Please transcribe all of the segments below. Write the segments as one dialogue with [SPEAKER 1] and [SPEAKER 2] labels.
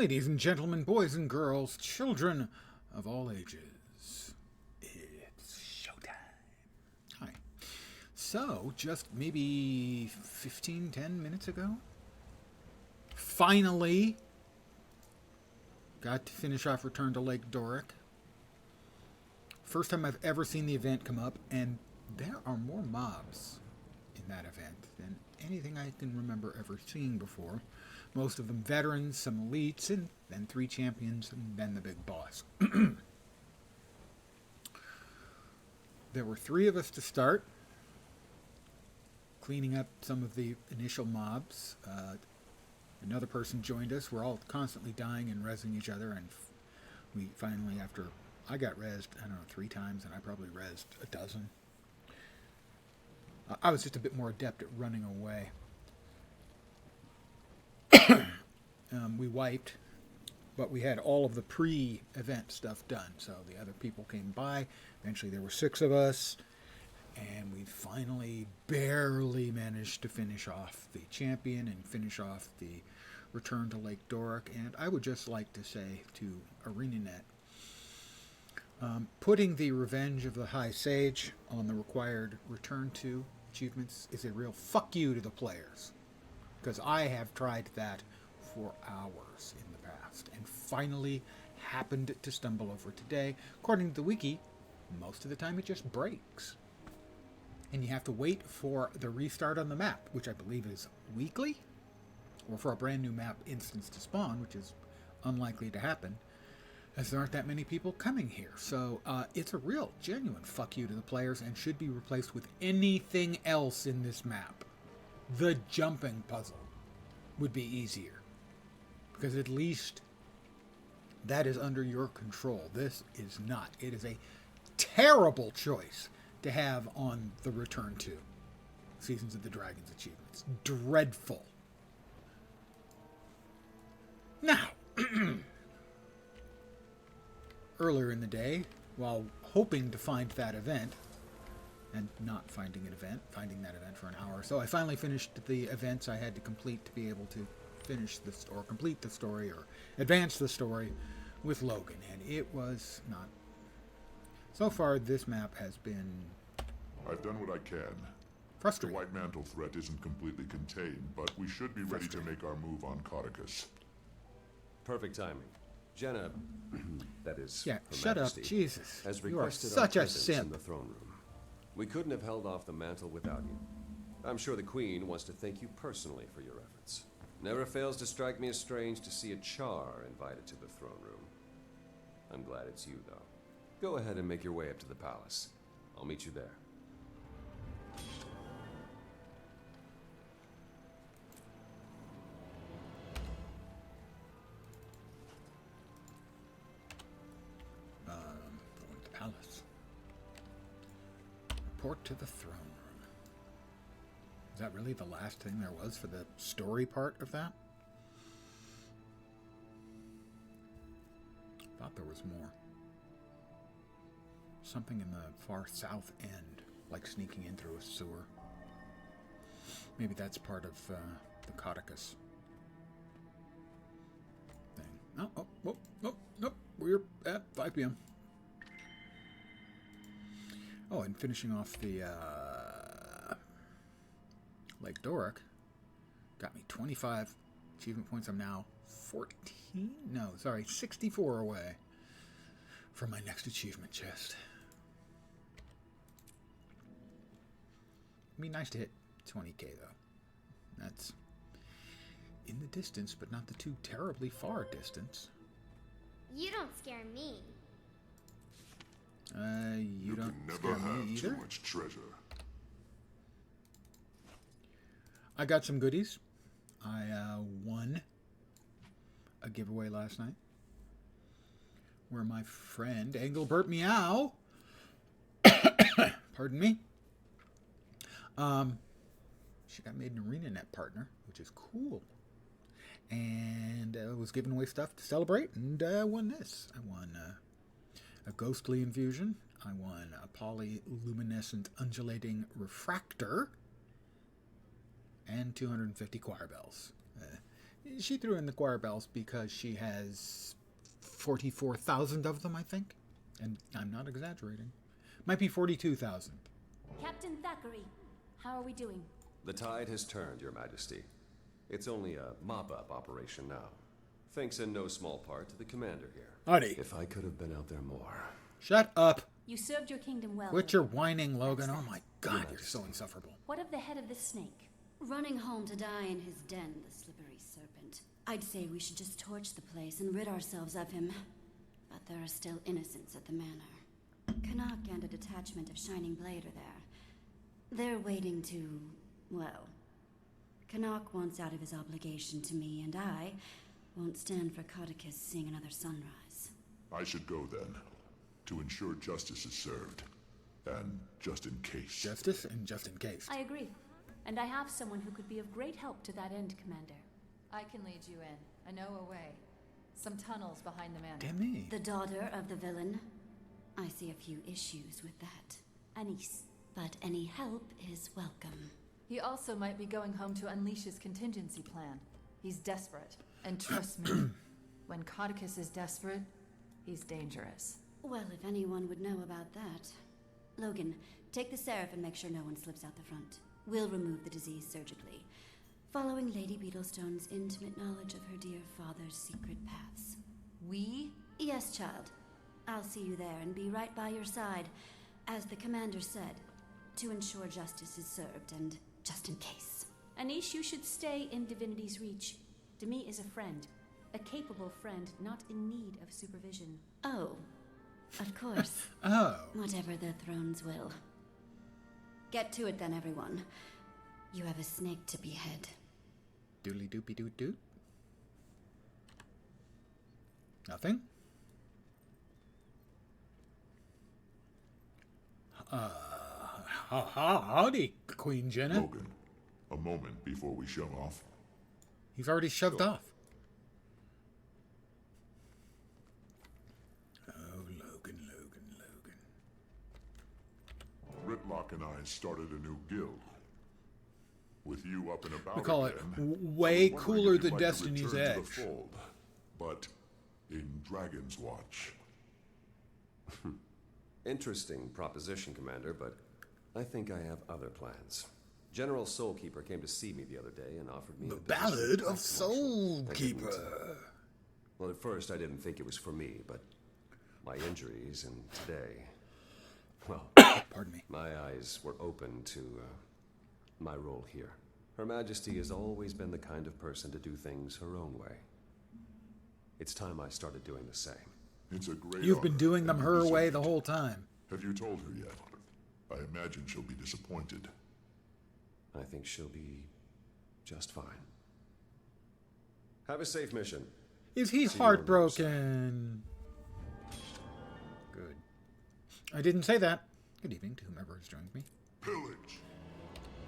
[SPEAKER 1] Ladies and gentlemen, boys and girls, children of all ages, it's showtime. Hi. So, just maybe 10 minutes ago, finally got to finish off Return to Lake Doric. First time I've ever seen the event come up, and there are more mobs in that event than anything I can remember ever seeing before. Most of them veterans, some elites, and then 3 champions, and then the big boss. There were 3 of us to start, cleaning up some of the initial mobs. Another person joined us. We're all constantly dying and rezzing each other, and we finally, after I got rezzed, 3 times, and I probably rezzed a dozen. I was just a bit more adept at running away. We wiped, but we had all of the pre-event stuff done. So the other people came by. Eventually there were 6 of us, and we finally barely managed to finish off the champion and finish off the Return to Lake Doric. And I would just like to say to ArenaNet, putting the Revenge of the High Sage on the required Return to achievements is a real fuck you to the players. Because I have tried that for hours in the past, and finally happened to stumble over today. According to the wiki, most of the time it just breaks. And you have to wait for the restart on the map, which I believe is weekly, or for a brand new map instance to spawn, which is unlikely to happen, as there aren't that many people coming here. So it's a real, genuine fuck you to the players, and should be replaced with anything else in this map. The jumping puzzle would be easier, because at least that is under your control. This is not. It is a terrible choice to have on the Return to Seasons of the Dragons achievements. Dreadful. Now, earlier in the day, while hoping to find that event, and not finding that event for an hour or so, I finally finished the events I had to complete to be able to finish this, or complete the story, or advance the story with Logan, and it was not. So far, this map has been...
[SPEAKER 2] I've done what I can.
[SPEAKER 1] Frustrating.
[SPEAKER 2] The White Mantle threat isn't completely contained, but we should be ready to make our move on Cauticus.
[SPEAKER 3] Perfect timing. Jenna, that is,
[SPEAKER 1] yeah,
[SPEAKER 3] Her
[SPEAKER 1] shut
[SPEAKER 3] Majesty,
[SPEAKER 1] up, Jesus.
[SPEAKER 3] has
[SPEAKER 1] You are
[SPEAKER 3] requested
[SPEAKER 1] such
[SPEAKER 3] our
[SPEAKER 1] a
[SPEAKER 3] presence in
[SPEAKER 1] simp.
[SPEAKER 3] the throne room. We couldn't have held off the mantle without you. I'm sure the Queen wants to thank you personally for your efforts. Never fails to strike me as strange to see a Char invited to the throne room. I'm glad it's you, though. Go ahead and make your way up to the palace. I'll meet you there.
[SPEAKER 1] Going to the palace. Report to the throne room. Is that really the last thing there was for the story part of that? Thought there was more. Something in the far south end, like sneaking in through a sewer. Maybe that's part of the Cauticus thing. Nope. We're at 5 p.m. Oh, and finishing off the Lake Doric got me 25 achievement points. I'm now 64 away from my next achievement chest. It'd be nice to hit 20k though. That's in the distance, but not the too terribly far distance.
[SPEAKER 4] You don't scare me.
[SPEAKER 1] You don't
[SPEAKER 2] can
[SPEAKER 1] scare
[SPEAKER 2] never
[SPEAKER 1] me
[SPEAKER 2] have
[SPEAKER 1] either.
[SPEAKER 2] too much treasure.
[SPEAKER 1] I got some goodies. I won a giveaway last night where my friend Engelbert Meow, pardon me, she got made an ArenaNet partner, which is cool, and was giving away stuff to celebrate, and I won this. I won a ghostly infusion. I won a polyluminescent undulating refractor, and 250 choir bells. She threw in the choir bells because she has 44,000 of them, I think. And I'm not exaggerating. Might be 42,000.
[SPEAKER 5] Captain Thackeray, how are we doing?
[SPEAKER 3] The tide has turned, Your Majesty. It's only a mop-up operation now. Thanks in no small part to the commander here.
[SPEAKER 1] Howdy.
[SPEAKER 3] If I could have been out there more.
[SPEAKER 1] Shut up.
[SPEAKER 5] You served your kingdom well.
[SPEAKER 1] Quit your whining, Logan. Oh my god,
[SPEAKER 3] Yes.
[SPEAKER 1] you're so insufferable.
[SPEAKER 5] What of the head of the snake?
[SPEAKER 6] Running home to die in his den, the slippery serpent. I'd say we should just torch the place and rid ourselves of him. But there are still innocents at the manor. Canuck and a detachment of Shining Blade are there. They're waiting to, well... Canuck wants out of his obligation to me, and I won't stand for Codicus seeing another sunrise.
[SPEAKER 2] I should go then, to ensure justice is served. And just in case.
[SPEAKER 1] Justice and just in case.
[SPEAKER 5] I agree. And I have someone who could be of great help to that end, Commander.
[SPEAKER 7] I can lead you in. I know a way. Some tunnels behind the manor.
[SPEAKER 1] Damn me.
[SPEAKER 6] The daughter of the villain? I see a few issues with that.
[SPEAKER 5] Anise.
[SPEAKER 6] But any help is welcome.
[SPEAKER 7] He also might be going home to unleash his contingency plan. He's desperate. And trust me, when Codicus is desperate, he's dangerous.
[SPEAKER 6] Well, if anyone would know about that. Logan, take the Seraph and make sure no one slips out the front. We'll remove the disease surgically, following Lady Beetlestone's intimate knowledge of her dear father's secret paths.
[SPEAKER 7] We?
[SPEAKER 6] Yes, child. I'll see you there and be right by your side, as the commander said, to ensure justice is served and just in case.
[SPEAKER 5] Anish, you should stay in Divinity's reach. Demi is a friend. A capable friend, not in need of supervision.
[SPEAKER 6] Oh, of course.
[SPEAKER 1] Oh.
[SPEAKER 6] Whatever the thrones will. Get to it then, everyone. You have a snake to behead.
[SPEAKER 1] Doodly doopy doot doot. Nothing? Howdy, Queen Jenna.
[SPEAKER 2] Logan, a moment before we shove off.
[SPEAKER 1] He's already shoved
[SPEAKER 2] Sure.
[SPEAKER 1] off. Oh, Logan.
[SPEAKER 2] Ritlock and I started a new guild. With you up and about
[SPEAKER 1] We call it
[SPEAKER 2] again,
[SPEAKER 1] way
[SPEAKER 2] I was wondering
[SPEAKER 1] cooler
[SPEAKER 2] if you'd
[SPEAKER 1] than
[SPEAKER 2] like to
[SPEAKER 1] Destiny's
[SPEAKER 2] return to
[SPEAKER 1] Edge.
[SPEAKER 2] the fold, but in Dragon's Watch.
[SPEAKER 3] Interesting proposition, Commander, but I think I have other plans. General Soulkeeper came to see me the other day and offered me
[SPEAKER 1] The
[SPEAKER 3] the position
[SPEAKER 1] Ballad of
[SPEAKER 3] Vice Marshal. I didn't-
[SPEAKER 1] Soulkeeper.
[SPEAKER 3] Well, at first I didn't think it was for me, but my injuries and today, well,
[SPEAKER 1] Pardon me.
[SPEAKER 3] my eyes were open to my role here. Her Majesty has always been the kind of person to do things her own way. It's time I started doing the same.
[SPEAKER 2] It's a great
[SPEAKER 1] You've been
[SPEAKER 2] honor,
[SPEAKER 1] doing them
[SPEAKER 2] and
[SPEAKER 1] her
[SPEAKER 2] you
[SPEAKER 1] way
[SPEAKER 2] deserve
[SPEAKER 1] the
[SPEAKER 2] it.
[SPEAKER 1] whole time.
[SPEAKER 2] Have you told her yet? I imagine she'll be disappointed.
[SPEAKER 3] I think she'll be just fine. Have a safe mission.
[SPEAKER 1] Is he
[SPEAKER 3] See you on the other
[SPEAKER 1] heartbroken? Good. I didn't say that. Good evening to whomever has joined me.
[SPEAKER 2] Pillage!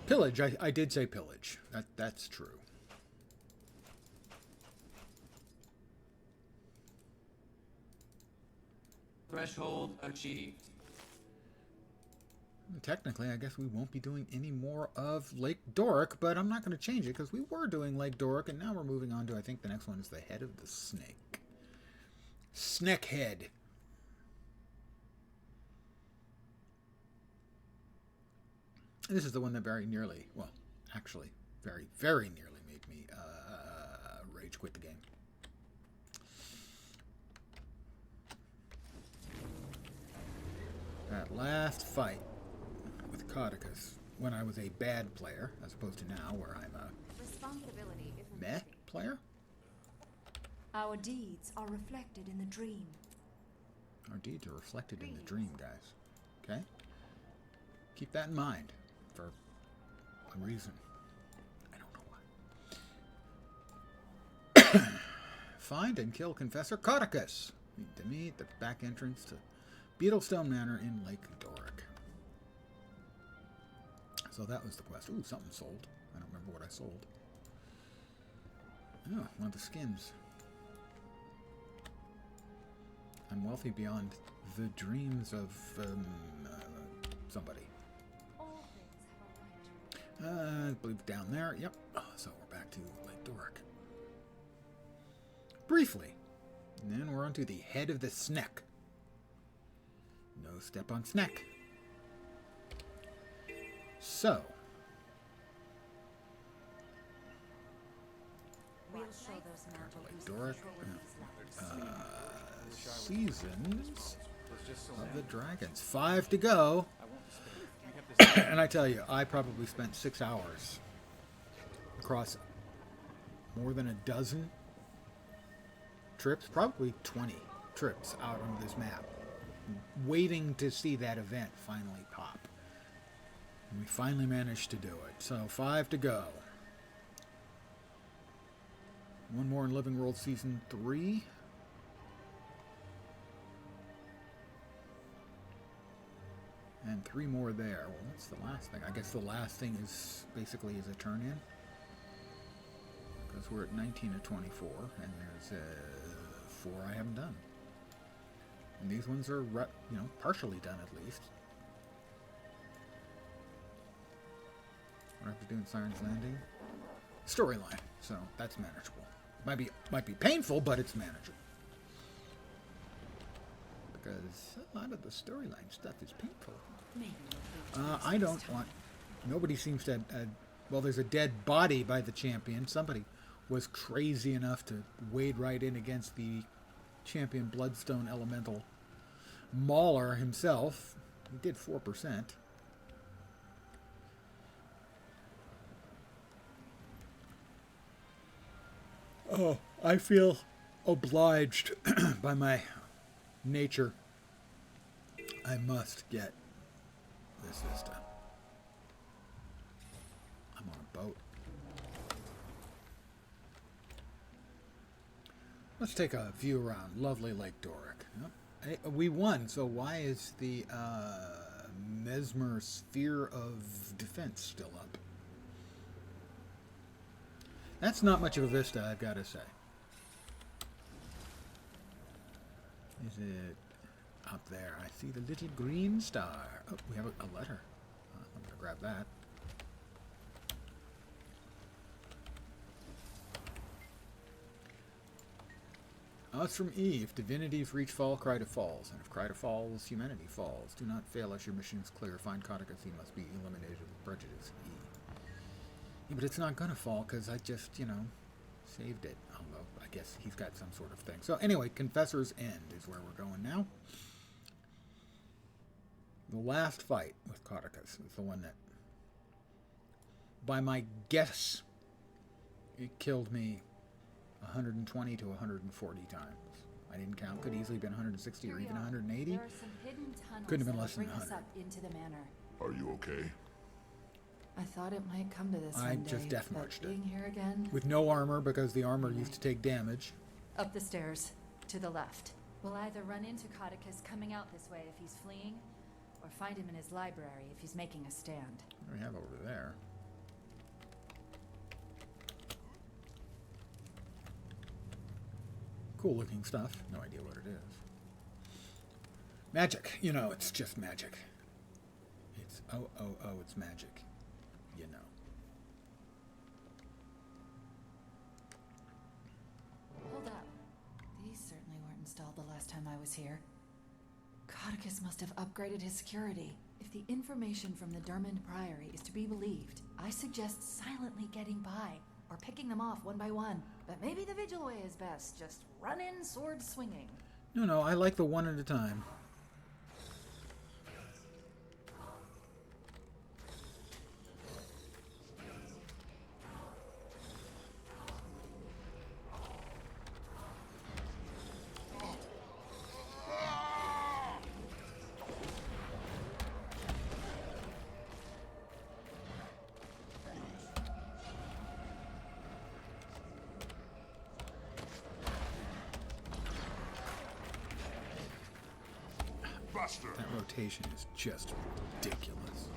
[SPEAKER 1] Pillage. I did say pillage. That's true.
[SPEAKER 8] Threshold achieved.
[SPEAKER 1] Technically, I guess we won't be doing any more of Lake Doric, but I'm not going to change it because we were doing Lake Doric, and now we're moving on to, I think the next one is the head of the snake. Snake head. And this is the one that very nearly, well, actually, very, very nearly made me rage quit the game. That last fight with Codicus, when I was a bad player, as opposed to now where I'm a
[SPEAKER 7] Responsibility isn't
[SPEAKER 1] meh player.
[SPEAKER 5] Our deeds are reflected in the dream.
[SPEAKER 1] Our deeds are reflected in the dream, guys. Okay? Keep that in mind for a reason. I don't know why. Find and kill Confessor Codicus. To me, at the back entrance to Beetlestone Manor in Lake Doric. So that was the quest. Ooh, something sold. I don't remember what I sold. Oh, one of the skins. I'm wealthy beyond the dreams of somebody.
[SPEAKER 7] all things have a right.
[SPEAKER 1] I believe down there. Yep. Oh, so we're back to Lake Doric. briefly. And then we're on to the head of the snack. No step on snack. So.
[SPEAKER 5] We'll show those magic
[SPEAKER 1] Like
[SPEAKER 5] who's
[SPEAKER 1] Doric.
[SPEAKER 5] controlling these lands.
[SPEAKER 1] Seasons of the Dragons. 5 to go. And I tell you, I probably spent 6 hours across more than a dozen trips, probably 20 trips out on this map, waiting to see that event finally pop. And we finally managed to do it. So 5 to go. One more in Living World Season 3. And 3 more there. Well, what's the last thing? I guess the last thing is basically is a turn-in. Because we're at 19 of 24, and there's 4 I haven't done. And these ones are, partially done at least. What I have to do in Siren's Landing? Storyline, so that's manageable. Might be painful, but it's manageable. Because a lot of the storyline stuff is painful. I don't want... Nobody seems to... well, there's a dead body by the champion. Somebody was crazy enough to wade right in against the champion Bloodstone Elemental Mauler himself. He did 4%. Oh, I feel obliged by my nature. I must get this vista. I'm on a boat. Let's take a view around lovely Lake Doric. Hey, we won, so why is the Mesmer Sphere of Defense still up? That's not much of a vista, I've got to say. Is it up there? I see the little green star. Oh, we have a letter. I'm going to grab that. Oh, it's from E. If divinities reach fall, Kryta falls. And if Kryta falls, humanity falls. Do not fail as your mission is clear. Find Codicus, he must be eliminated with prejudice. E. Yeah, but it's not going to fall because I just, saved it. Although, I guess he's got some sort of thing. So anyway, Confessor's End is where we're going now. The last fight with Codicus is the one that, by my guess, it killed me 120 to 140 times. I didn't count. Could easily have been 160 or even 180.
[SPEAKER 5] There are some hidden tunnels
[SPEAKER 1] Couldn't have been
[SPEAKER 5] that
[SPEAKER 1] less than
[SPEAKER 5] bring us
[SPEAKER 1] 100.
[SPEAKER 5] up into the manor.
[SPEAKER 2] Are you okay?
[SPEAKER 7] I thought it might come to this
[SPEAKER 1] I
[SPEAKER 7] someday,
[SPEAKER 1] just death
[SPEAKER 7] but
[SPEAKER 1] marched it.
[SPEAKER 7] being here again.
[SPEAKER 1] With no armor because the armor used to take damage.
[SPEAKER 7] Up the stairs, to the left.
[SPEAKER 5] We'll either run into Codicus coming out this way if he's fleeing, or find him in his library if he's making a stand.
[SPEAKER 1] What do we have over there? Cool looking stuff. No idea what it is. Magic. It's just magic. It's it's magic.
[SPEAKER 7] Hold up. These certainly weren't installed the last time I was here. Codicus must have upgraded his security. If the information from the Dermond Priory is to be believed, I suggest silently getting by, or picking them off one by one. But maybe the Vigil way is best. Just run in, sword swinging.
[SPEAKER 1] No, I like the one at a time. That rotation is just ridiculous.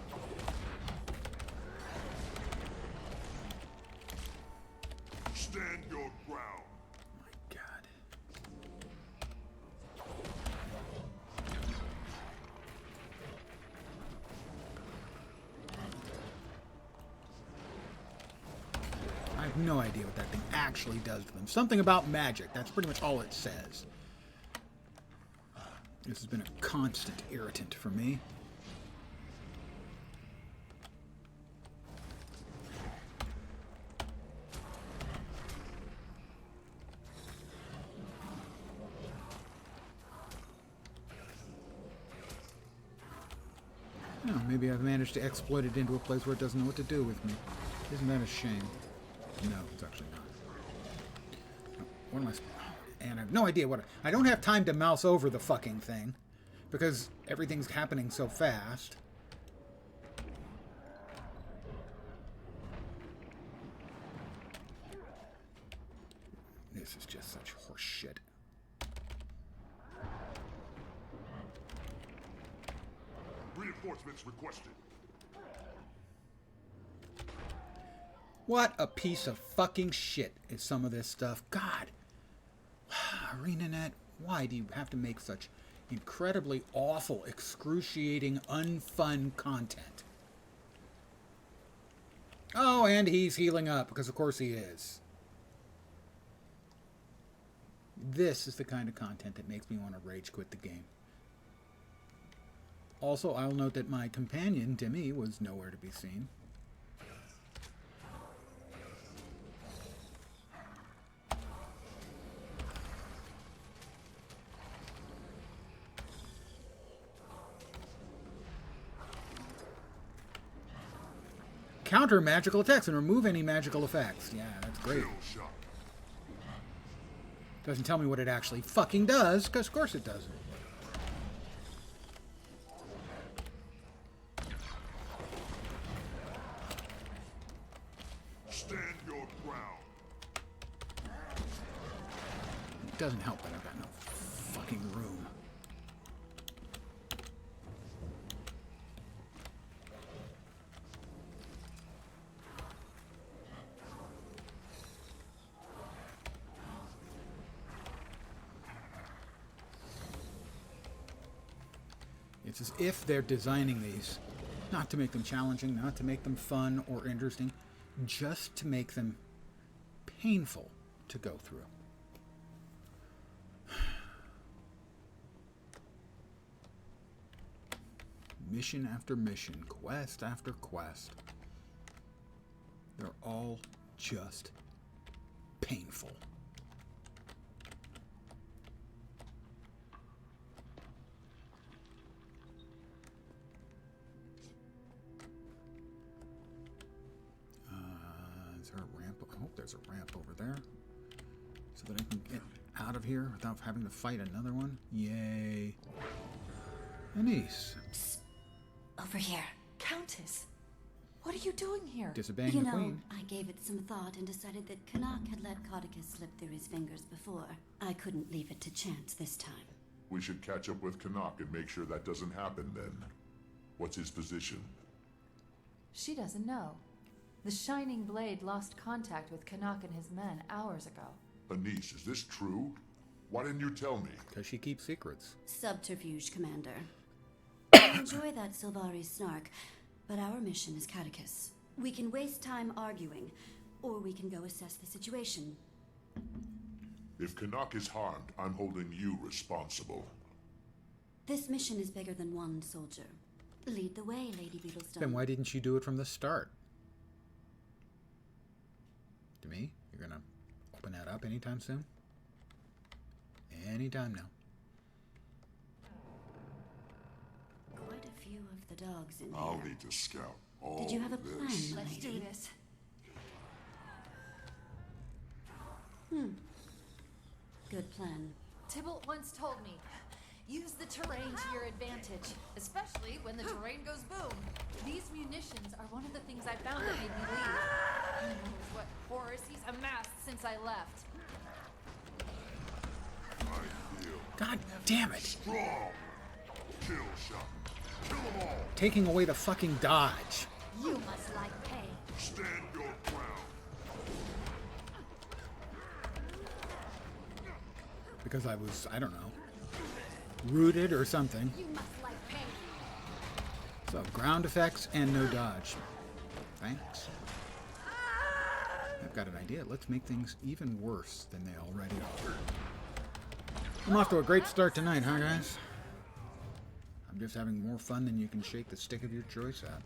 [SPEAKER 2] Stand your ground.
[SPEAKER 1] My God. I'm have no idea what that thing actually does to them. Something about magic. That's pretty much all it says. This has been a constant irritant for me. Oh, maybe I've managed to exploit it into a place where it doesn't know what to do with me. Isn't that a shame? No, it's actually not. What am I... And I have no idea what... I don't have time to mouse over the fucking thing. Because everything's happening so fast. This is just such horse shit.
[SPEAKER 2] Reinforcements requested.
[SPEAKER 1] What a piece of fucking shit is some of this stuff. God. ArenaNet, why do you have to make such incredibly awful, excruciating, unfun content? Oh, and he's healing up, because of course he is. This is the kind of content that makes me want to rage quit the game. Also, I'll note that my companion, Demi, was nowhere to be seen. Counter magical attacks and remove any magical effects. Yeah, that's great. Doesn't tell me what it actually fucking does, because of course it doesn't.
[SPEAKER 2] Stand your ground.
[SPEAKER 1] It doesn't help that I've got no fucking room. It's as if they're designing these not to make them challenging, not to make them fun or interesting, just to make them painful to go through. Mission after mission, quest after quest. They're all just painful. Is there a ramp? I hope there's a ramp over there so that I can get out of here without having to fight another one. Yay. Anise.
[SPEAKER 6] Psst. Over here.
[SPEAKER 7] Countess, what are you doing here?
[SPEAKER 1] Disobeying
[SPEAKER 6] You
[SPEAKER 1] the
[SPEAKER 6] know,
[SPEAKER 1] queen.
[SPEAKER 6] I gave it some thought and decided that Canuck had let Codicus slip through his fingers before. I couldn't leave it to chance this time.
[SPEAKER 2] We should catch up with Canuck and make sure that doesn't happen then. What's his position?
[SPEAKER 7] She doesn't know. The Shining Blade lost contact with Canuck and his men hours ago.
[SPEAKER 2] Anise, is this true? Why didn't you tell me?
[SPEAKER 1] Because she keeps secrets.
[SPEAKER 6] Subterfuge, Commander. Enjoy that Sylvari snark, but our mission is Catechus. We can waste time arguing, or we can go assess the situation.
[SPEAKER 2] If Canuck is harmed, I'm holding you responsible.
[SPEAKER 6] This mission is bigger than one soldier. Lead the way, Lady Beetlestone.
[SPEAKER 1] Then why didn't you do it from the start? To me? You're gonna open that up anytime soon? Anytime now.
[SPEAKER 6] Quite a few of the dogs in
[SPEAKER 2] I'll
[SPEAKER 6] here.
[SPEAKER 2] need to scout all
[SPEAKER 6] Did you have a
[SPEAKER 2] this.
[SPEAKER 6] plan,
[SPEAKER 7] Let's do
[SPEAKER 6] lady?
[SPEAKER 7] this.
[SPEAKER 6] Good plan.
[SPEAKER 9] Tybalt once told me, use the terrain to your advantage, especially when the terrain goes boom. These munitions are one of the things I found that made me leave. Who knows what horrors he's amassed since I left.
[SPEAKER 2] I feel
[SPEAKER 1] God damn it!
[SPEAKER 2] strong. Kill shot. Kill them all.
[SPEAKER 1] Taking away the fucking dodge.
[SPEAKER 4] You must like pain.
[SPEAKER 2] Stand your ground.
[SPEAKER 1] Because I was, I don't know, rooted or something.
[SPEAKER 4] You must like pain.
[SPEAKER 1] So, ground effects and no dodge. Thanks. I've got an idea. Let's make things even worse than they already are. I'm off to a great start tonight, huh, guys? I'm just having more fun than you can shake the stick of your choice at.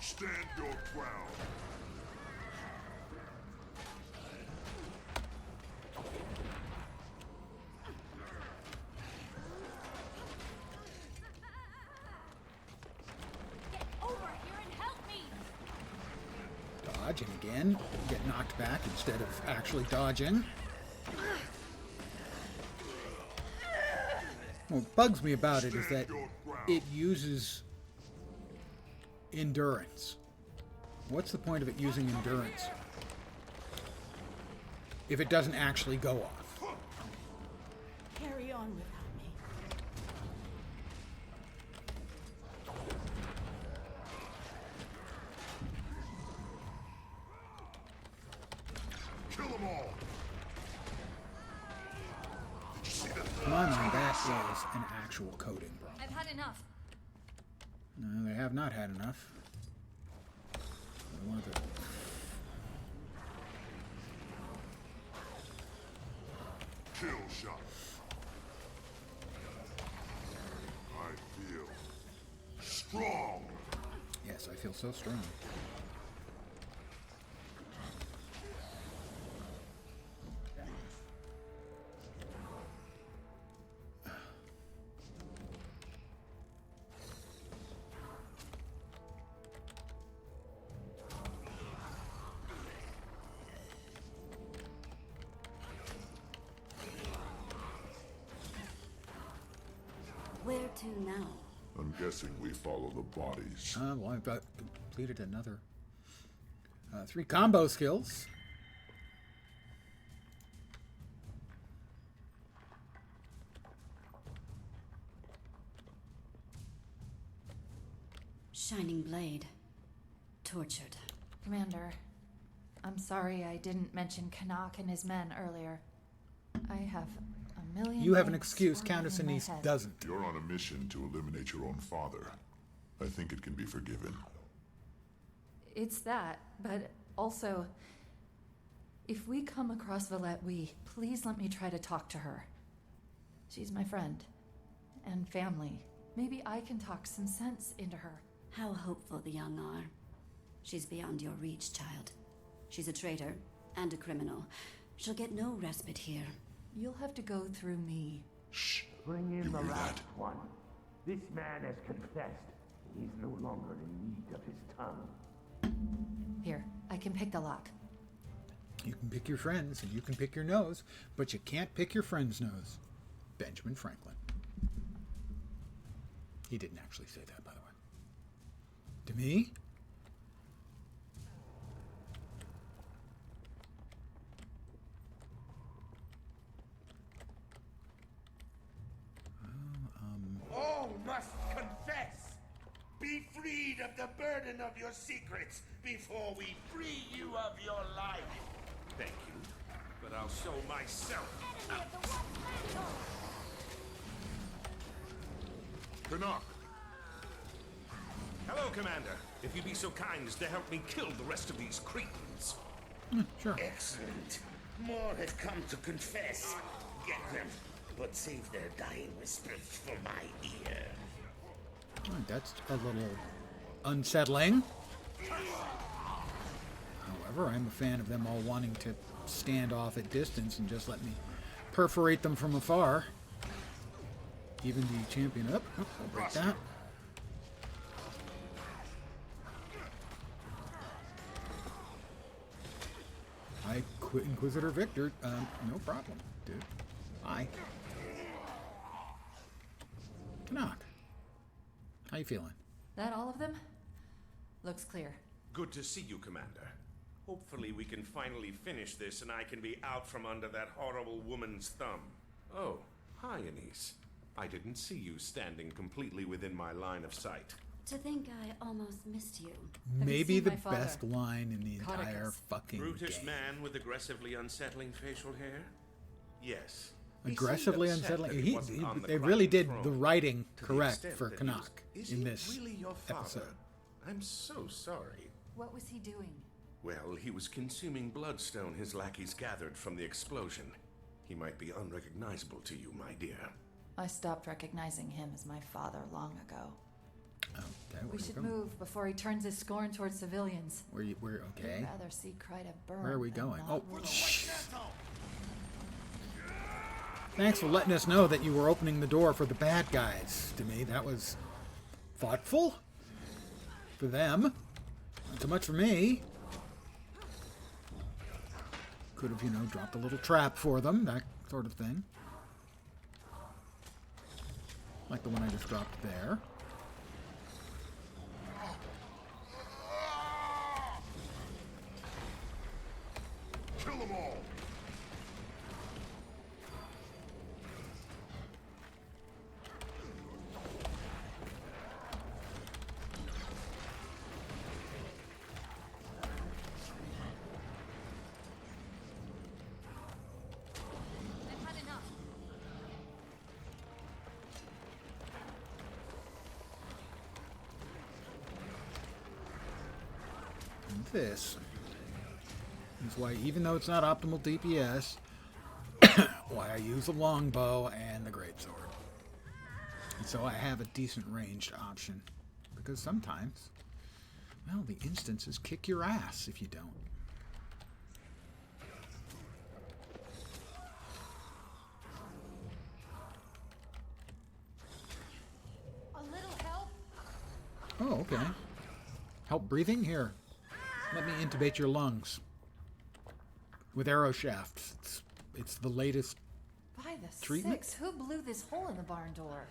[SPEAKER 2] Stand your ground.
[SPEAKER 4] Get over here and help me!
[SPEAKER 1] Dodge, and again, get knocked back instead of actually dodging. What bugs me about it is that it uses endurance. What's the point of it using endurance if it doesn't actually go off?
[SPEAKER 6] Carry on without me.
[SPEAKER 2] Kill them all. Did you see that?
[SPEAKER 1] In my mind, that is an actual coding problem.
[SPEAKER 9] I've had enough.
[SPEAKER 1] No, they have not had enough. They want to...
[SPEAKER 2] Kill shot. I feel strong.
[SPEAKER 1] Yes, I feel so strong.
[SPEAKER 6] Where to now?
[SPEAKER 2] I'm guessing we follow the bodies.
[SPEAKER 1] Well, I've completed another 3 combo skills.
[SPEAKER 6] Shining blade. Tortured.
[SPEAKER 7] Commander, I'm sorry I didn't mention Kanak and his men earlier. I have a million.
[SPEAKER 1] You have an
[SPEAKER 7] things
[SPEAKER 1] excuse,
[SPEAKER 7] swirling
[SPEAKER 1] Countess
[SPEAKER 7] in my
[SPEAKER 1] Anise
[SPEAKER 7] head.
[SPEAKER 1] doesn't.
[SPEAKER 2] You're on a mission to eliminate your own father. I think it can be forgiven.
[SPEAKER 7] It's that, but also, if we come across Valette, please let me try to talk to her. She's my friend and family. Maybe I can talk some sense into her.
[SPEAKER 6] How hopeful the young are. She's beyond your reach, child. She's a traitor and a criminal. She'll get no respite here.
[SPEAKER 7] You'll have to go through me.
[SPEAKER 2] Shh.
[SPEAKER 10] Bring in
[SPEAKER 2] You
[SPEAKER 10] the
[SPEAKER 2] hear
[SPEAKER 10] last
[SPEAKER 2] that?
[SPEAKER 10] one. This man has confessed. He's no longer in need of his tongue.
[SPEAKER 7] Here, I can pick the lock.
[SPEAKER 1] You can pick your friends and you can pick your nose, but you can't pick your friend's nose. Benjamin Franklin. He didn't actually say that, by the way. To me?
[SPEAKER 10] All must confess. Be freed of the burden of your secrets before we free you of your life. Thank you, but I'll show myself.
[SPEAKER 4] Enemy of the Wolf Mantle!
[SPEAKER 2] Canuck.
[SPEAKER 10] Hello, Commander. If you'd be so kind as to help me kill the rest of these cretins.
[SPEAKER 1] Sure.
[SPEAKER 10] Excellent. More have come to confess. Get them, but save their dying whispers for my ear.
[SPEAKER 1] Oh, that's a little unsettling. However, I'm a fan of them all wanting to stand off at distance and just let me perforate them from afar. Even the champion up. Oh, I'll break that. I quit Inquisitor Victor. No problem, dude. Bye. Knock. How you feeling?
[SPEAKER 7] That all of them? Looks clear.
[SPEAKER 10] Good to see you, Commander. Hopefully we can finally finish this and I can be out from under that horrible woman's thumb. Oh, hi, Anise. I didn't see you standing completely within my line of sight.
[SPEAKER 6] To think I almost missed you.
[SPEAKER 7] you
[SPEAKER 1] Maybe
[SPEAKER 7] seen
[SPEAKER 1] the
[SPEAKER 7] my father?
[SPEAKER 1] best line in the entire
[SPEAKER 7] Codicus.
[SPEAKER 1] fucking
[SPEAKER 10] Brutish
[SPEAKER 1] game.
[SPEAKER 10] man with aggressively unsettling facial hair? Yes. He seemed
[SPEAKER 1] Aggressively
[SPEAKER 10] upset
[SPEAKER 1] unsettling.
[SPEAKER 10] that he wasn't on the
[SPEAKER 1] They really
[SPEAKER 10] Crichton
[SPEAKER 1] did
[SPEAKER 10] throne,
[SPEAKER 1] the writing
[SPEAKER 10] to the
[SPEAKER 1] correct
[SPEAKER 10] extent
[SPEAKER 1] for
[SPEAKER 10] that he was-
[SPEAKER 1] Canuck
[SPEAKER 10] Is
[SPEAKER 1] in
[SPEAKER 10] he
[SPEAKER 1] this
[SPEAKER 10] really your father?
[SPEAKER 1] episode.
[SPEAKER 10] I'm so sorry.
[SPEAKER 7] What was he doing?
[SPEAKER 10] Well, he was consuming bloodstone his lackeys gathered from the explosion. He might be unrecognizable to you, my dear.
[SPEAKER 7] I stopped recognizing him as my father long ago.
[SPEAKER 1] Okay,
[SPEAKER 7] We
[SPEAKER 1] where
[SPEAKER 7] should
[SPEAKER 1] you going?
[SPEAKER 7] move before he turns his scorn towards civilians.
[SPEAKER 1] Where okay.
[SPEAKER 7] I'd rather see Kryta burn.
[SPEAKER 1] Where are we
[SPEAKER 7] than
[SPEAKER 1] going?
[SPEAKER 7] not
[SPEAKER 1] Oh,
[SPEAKER 7] live.
[SPEAKER 1] thanks for letting us know that you were opening the door for the bad guys. To me, that was thoughtful for them. Not so much for me. Could have, dropped a little trap for them, that sort of thing. Like the one I just dropped there.
[SPEAKER 2] Kill them all!
[SPEAKER 4] I've had enough.
[SPEAKER 1] And this is why, even though it's not optimal DPS, why I use the longbow and the greatsword. And so I have a decent ranged option. Because sometimes, well, the instances kick your ass if you don't.
[SPEAKER 9] A little help?
[SPEAKER 1] Oh, okay. Help breathing? Here. Let me intubate your lungs. With arrow shafts. It's the latest.
[SPEAKER 7] By the
[SPEAKER 1] Treatment?
[SPEAKER 7] six, who blew this hole in the barn door?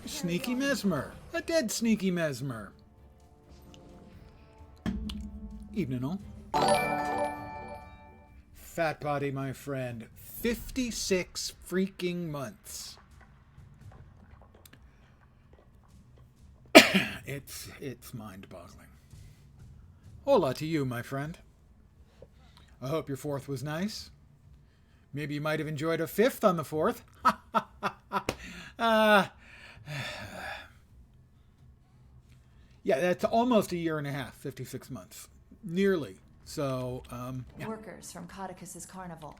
[SPEAKER 1] Sneaky Mesmer. A dead Sneaky Mesmer. Evening all. Fat body, my friend. 56 freaking months. It's mind-boggling. Hola to you, my friend. I hope your 4th was nice. Maybe you might have enjoyed a 5th on the 4th. Yeah, that's almost a year and a half, 56 months. Nearly. So, yeah.
[SPEAKER 7] Workers from Codicus's carnival.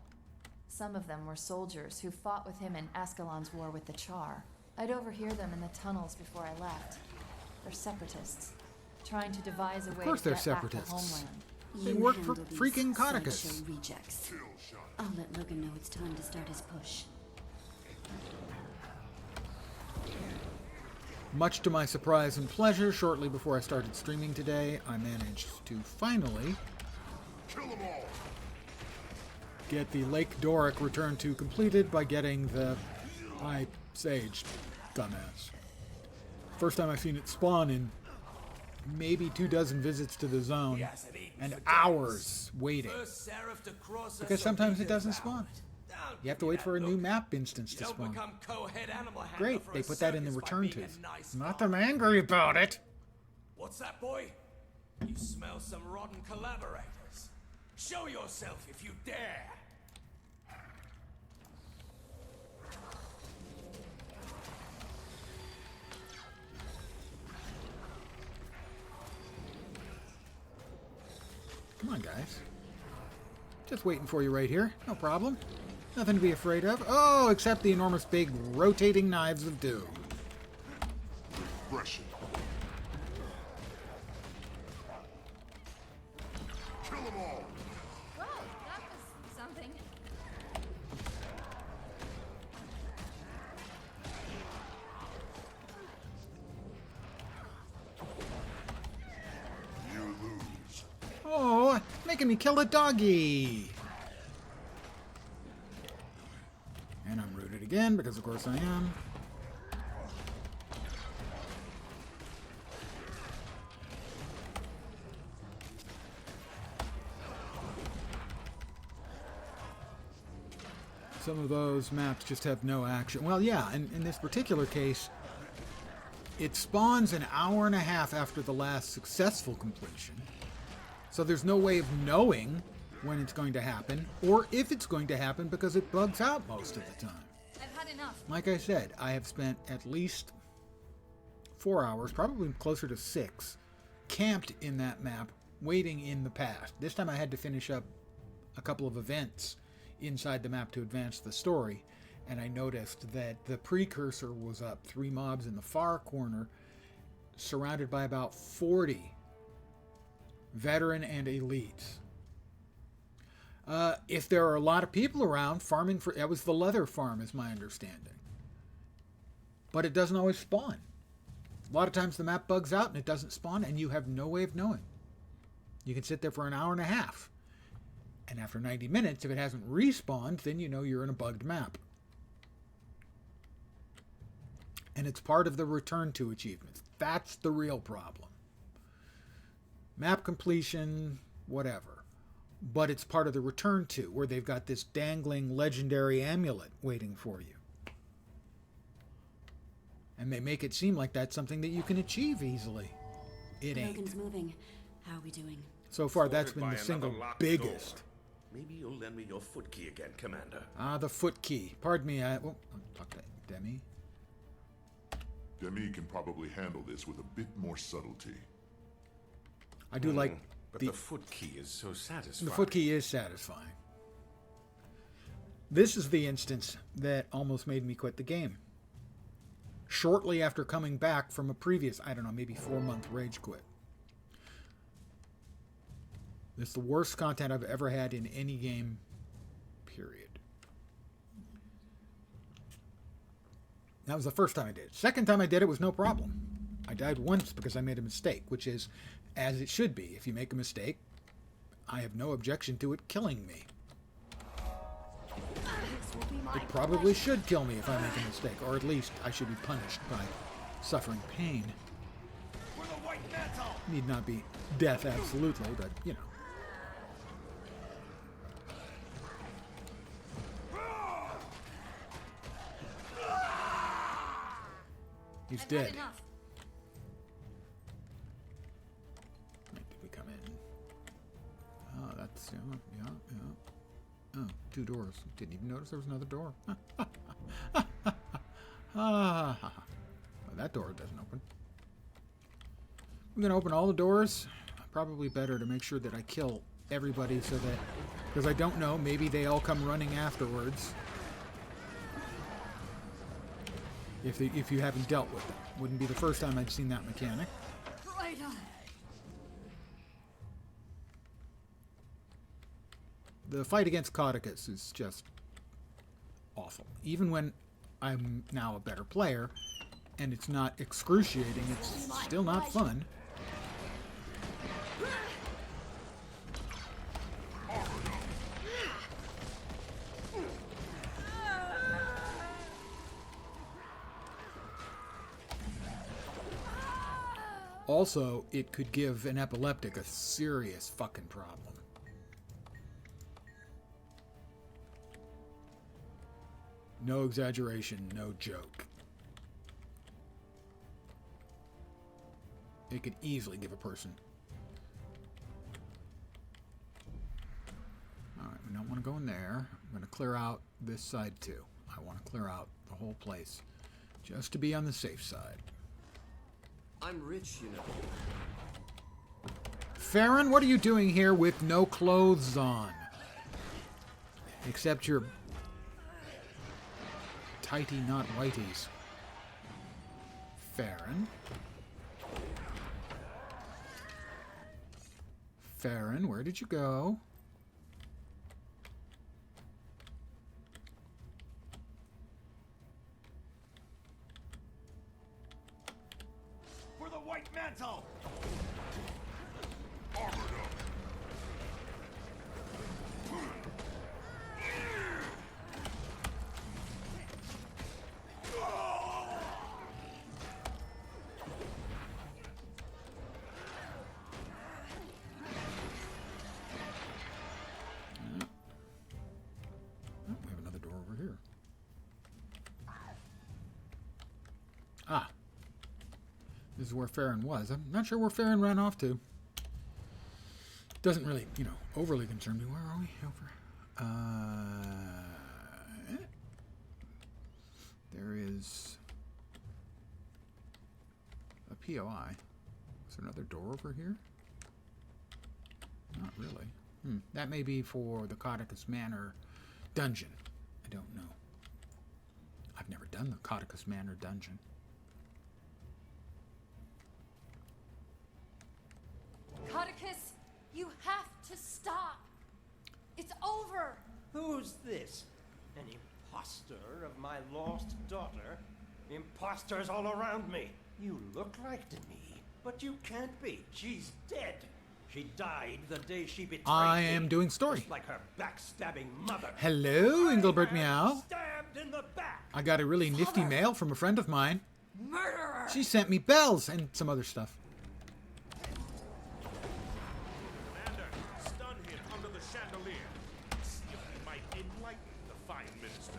[SPEAKER 7] Some of them were soldiers who fought with him in Ascalon's war with the Char. I'd overhear them in the tunnels before I left. They're separatists, trying to devise a way
[SPEAKER 1] course
[SPEAKER 7] to
[SPEAKER 1] they're
[SPEAKER 7] get back to
[SPEAKER 1] separatists.
[SPEAKER 7] homeland.
[SPEAKER 1] They
[SPEAKER 6] You
[SPEAKER 1] work for
[SPEAKER 6] handle these
[SPEAKER 1] freaking Codicus.
[SPEAKER 6] sideshow rejects. I'll let Logan know it's time to start his push.
[SPEAKER 1] Much to my surprise and pleasure, shortly before I started streaming today, I managed to finally
[SPEAKER 2] Kill them all!
[SPEAKER 1] get the Lake Doric return to completed by getting the High Sage dumbass. First time I've seen it spawn in maybe 24 visits to the zone and hours waiting. Because sometimes it doesn't spawn. You have to wait for a new map instance to spawn. Great, they put that in the return to. Not that I'm angry about it.
[SPEAKER 8] What's that, boy? You smell some rotten collaborators. Show yourself if you dare.
[SPEAKER 1] Come on, guys. Just waiting for you right here. No problem. Nothing to be afraid of. Oh, except the enormous big rotating knives of doom.
[SPEAKER 2] Expression. Kill them all!
[SPEAKER 4] Well, that was something.
[SPEAKER 2] You lose.
[SPEAKER 1] Oh, making me kill a doggy. And I'm rooted again, because of course I am. Some of those maps just have no action. Well, yeah, in this particular case, it spawns an hour and a half after the last successful completion. So there's no way of knowing when it's going to happen, or if it's going to happen, because it bugs out most of the time.
[SPEAKER 4] I've had enough.
[SPEAKER 1] Like I said, I have spent at least 4 hours, probably closer to 6, camped in that map, waiting in the past. This time I had to finish up a couple of events inside the map to advance the story, and I noticed that the precursor was up 3 mobs in the far corner, surrounded by about 40 veteran and elites. If there are a lot of people around farming for, that was the leather farm is my understanding, but it doesn't always spawn. A lot of times the map bugs out and it doesn't spawn, and you have no way of knowing. You can sit there for an hour and a half, and after 90 minutes, if it hasn't respawned, then you know you're in a bugged map. And it's part of the return to achievements. That's the real problem. Map completion, whatever. But it's part of the return to, where they've got this dangling legendary amulet waiting for you. And they make it seem like that's something that you can achieve easily. It ain't.
[SPEAKER 6] Logan's moving. How are we doing?
[SPEAKER 1] So far, that's
[SPEAKER 10] Sorted
[SPEAKER 1] been
[SPEAKER 10] by
[SPEAKER 1] the single
[SPEAKER 10] another locked
[SPEAKER 1] biggest.
[SPEAKER 10] door. Maybe you'll lend me your foot key again, Commander.
[SPEAKER 1] Ah, the foot key. Pardon me, well, I'll talk to Demi.
[SPEAKER 2] Demi can probably handle this with a bit more subtlety.
[SPEAKER 1] I do like
[SPEAKER 10] But the foot key is so satisfying.
[SPEAKER 1] the foot key is satisfying. This is the instance that almost made me quit the game. Shortly after coming back from a previous, I don't know, maybe 4-month rage quit. It's the worst content I've ever had in any game, period. That was the first time I did it. Second time I did it was no problem. I died once because I made a mistake, which is as it should be. If you make a mistake, I have no objection to it killing me. It probably should kill me if I make a mistake, or at least I should be punished by suffering pain. Need not be death absolutely, but, you know. He's dead.
[SPEAKER 4] Had enough.
[SPEAKER 1] Right, did we come in? Oh, that's, yeah. Oh, 2 doors. Didn't even notice there was another door. Well, that door doesn't open. I'm going to open all the doors. Probably better to make sure that I kill everybody so that, because I don't know, maybe they all come running afterwards. If you haven't dealt with them. Wouldn't be the first time I'd seen that mechanic.
[SPEAKER 4] Right on.
[SPEAKER 1] The fight against Caudicus is just awful. Even when I'm now a better player, and it's not excruciating, it's still not fun. Also, it could give an epileptic a serious fucking problem. No exaggeration, no joke. It could easily give a person. Alright, we don't want to go in there. I'm going to clear out this side too. I want to clear out the whole place, just to be on the safe side.
[SPEAKER 3] I'm rich, you know.
[SPEAKER 1] Farron, what are you doing here with no clothes on? Except your tighty, not whiteys. Farron? Farron, where did you go?
[SPEAKER 8] For the White Mantle!
[SPEAKER 1] This is where Farron was. I'm not sure where Farron ran off to. Doesn't really, overly concern me. Where are we? There is a POI. Is there another door over here? Not really. That may be for the Codicus Manor dungeon. I don't know. I've never done the Codicus Manor dungeon.
[SPEAKER 9] Codicus, you have to stop. It's over.
[SPEAKER 11] Who's this? An imposter of my lost daughter? Imposters all around me. You look like Demi, but you can't be. She's dead. She died the day she betrayed
[SPEAKER 1] I
[SPEAKER 11] me,
[SPEAKER 1] am doing story.
[SPEAKER 11] just like her backstabbing mother.
[SPEAKER 1] Hello, Engelbert Meow.
[SPEAKER 11] Stabbed in the back.
[SPEAKER 1] I got a really nifty mail from a friend of mine.
[SPEAKER 9] Murderer.
[SPEAKER 1] She sent me bells and some other stuff.
[SPEAKER 10] Commander, stun him under the chandelier. See if he might enlighten the fine minister.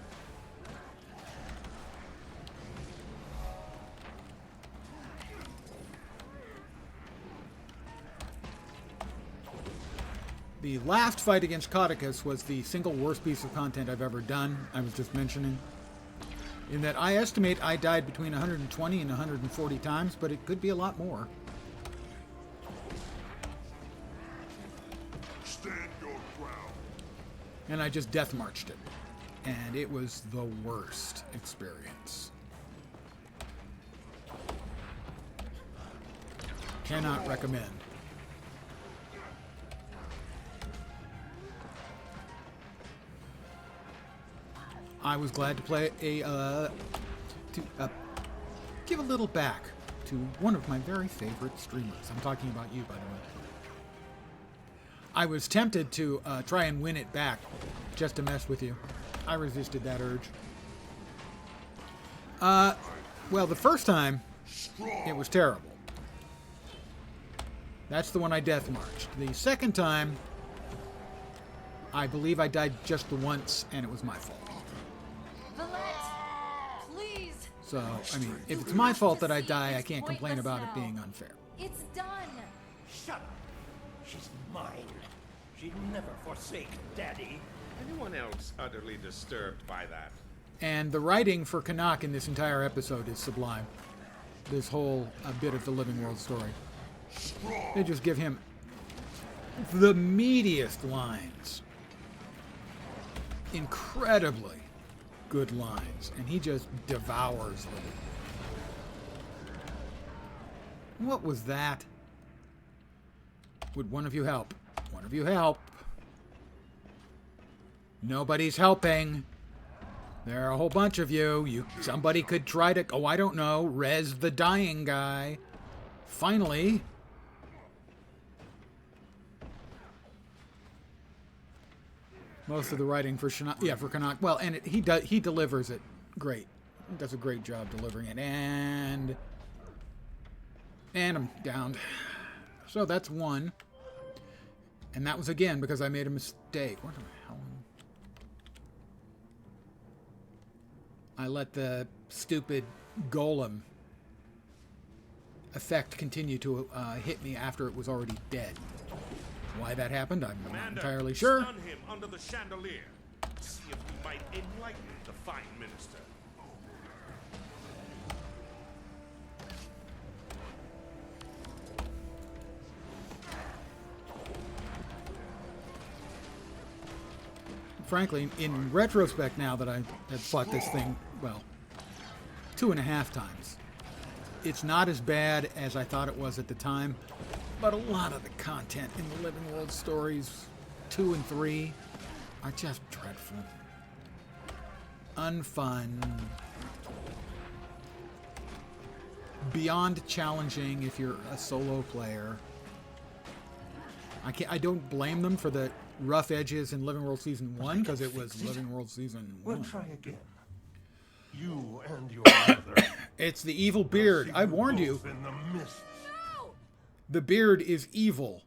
[SPEAKER 1] The last fight against Codicus was the single worst piece of content I've ever done. I was just mentioning. In that I estimate I died between 120 and 140 times, but it could be a lot more.
[SPEAKER 2] Stand your ground.
[SPEAKER 1] And I just death marched it. And it was the worst experience. Cannot recommend. I was glad to play give a little back to one of my very favorite streamers. I'm talking about you, by the way. I was tempted to try and win it back just to mess with you. I resisted that urge. Well, the first time, it was terrible. That's the one I death marched. The second time, I believe I died just the once, and it was my fault.
[SPEAKER 9] Valette, please.
[SPEAKER 1] So, I mean, if it's my fault that I die, I can't complain about it being unfair.
[SPEAKER 9] It's done.
[SPEAKER 11] Shut up. She's mine. She'd never forsake Daddy.
[SPEAKER 10] Anyone else utterly disturbed by that?
[SPEAKER 1] And the writing for Canuck in this entire episode is sublime. This whole bit of the Living World story. They just give him the meatiest lines. Incredibly good lines. And he just devours them. What was that? Would one of you help? One of you help. Nobody's helping. There are a whole bunch of you. Somebody could try to, I don't know, res the dying guy. Finally. Most of the writing for Canuck. Well, and he delivers it great. He does a great job delivering it. And I'm downed. So that's one. And that was again because I made a mistake. What the hell? I let the stupid golem effect continue to hit me after it was already dead. Why that happened, I'm not entirely sure.
[SPEAKER 10] Stun him under the chandelier. See if we might enlighten the fine minister.
[SPEAKER 1] Frankly, in retrospect now that I have fought this thing, well, 2.5 times, it's not as bad as I thought it was at the time, but a lot of the content in the Living World stories 2 and 3 are just dreadful. Unfun. Beyond challenging if you're a solo player. I don't blame them for the rough edges in Living World Season 1 because it was Living World Season 1.
[SPEAKER 11] We'll try again. You and your mother.
[SPEAKER 1] It's the evil beard. I warned you.
[SPEAKER 11] In the mist.
[SPEAKER 1] The beard is evil.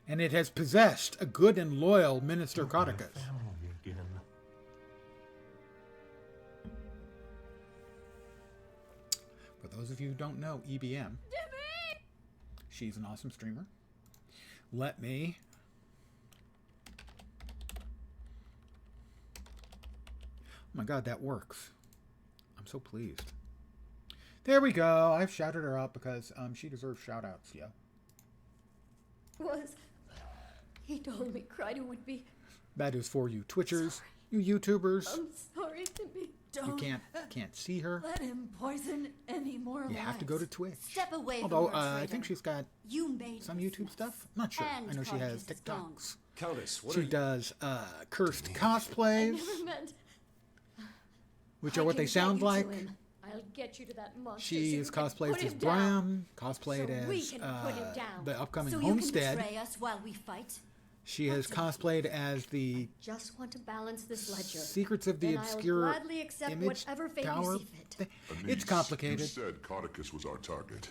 [SPEAKER 1] And it has possessed a good and loyal Minister Codicus.
[SPEAKER 11] Family again.
[SPEAKER 1] those of you who don't know EBM, she's an awesome streamer. Let me... Oh my god, that works. I'm so pleased. There we go. I've shouted her out because she deserves shout-outs, yo.
[SPEAKER 12] He told me Kryder would be...
[SPEAKER 1] That is for you Twitchers, you YouTubers.
[SPEAKER 12] I'm sorry to be...
[SPEAKER 1] You can't see her.
[SPEAKER 9] Let him poison any more lives.
[SPEAKER 1] You have to go to Twitch.
[SPEAKER 6] Step away
[SPEAKER 1] Although
[SPEAKER 6] from her,
[SPEAKER 1] I think she's got some YouTube stuff. I'm not sure. I know she has TikToks.
[SPEAKER 3] Countess, what
[SPEAKER 1] She
[SPEAKER 3] are you...
[SPEAKER 1] does cursed cosplays,
[SPEAKER 12] Never meant...
[SPEAKER 1] which are what they sound like.
[SPEAKER 12] I'll get you to that monster.
[SPEAKER 1] She
[SPEAKER 12] so
[SPEAKER 1] is
[SPEAKER 12] you can
[SPEAKER 1] cosplayed
[SPEAKER 12] put
[SPEAKER 1] as
[SPEAKER 12] him
[SPEAKER 1] Bram,
[SPEAKER 12] down.
[SPEAKER 1] cosplayed
[SPEAKER 12] So we
[SPEAKER 1] as
[SPEAKER 12] can put him down.
[SPEAKER 1] the upcoming
[SPEAKER 6] So
[SPEAKER 1] Homestead.
[SPEAKER 6] you can betray us while we fight?
[SPEAKER 1] She has cosplayed as the
[SPEAKER 12] Just want to balance this ledger.
[SPEAKER 1] Secrets of the
[SPEAKER 12] Then I'll
[SPEAKER 1] Obscure
[SPEAKER 12] gladly accept
[SPEAKER 1] Image
[SPEAKER 12] whatever fate
[SPEAKER 1] Tower.
[SPEAKER 12] you see fit.
[SPEAKER 1] It's complicated.
[SPEAKER 2] You said Codicus was our target.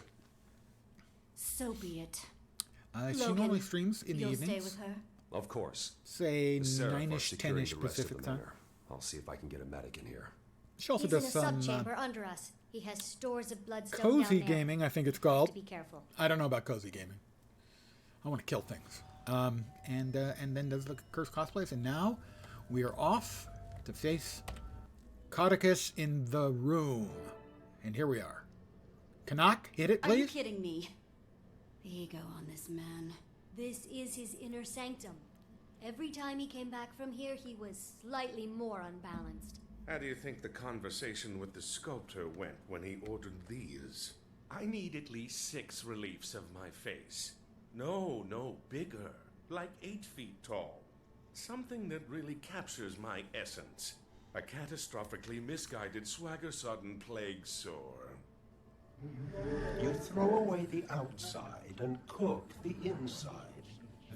[SPEAKER 6] So be it.
[SPEAKER 1] She
[SPEAKER 6] Logan,
[SPEAKER 1] normally streams in the
[SPEAKER 6] you'll
[SPEAKER 1] evenings.
[SPEAKER 6] stay with her?
[SPEAKER 3] Of course.
[SPEAKER 1] Say
[SPEAKER 3] Seraph are
[SPEAKER 1] 9-ish,
[SPEAKER 3] securing
[SPEAKER 1] 10-ish
[SPEAKER 3] the rest of
[SPEAKER 1] Pacific
[SPEAKER 3] the
[SPEAKER 1] time.
[SPEAKER 3] manor. I'll see if I can get a medic in here.
[SPEAKER 1] She also
[SPEAKER 12] He's
[SPEAKER 1] does
[SPEAKER 12] in a
[SPEAKER 1] some
[SPEAKER 12] subchamber under us. He has stores of bloodstone
[SPEAKER 1] cozy
[SPEAKER 12] down there.
[SPEAKER 1] gaming, I think it's called.
[SPEAKER 12] To be careful.
[SPEAKER 1] I don't know about cozy gaming. I want to kill things. And then does the cursed cosplays. And now we are off to face Codicus in the room. And here we are. Canuck, hit it,
[SPEAKER 6] Are you
[SPEAKER 1] please.
[SPEAKER 6] kidding me? The ego on this man.
[SPEAKER 12] This is his inner sanctum. Every time he came back from here, he was slightly more unbalanced.
[SPEAKER 10] How do you think the conversation with the sculptor went when he ordered these? I need at least 6 reliefs of my face. No, bigger. Like 8 feet tall. Something that really captures my essence. A catastrophically misguided swagger-sodden plague sore.
[SPEAKER 11] You throw away the outside and cook the inside.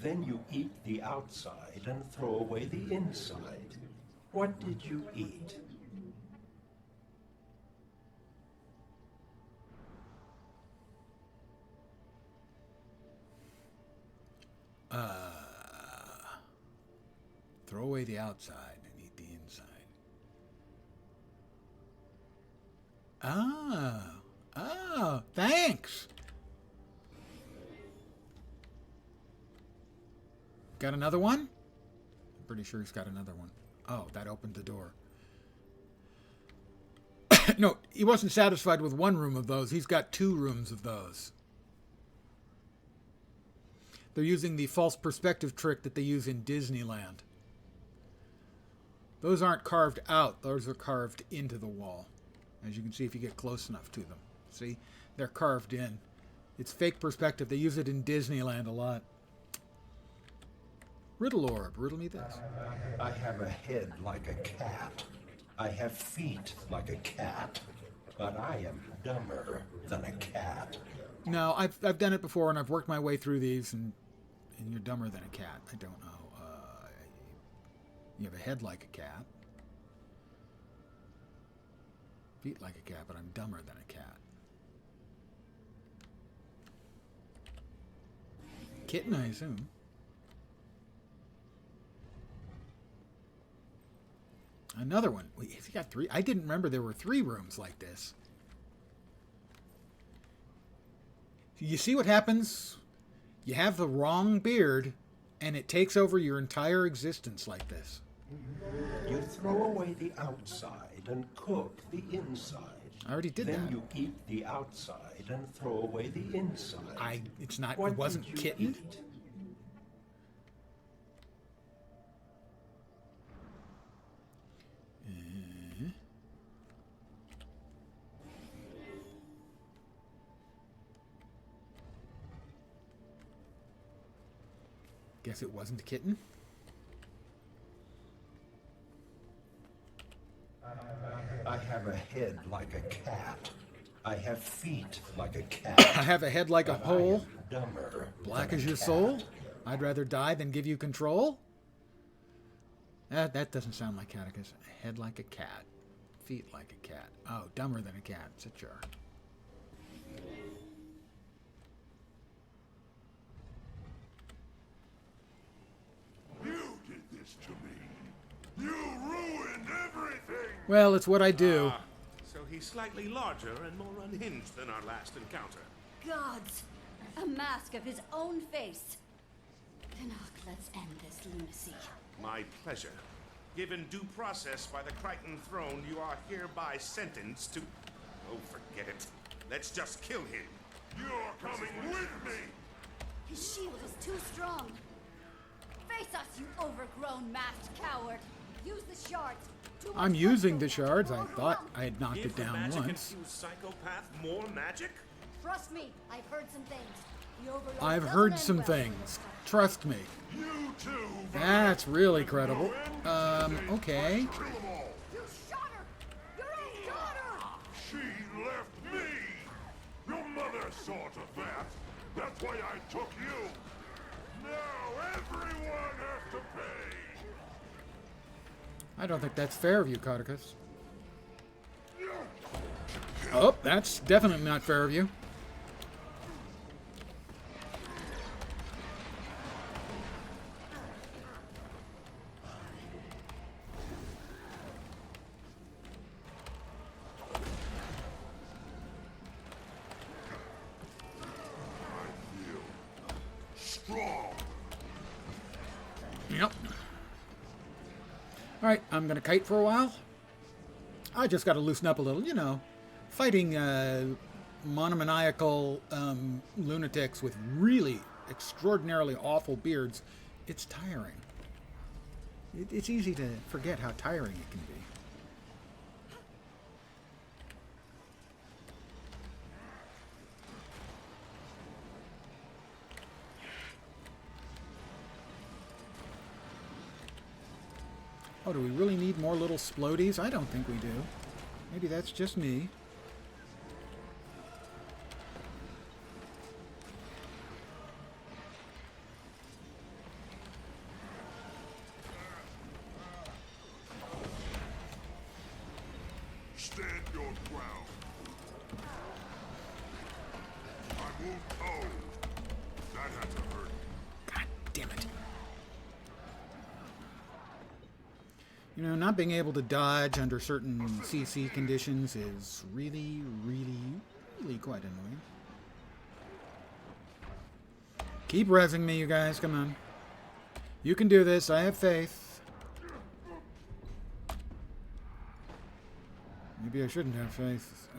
[SPEAKER 11] Then you eat the outside and throw away the inside. What did you eat?
[SPEAKER 1] Throw away the outside and eat the inside. Thanks. Got another one? I'm pretty sure he's got another one. Oh, that opened the door. No, he wasn't satisfied with one room of those. He's got 2 rooms of those. They're using the false perspective trick that they use in Disneyland. Those aren't carved out. Those are carved into the wall. As you can see if you get close enough to them. See? They're carved in. It's fake perspective. They use it in Disneyland a lot. Riddle orb. Riddle me this.
[SPEAKER 11] I have a head like a cat. I have feet like a cat. But I am dumber than a cat.
[SPEAKER 1] No, I've done it before, and I've worked my way through these, and you're dumber than a cat. I don't know. You have a head like a cat. Feet like a cat, but I'm dumber than a cat. Kitten, I assume. Another one. Wait, has he got 3? I didn't remember there were 3 rooms like this. You see what happens? You have the wrong beard, and it takes over your entire existence like this.
[SPEAKER 11] You throw away the outside and cook the inside.
[SPEAKER 1] I already did
[SPEAKER 11] then
[SPEAKER 1] that.
[SPEAKER 11] You eat the outside and throw away the inside.
[SPEAKER 1] It's not.
[SPEAKER 11] What
[SPEAKER 1] It wasn't
[SPEAKER 11] did you
[SPEAKER 1] kitten.
[SPEAKER 11] eat?
[SPEAKER 1] Guess it wasn't a kitten.
[SPEAKER 11] I have a head like a cat. I have feet like a cat.
[SPEAKER 1] I have a head like a
[SPEAKER 11] but
[SPEAKER 1] pole.
[SPEAKER 11] I am dumber
[SPEAKER 1] Black
[SPEAKER 11] than
[SPEAKER 1] as
[SPEAKER 11] a
[SPEAKER 1] your
[SPEAKER 11] cat.
[SPEAKER 1] soul. I'd rather die than give you control. That doesn't sound like Catechus. Head like a cat. Feet like a cat. Oh, dumber than a cat. It's a jar.
[SPEAKER 2] You did this to me. You ruined everything.
[SPEAKER 1] Well, it's what I do.
[SPEAKER 10] So he he's slightly larger and more unhinged than our last encounter.
[SPEAKER 6] Gods! A mask of his own face! Canuck, let's end this lunacy.
[SPEAKER 10] My pleasure. Given due process by the Crichton throne, you are hereby sentenced to... Oh, forget it. Let's just kill him.
[SPEAKER 2] You're coming with me!
[SPEAKER 6] His shield is too strong. Face us, you overgrown masked coward! Use the shards!
[SPEAKER 1] I'm using the shards. I thought I had knocked it down once.
[SPEAKER 10] Magic-infused psychopath more magic?
[SPEAKER 12] Trust me, I've heard some things. The Overlord
[SPEAKER 1] I've
[SPEAKER 12] doesn't
[SPEAKER 1] heard
[SPEAKER 12] end
[SPEAKER 1] some
[SPEAKER 12] well.
[SPEAKER 1] things. Trust me.
[SPEAKER 2] You too!
[SPEAKER 1] That's really credible. Okay.
[SPEAKER 2] Kill them all!
[SPEAKER 12] You shot her! Your own daughter!
[SPEAKER 2] She left me! Your mother saw to that. That's why I took you. Now everyone has to pay.
[SPEAKER 1] I don't think that's fair of you, Codicus. Oh, that's definitely not fair of you.
[SPEAKER 2] Strong.
[SPEAKER 1] Yep. Alright, I'm gonna kite for a while. I just gotta loosen up a little, you know. Fighting monomaniacal lunatics with really extraordinarily awful beards, it's tiring. It's easy to forget how tiring it can be. Oh, do we really need more little splodies? I don't think we do. Maybe that's just me.
[SPEAKER 2] Stand your ground. I won't toe. That had to hurt.
[SPEAKER 1] God damn it. You know, not being able to dodge under certain CC conditions is really, really quite annoying. Keep rezzing me, you guys. Come on. You can do this. I have faith. Maybe I shouldn't have faith.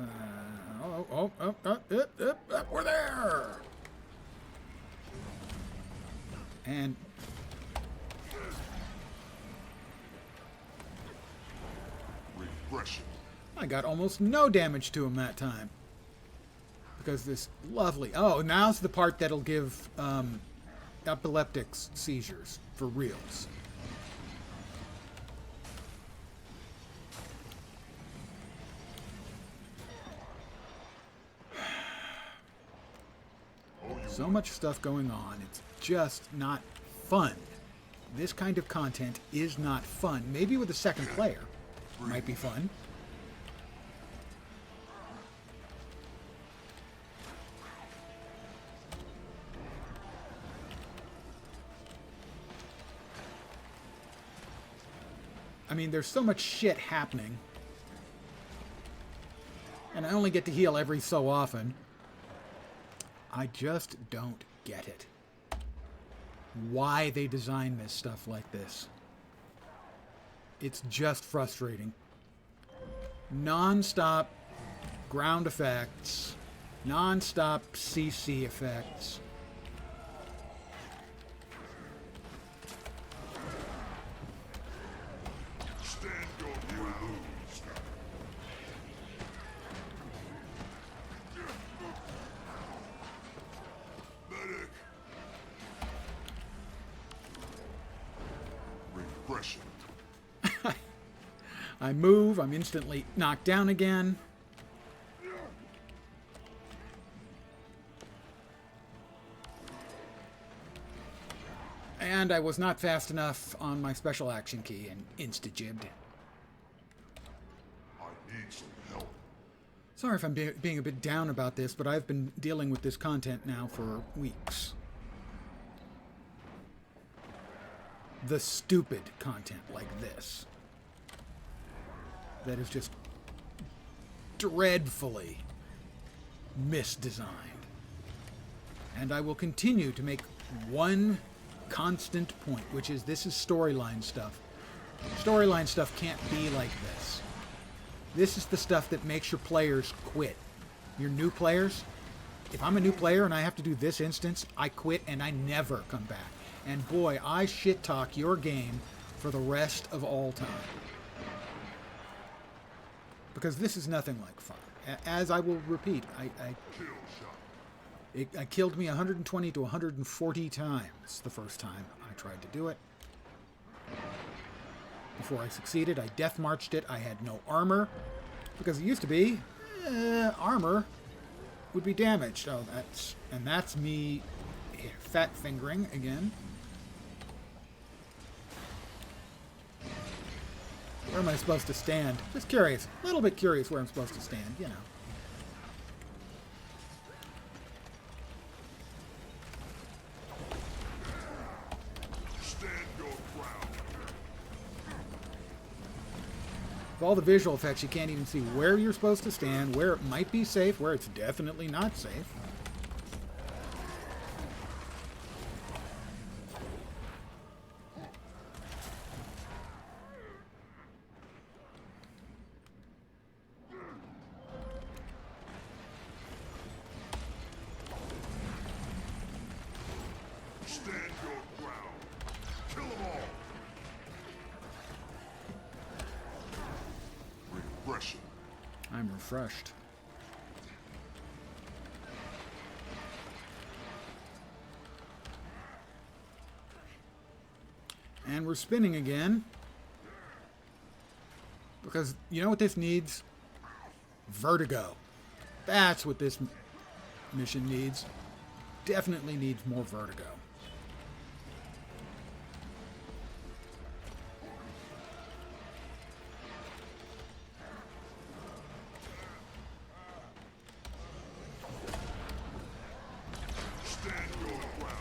[SPEAKER 1] We're there! And...
[SPEAKER 2] Regression.
[SPEAKER 1] I got almost no damage to him that time. Because this lovely... Oh, now's the part that'll give epileptic seizures for reals. So much stuff going on. It's just not fun. This kind of content is not fun. Maybe with a second player. Might be fun. I mean, there's so much shit happening. And I only get to heal every so often. I just don't get it. Why they design this stuff like this. It's just frustrating. Non-stop ground effects. Non-stop CC effects.
[SPEAKER 2] Stand your ground. Medic. Regression.
[SPEAKER 1] I move, I'm instantly knocked down again. And I was not fast enough on my special action key and insta-jibbed.
[SPEAKER 2] I need some help.
[SPEAKER 1] Sorry if I'm being a bit down about this, but I've been dealing with this content now for weeks. The stupid content like this. That is just dreadfully misdesigned. And I will continue to make one constant point, which is this is storyline stuff. Storyline stuff can't be like this. This is the stuff that makes your players quit. Your new players, if I'm a new player and I have to do this instance, I quit and I never come back. And boy, I shit talk your game for the rest of all time. Because this is nothing like fun. As I will repeat, it killed me 120 to 140 times the first time I tried to do it. Before I succeeded, I death marched it. I had no armor. Because it used to be, armor would be damaged. Oh, that's me fat fingering again. Where am I supposed to stand? Just curious. A little bit curious where I'm supposed to stand, you know.
[SPEAKER 2] Stand your ground.
[SPEAKER 1] With all the visual effects, you can't even see where you're supposed to stand, where it might be safe, where it's definitely not safe.
[SPEAKER 2] Stand your ground. Kill them all. Refreshing.
[SPEAKER 1] I'm refreshed. And we're spinning again. Because you know what this needs? Vertigo. That's what this mission needs. Definitely needs more vertigo.
[SPEAKER 2] Stand your ground.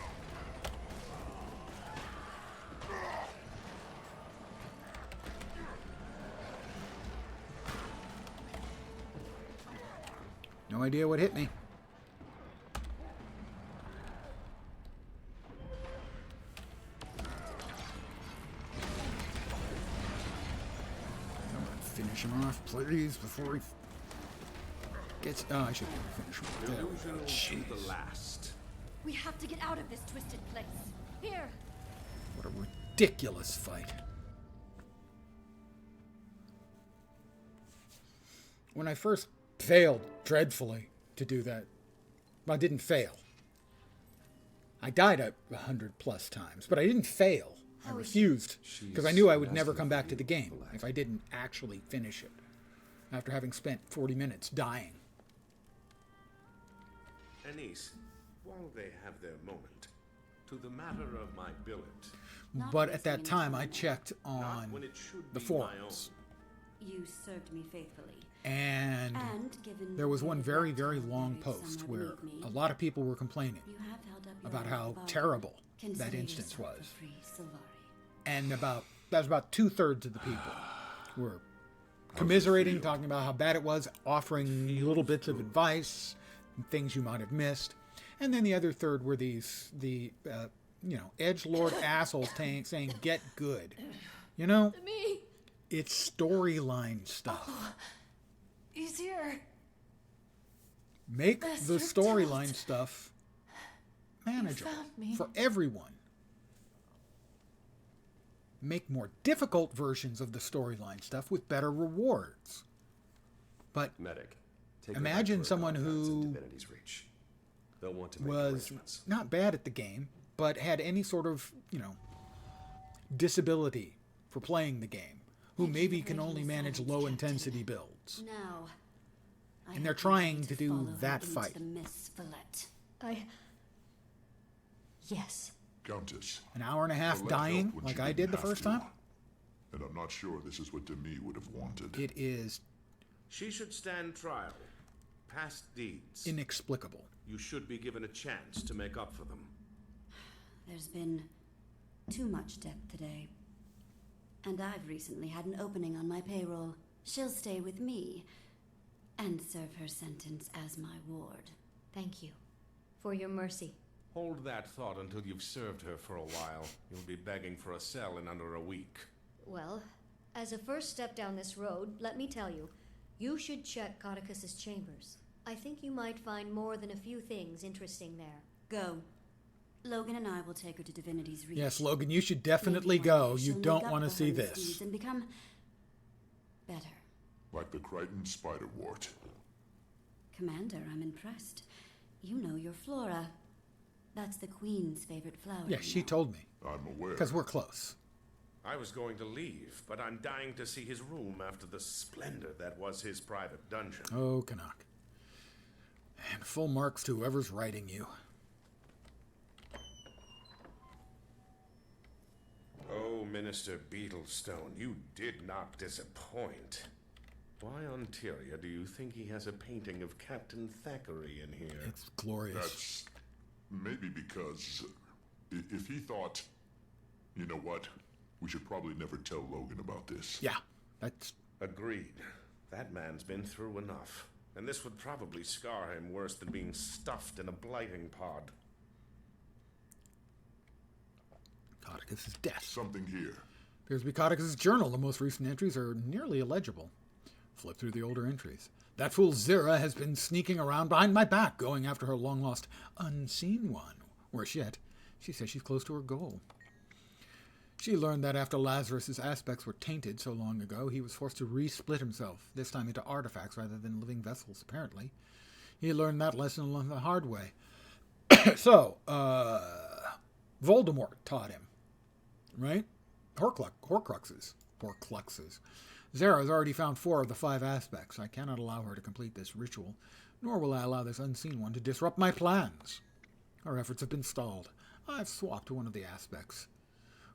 [SPEAKER 1] No idea what hit me. Finish him off, please, before he gets... Oh, I should be able to finish him off. There we go. Jeez.
[SPEAKER 11] The last.
[SPEAKER 12] We have to get out of this twisted place. Here.
[SPEAKER 1] What a ridiculous fight. When I first failed dreadfully to do that, well, I didn't fail. I died 100 plus times, but I didn't fail. I refused because I knew I would never come back to the game if I didn't actually finish it after having spent 40 minutes dying.
[SPEAKER 10] Anise, while they have their moment, to the matter of my billet.
[SPEAKER 1] But at that time, I checked on the forums.
[SPEAKER 6] You served me faithfully.
[SPEAKER 1] And there was one very, very long post where a lot of people were complaining about how terrible that instance was. And that was about 2/3 of the people were commiserating, talking about how bad it was, offering little bits of advice, and things you might have missed. And then the other third were the edgelord assholes saying, get good. You know, it's storyline stuff.
[SPEAKER 7] Oh, he's here.
[SPEAKER 1] Make the storyline stuff manageable for everyone. Make more difficult versions of the storyline stuff with better rewards. But
[SPEAKER 3] Medic,
[SPEAKER 1] imagine someone who was not bad at the game, but had any sort of, disability for playing the game, who maybe can only manage low-intensity builds.
[SPEAKER 6] Now,
[SPEAKER 1] and they're trying to do that fight.
[SPEAKER 12] Yes.
[SPEAKER 2] Countess.
[SPEAKER 1] An hour and a half dying, like I did the first time?
[SPEAKER 2] And I'm not sure this is what Demi would have wanted.
[SPEAKER 1] It is...
[SPEAKER 10] She should stand trial. Past deeds.
[SPEAKER 1] Inexplicable.
[SPEAKER 10] You should be given a chance to make up for them.
[SPEAKER 6] There's been too much death today. And I've recently had an opening on my payroll. She'll stay with me. and serve her sentence as my ward.
[SPEAKER 12] Thank you for your mercy.
[SPEAKER 10] Hold that thought until you've served her for a while. You'll be begging for a cell in under a week.
[SPEAKER 12] Well, as a first step down this road, let me tell you, you should check Codicus's chambers. I think you might find more than a few things interesting there.
[SPEAKER 6] Go. Logan and I will take her to Divinity's Reach.
[SPEAKER 1] Yes, Logan, you should definitely go. You don't want to see this.
[SPEAKER 6] And become better.
[SPEAKER 2] Like the Crichton Spiderwort.
[SPEAKER 6] Commander, I'm impressed. You know your flora. That's the Queen's favorite flower.
[SPEAKER 1] Yeah, she told me.
[SPEAKER 2] I'm aware.
[SPEAKER 1] Because we're close.
[SPEAKER 10] I was going to leave, but I'm dying to see his room after the splendor that was his private dungeon.
[SPEAKER 1] Oh, Canuck. And full marks to whoever's writing you.
[SPEAKER 10] Oh, Minister Beetlestone, you did not disappoint. Why on Tyria do you think he has a painting of Captain Thackeray in here?
[SPEAKER 1] It's glorious.
[SPEAKER 2] That's maybe because if he thought, you know what, we should probably never tell Logan about this.
[SPEAKER 1] Yeah, that's...
[SPEAKER 10] Agreed. That man's been through enough. And this would probably scar him worse than being stuffed in a blighting pod.
[SPEAKER 1] Codicus's death.
[SPEAKER 2] Something here.
[SPEAKER 1] Appears to be Codicus's journal. The most recent entries are nearly illegible. Flip through the older entries. That fool Zira has been sneaking around behind my back, going after her long-lost unseen one. Worse yet, she says she's close to her goal. She learned that after Lazarus's aspects were tainted so long ago, he was forced to re-split himself, this time into artifacts rather than living vessels, apparently. He learned that lesson the hard way. So, Voldemort taught him, right? Horcruxes. Zara has already found 4 of the 5 aspects. I cannot allow her to complete this ritual, nor will I allow this unseen one to disrupt my plans. Our efforts have been stalled. I've swapped one of the aspects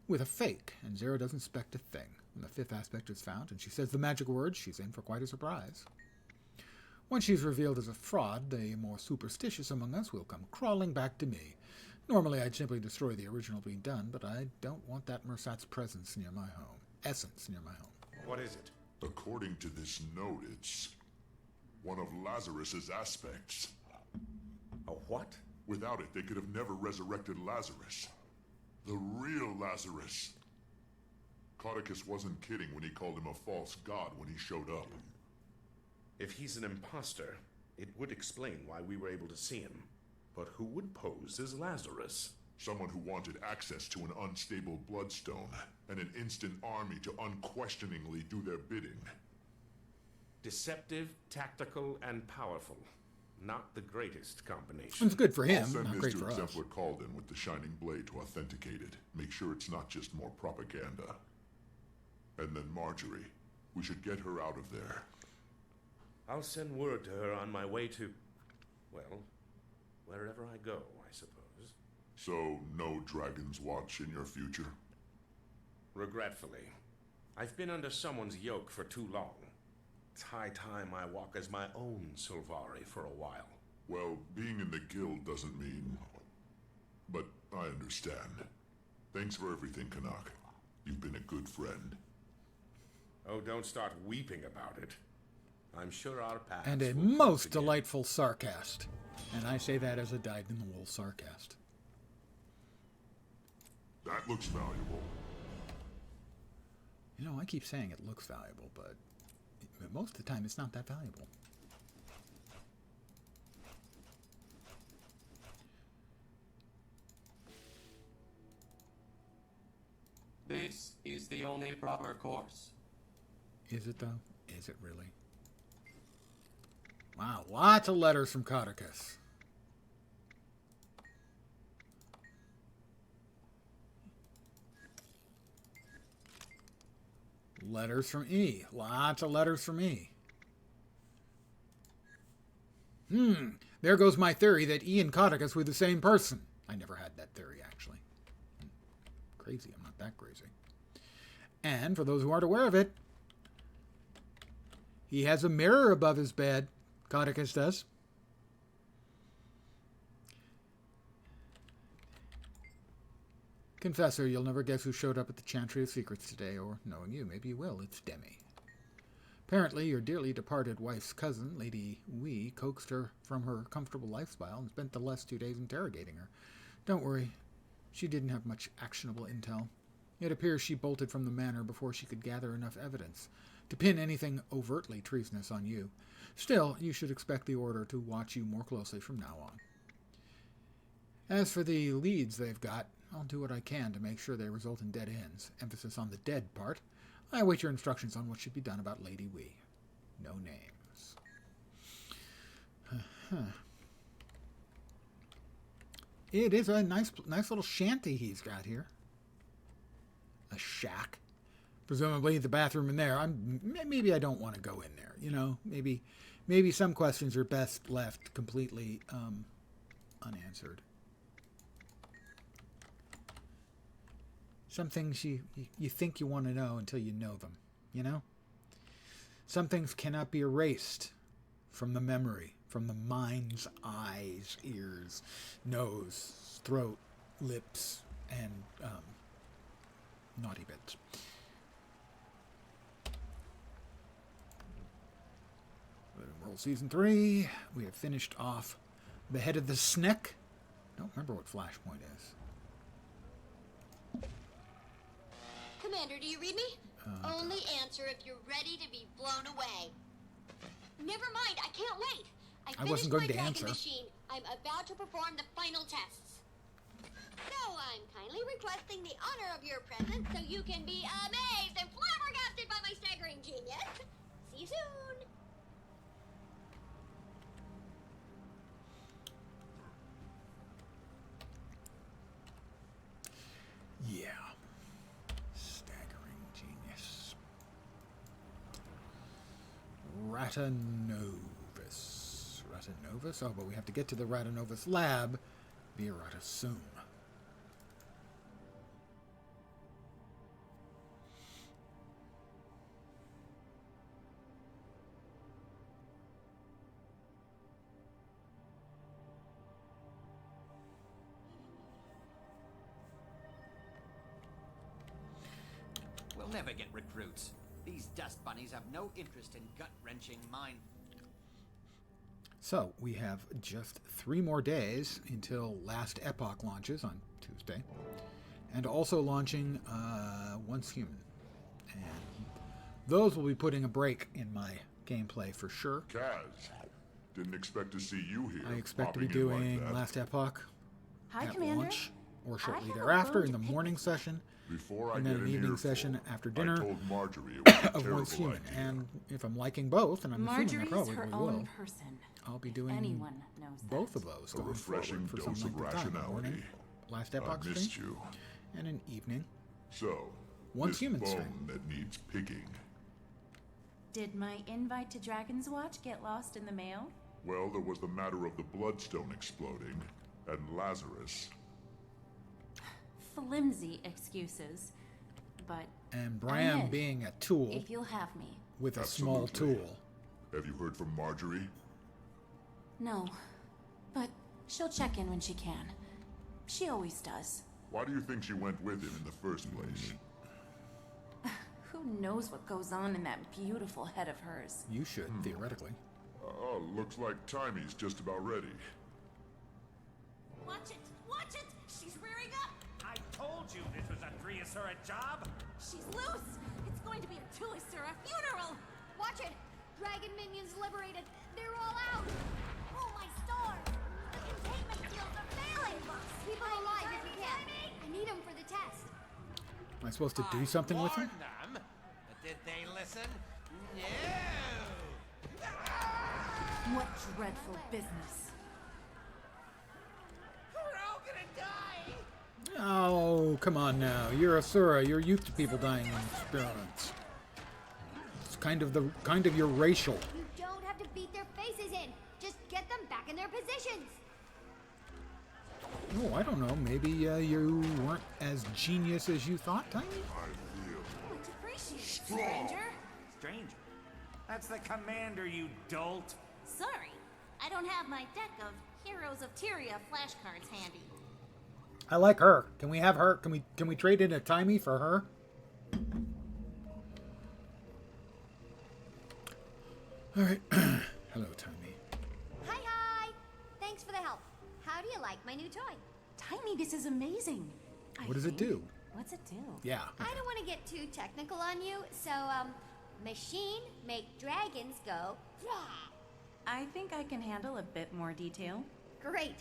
[SPEAKER 1] with a fake, and Zara doesn't suspect a thing. When the 5th aspect is found, and she says the magic words, she's in for quite a surprise. When she's revealed as a fraud, the more superstitious among us will come crawling back to me. Normally, I'd simply destroy the original being done, but I don't want that Mersat's presence near my home. Essence near my home.
[SPEAKER 10] What is it?
[SPEAKER 2] According to this note, it's one of Lazarus's aspects.
[SPEAKER 10] A what?
[SPEAKER 2] Without it, they could have never resurrected Lazarus. The real Lazarus. Codicus wasn't kidding when he called him a false god when he showed up.
[SPEAKER 10] If he's an imposter, it would explain why we were able to see him. But who would pose as Lazarus?
[SPEAKER 2] Someone who wanted access to an unstable bloodstone and an instant army to unquestioningly do their bidding.
[SPEAKER 10] Deceptive, tactical, and powerful. Not the greatest combination.
[SPEAKER 1] It's good for him,
[SPEAKER 2] I'll send
[SPEAKER 1] not
[SPEAKER 2] this
[SPEAKER 1] great
[SPEAKER 2] to
[SPEAKER 1] for us.
[SPEAKER 2] Exemplar Calden with the Shining Blade to authenticate it. Make sure it's not just more propaganda. And then Marjorie. We should get her out of there.
[SPEAKER 10] I'll send word to her on my way to, well, wherever I go, I suppose.
[SPEAKER 2] So, no Dragon's Watch in your future?
[SPEAKER 10] Regretfully. I've been under someone's yoke for too long. It's high time I walk as my own Sylvari for a while.
[SPEAKER 2] Well, being in the guild doesn't mean... But I understand. Thanks for everything, Canuck. You've been a good friend.
[SPEAKER 10] Oh, don't start weeping about it. I'm sure our paths
[SPEAKER 1] And a
[SPEAKER 10] will
[SPEAKER 1] most
[SPEAKER 10] cross again.
[SPEAKER 1] delightful sarcast. And I say that as a dyed-in-the-wool sarcast.
[SPEAKER 2] That looks valuable.
[SPEAKER 1] You know, I keep saying it looks valuable, but most of the time it's not that valuable.
[SPEAKER 13] This is the only proper course.
[SPEAKER 1] Is it, though? Is it really? Wow, lots of letters from Codicus. Letters from E. Lots of letters from E. There goes my theory that E and Codicus were the same person. I never had that theory, actually. Crazy, I'm not that crazy. And, for those who aren't aware of it, he has a mirror above his bed. Codicus does. Confessor, you'll never guess who showed up at the Chantry of Secrets today, or knowing you, maybe you will. It's Demi. Apparently, your dearly departed wife's cousin, Lady Wee, coaxed her from her comfortable lifestyle and spent the last 2 days interrogating her. Don't worry, she didn't have much actionable intel. It appears she bolted from the manor before she could gather enough evidence to pin anything overtly treasonous on you. Still, you should expect the Order to watch you more closely from now on. As for the leads they've got, I'll do what I can to make sure they result in dead ends. Emphasis on the dead part. I await your instructions on what should be done about Lady Wee. No names. It is a nice little shanty he's got here. A shack. Presumably the bathroom in there. Maybe I don't want to go in there. You know, maybe some questions are best left completely unanswered. Some things you think you want to know until you know them, you know? Some things cannot be erased from the memory, from the mind's eyes, ears, nose, throat, lips, and naughty bits. World Season 3, we have finished off the head of the Sneck. Don't remember what Flashpoint is.
[SPEAKER 14] Commander, do you read me? Only answer if you're ready to be blown away. Never mind, I can't wait.
[SPEAKER 1] I wasn't going to answer.
[SPEAKER 14] Machine. I'm about to perform the final tests. So I'm kindly requesting the honor of your presence so you can be amazed and flabbergasted by my staggering genius. See you soon.
[SPEAKER 1] Yeah. Staggering genius. Ratanovus. Ratanovus? Oh, but we have to get to the Ratanovus lab via Ratasum.
[SPEAKER 15] We'll never get recruits. These dust bunnies have no interest in gut-wrenching mind.
[SPEAKER 1] So, we have just 3 more days until Last Epoch launches on Tuesday. And also launching Once Human. And those will be putting a break in my gameplay for sure.
[SPEAKER 2] Kaz, didn't expect to see you here.
[SPEAKER 1] I expect to be doing Last Epoch
[SPEAKER 7] Hi,
[SPEAKER 1] at
[SPEAKER 7] Commander.
[SPEAKER 1] launch or shortly thereafter in the morning session.
[SPEAKER 2] Before I
[SPEAKER 1] And
[SPEAKER 2] get
[SPEAKER 1] then an
[SPEAKER 2] an
[SPEAKER 1] evening
[SPEAKER 2] earful,
[SPEAKER 1] session after dinner
[SPEAKER 2] I told Marjorie it was a
[SPEAKER 1] of
[SPEAKER 2] terrible
[SPEAKER 1] Once Human.
[SPEAKER 2] idea.
[SPEAKER 1] And if I'm liking both, and I'm assuming I
[SPEAKER 7] Marjorie's
[SPEAKER 1] probably
[SPEAKER 7] her
[SPEAKER 1] will,
[SPEAKER 7] own person.
[SPEAKER 1] I'll be doing
[SPEAKER 7] Anyone knows
[SPEAKER 1] both of those
[SPEAKER 2] A
[SPEAKER 1] going
[SPEAKER 2] refreshing
[SPEAKER 1] forward for some
[SPEAKER 2] dose of
[SPEAKER 1] length of time. A
[SPEAKER 2] rationality.
[SPEAKER 1] morning, Last
[SPEAKER 2] I
[SPEAKER 1] Epoch
[SPEAKER 2] missed
[SPEAKER 1] stream,
[SPEAKER 2] you.
[SPEAKER 1] and an evening.
[SPEAKER 2] So,
[SPEAKER 1] Once
[SPEAKER 2] this
[SPEAKER 1] Human
[SPEAKER 2] bone
[SPEAKER 1] stream.
[SPEAKER 2] that needs picking.
[SPEAKER 16] Did my invite to Dragon's Watch get lost in the mail?
[SPEAKER 2] Well, there was the matter of the Bloodstone exploding, and Lazarus.
[SPEAKER 16] Flimsy excuses, but
[SPEAKER 1] And
[SPEAKER 16] I'm
[SPEAKER 1] Bram
[SPEAKER 16] in,
[SPEAKER 1] being a tool
[SPEAKER 16] if you'll have me.
[SPEAKER 1] with a small
[SPEAKER 2] Absolutely.
[SPEAKER 1] tool.
[SPEAKER 2] Have you heard from Marjorie?
[SPEAKER 16] No, but she'll check in when she can. She always does.
[SPEAKER 2] Why do you think she went with him in the first place?
[SPEAKER 16] Who knows what goes on in that beautiful head of hers?
[SPEAKER 1] You should, theoretically.
[SPEAKER 2] Oh, looks like Timey's just about ready.
[SPEAKER 17] Watch it! Watch it! She's rearing up!
[SPEAKER 11] I told you this was a Triasura job!
[SPEAKER 17] She's loose! It's going to be a Tulisura funeral!
[SPEAKER 14] Watch it! Dragon minions liberated! They're all out! Oh my stars! The containment fields are failing! Keep them alive if you can. I need them for the test.
[SPEAKER 1] Am I supposed to do something with him?
[SPEAKER 15] Them? But did they listen? No!
[SPEAKER 7] What dreadful business.
[SPEAKER 15] We're all gonna die!
[SPEAKER 1] Oh, come on now. You're Asura. You're used to people dying in experiments. It's kind of your racial.
[SPEAKER 14] You don't have to beat their faces in. Just get them back in their positions.
[SPEAKER 1] Oh, I don't know. Maybe you weren't as genius as you thought, Tiny?
[SPEAKER 17] Much appreciated, stranger.
[SPEAKER 11] Stranger? That's the commander, you dolt!
[SPEAKER 17] Sorry, I don't have my deck of Heroes of Tyria flashcards handy.
[SPEAKER 1] I like her. Can we have her? Can we trade in a Timey for her? All right. Hello, Timey.
[SPEAKER 14] Hi! Thanks for the help. How do you like my new toy?
[SPEAKER 16] Timey, this is amazing.
[SPEAKER 1] What does it do?
[SPEAKER 16] What's it do?
[SPEAKER 1] Yeah.
[SPEAKER 14] I don't want to get too technical on you, so, machine make dragons go, rah!
[SPEAKER 16] I think I can handle a bit more detail.
[SPEAKER 14] Great.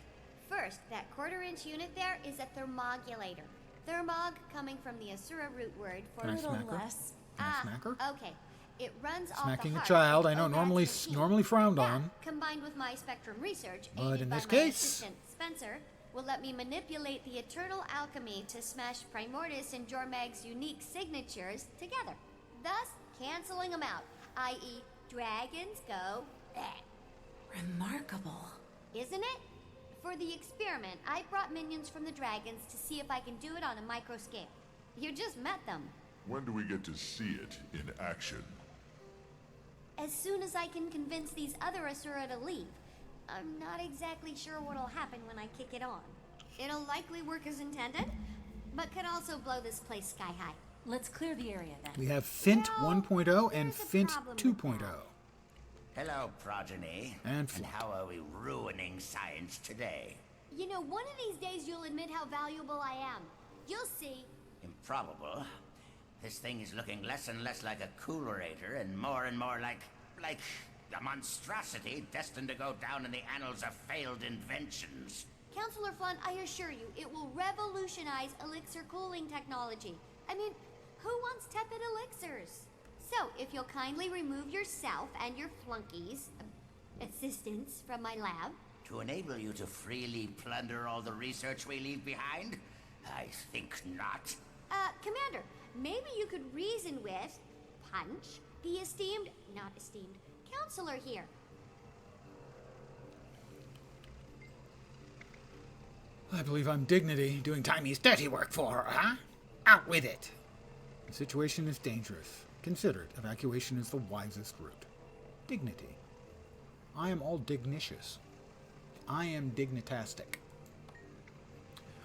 [SPEAKER 14] First, that quarter-inch unit there is a thermogulator. Thermog coming from the Asura root word for
[SPEAKER 1] Can I
[SPEAKER 14] a little
[SPEAKER 1] smack her?
[SPEAKER 14] less.
[SPEAKER 1] Can I smack her?
[SPEAKER 14] Okay. It runs
[SPEAKER 1] Smacking a
[SPEAKER 14] off the heart
[SPEAKER 1] child, I
[SPEAKER 14] of
[SPEAKER 1] know,
[SPEAKER 14] Obrad's
[SPEAKER 1] normally
[SPEAKER 14] machine.
[SPEAKER 1] frowned
[SPEAKER 14] That,
[SPEAKER 1] on.
[SPEAKER 14] combined with my spectrum research,
[SPEAKER 1] But
[SPEAKER 14] aided
[SPEAKER 1] in
[SPEAKER 14] by
[SPEAKER 1] this
[SPEAKER 14] my
[SPEAKER 1] case-
[SPEAKER 14] assistant Spencer, will let me manipulate the eternal alchemy to smash Primordus and Jormag's unique signatures together, thus canceling them out, i.e., dragons go
[SPEAKER 16] Remarkable.
[SPEAKER 14] Isn't it? For the experiment, I brought minions from the dragons to see if I can do it on a micro scale. You just met them.
[SPEAKER 2] When do we get to see it in action?
[SPEAKER 14] As soon as I can convince these other Asura to leave. I'm not exactly sure what'll happen when I kick it on. It'll likely work as intended, but could also blow this place sky high.
[SPEAKER 16] Let's clear the area then.
[SPEAKER 1] We have Fint 1.0 and
[SPEAKER 14] there's a
[SPEAKER 1] Fint
[SPEAKER 14] problem
[SPEAKER 1] 2.0.
[SPEAKER 10] Hello, progeny.
[SPEAKER 1] And
[SPEAKER 10] how are we ruining science today?
[SPEAKER 14] You know, one of these days you'll admit how valuable I am. You'll see.
[SPEAKER 10] Improbable. This thing is looking less and less like a coolerator and more like a monstrosity destined to go down in the annals of failed inventions.
[SPEAKER 14] Counselor Flunn, I assure you, it will revolutionize elixir cooling technology. I mean, who wants tepid elixirs? So, if you'll kindly remove yourself and your flunkies, assistants from my lab.
[SPEAKER 10] To enable you to freely plunder all the research we leave behind? I think not.
[SPEAKER 14] Commander, maybe you could reason with Punch, the not esteemed, counselor here.
[SPEAKER 1] I believe I'm Dignity doing Timey's dirty work for her, huh? Out with it. The situation is dangerous. Consider it. Evacuation is the wisest route. Dignity. I am all dignitious. I am dignitastic.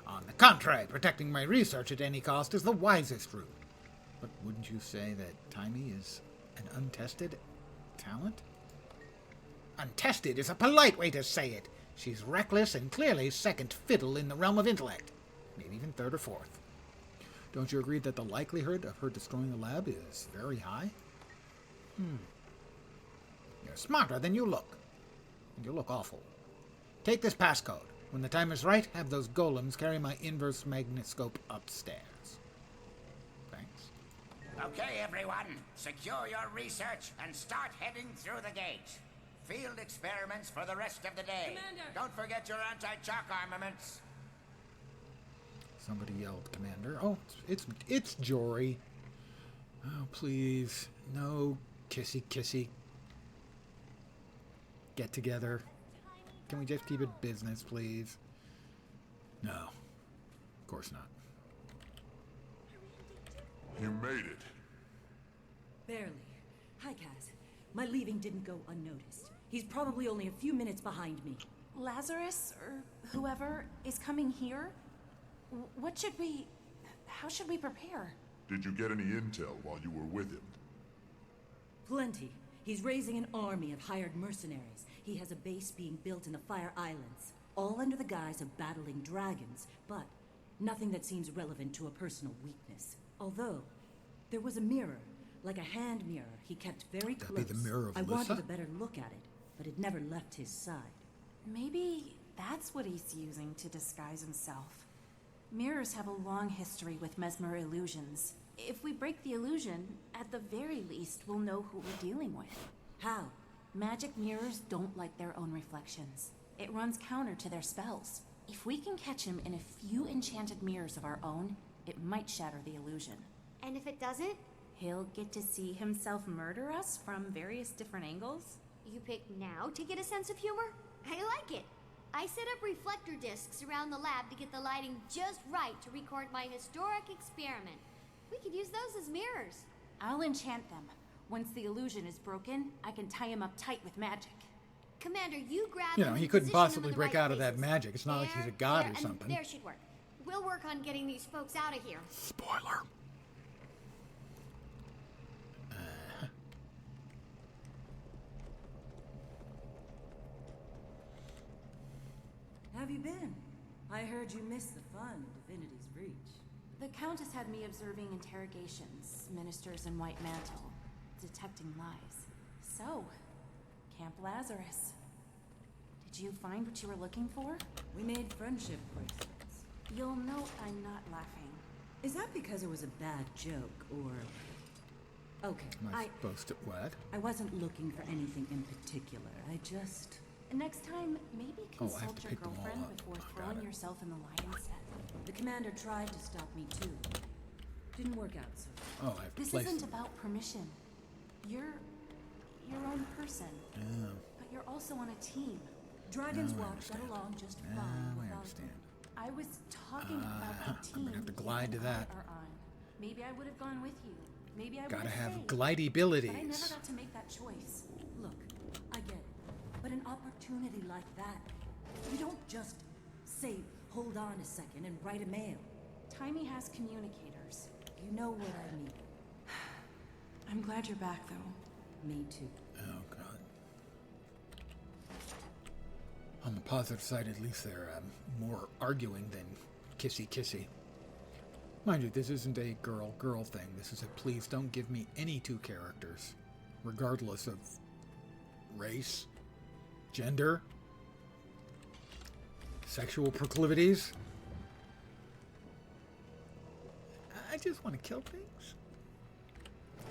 [SPEAKER 1] On the contrary, protecting my research at any cost is the wisest route. But wouldn't you say that Timey is an untested talent? Untested is a polite way to say it. She's reckless and clearly second fiddle in the realm of intellect. Maybe even third or fourth. Don't you agree that the likelihood of her destroying the lab is very high? You're smarter than you look. And you look awful. Take this passcode. When the time is right, have those golems carry my inverse magnetoscope upstairs. Thanks.
[SPEAKER 10] Okay, everyone. Secure your research and start heading through the gate. Field experiments for the rest of the day.
[SPEAKER 16] Commander!
[SPEAKER 10] Don't forget your anti-chalk armaments.
[SPEAKER 1] Somebody yelled, Commander. Oh, it's Jory. Oh, please. No kissy. Get together. Can we just keep it business, please? No. Of course not.
[SPEAKER 2] You made it.
[SPEAKER 18] Barely. Hi, Kaz. My leaving didn't go unnoticed. He's probably only a few minutes behind me.
[SPEAKER 16] Lazarus, or whoever, is coming here? How should we prepare?
[SPEAKER 2] Did you get any intel while you were with him?
[SPEAKER 18] Plenty. He's raising an army of hired mercenaries. He has a base being built in the Fire Islands, all under the guise of battling dragons, but nothing that seems relevant to a personal weakness. Although, there was a mirror, like a hand mirror he kept very close.
[SPEAKER 1] That'd be the mirror of
[SPEAKER 18] I
[SPEAKER 1] Alyssa?
[SPEAKER 18] wanted a better look at it, but it never left his side.
[SPEAKER 16] Maybe that's what he's using to disguise himself. Mirrors have a long history with mesmer illusions. If we break the illusion, at the very least, we'll know who we're dealing with.
[SPEAKER 18] How?
[SPEAKER 16] Magic mirrors don't like their own reflections. It runs counter to their spells. If we can catch him in a few enchanted mirrors of our own, it might shatter the illusion.
[SPEAKER 14] And if it doesn't?
[SPEAKER 16] He'll get to see himself murder us from various different angles.
[SPEAKER 14] You pick now to get a sense of humor? I like it. I set up reflector discs around the lab to get the lighting just right to record my historic experiment. We could use those as mirrors.
[SPEAKER 16] I'll enchant them. Once the illusion is broken, I can tie him up tight with magic.
[SPEAKER 14] Commander, you grab
[SPEAKER 1] You know,
[SPEAKER 14] him
[SPEAKER 1] he
[SPEAKER 14] and
[SPEAKER 1] couldn't
[SPEAKER 14] position him
[SPEAKER 1] possibly
[SPEAKER 14] in the
[SPEAKER 1] break
[SPEAKER 14] right
[SPEAKER 1] out of that
[SPEAKER 14] places.
[SPEAKER 1] magic. It's not like he's a god or
[SPEAKER 14] and
[SPEAKER 1] something.
[SPEAKER 14] There should work. We'll work on getting these folks out of here.
[SPEAKER 1] Spoiler.
[SPEAKER 18] you been? I heard you missed the fun of Divinity's Reach.
[SPEAKER 16] The Countess had me observing interrogations, ministers in White Mantle, detecting lies. So, Camp Lazarus. Did you find what you were looking for?
[SPEAKER 18] We made friendship bracelets.
[SPEAKER 16] You'll note I'm not laughing.
[SPEAKER 18] Is that because it was a bad joke, or... Okay,
[SPEAKER 1] Am I supposed to... What?
[SPEAKER 18] I wasn't looking for anything in particular. I just...
[SPEAKER 16] Next time, maybe
[SPEAKER 1] I have
[SPEAKER 16] consult
[SPEAKER 1] to
[SPEAKER 16] your
[SPEAKER 1] pick them all
[SPEAKER 16] girlfriend
[SPEAKER 1] up.
[SPEAKER 16] before
[SPEAKER 1] Got
[SPEAKER 16] throwing
[SPEAKER 1] it.
[SPEAKER 16] yourself in the lion's den.
[SPEAKER 18] The commander tried to stop me too. Didn't work out so.
[SPEAKER 1] Oh, I have to
[SPEAKER 16] This
[SPEAKER 1] place
[SPEAKER 16] isn't
[SPEAKER 1] them.
[SPEAKER 16] about permission. You're your own person.
[SPEAKER 1] Yeah.
[SPEAKER 16] But you're also on a team.
[SPEAKER 18] Dragon's
[SPEAKER 1] Now I
[SPEAKER 18] Watch got
[SPEAKER 1] understand.
[SPEAKER 18] along just
[SPEAKER 1] Now
[SPEAKER 18] fine
[SPEAKER 1] I
[SPEAKER 18] without
[SPEAKER 1] understand.
[SPEAKER 16] I was talking about the
[SPEAKER 1] I'm
[SPEAKER 16] team.
[SPEAKER 1] gonna have to glide to
[SPEAKER 16] you and
[SPEAKER 1] that.
[SPEAKER 16] I are on. Maybe I would have gone with you. Maybe I would
[SPEAKER 1] Gotta
[SPEAKER 16] have
[SPEAKER 1] have
[SPEAKER 16] stayed.
[SPEAKER 1] glideabilities.
[SPEAKER 16] But I never got to make that choice.
[SPEAKER 18] Look, I get it. But an opportunity like that, you don't just say, hold on a second and write a mail.
[SPEAKER 16] Timey has communicators.
[SPEAKER 18] You know what I mean.
[SPEAKER 16] I'm glad you're back, though.
[SPEAKER 18] Me too.
[SPEAKER 1] Oh, God. On the positive side, at least they're more arguing than kissy-kissy. Mind you, this isn't a girl-girl thing. This is a please don't give me any two characters, regardless of race, gender, sexual proclivities. I just want to kill things.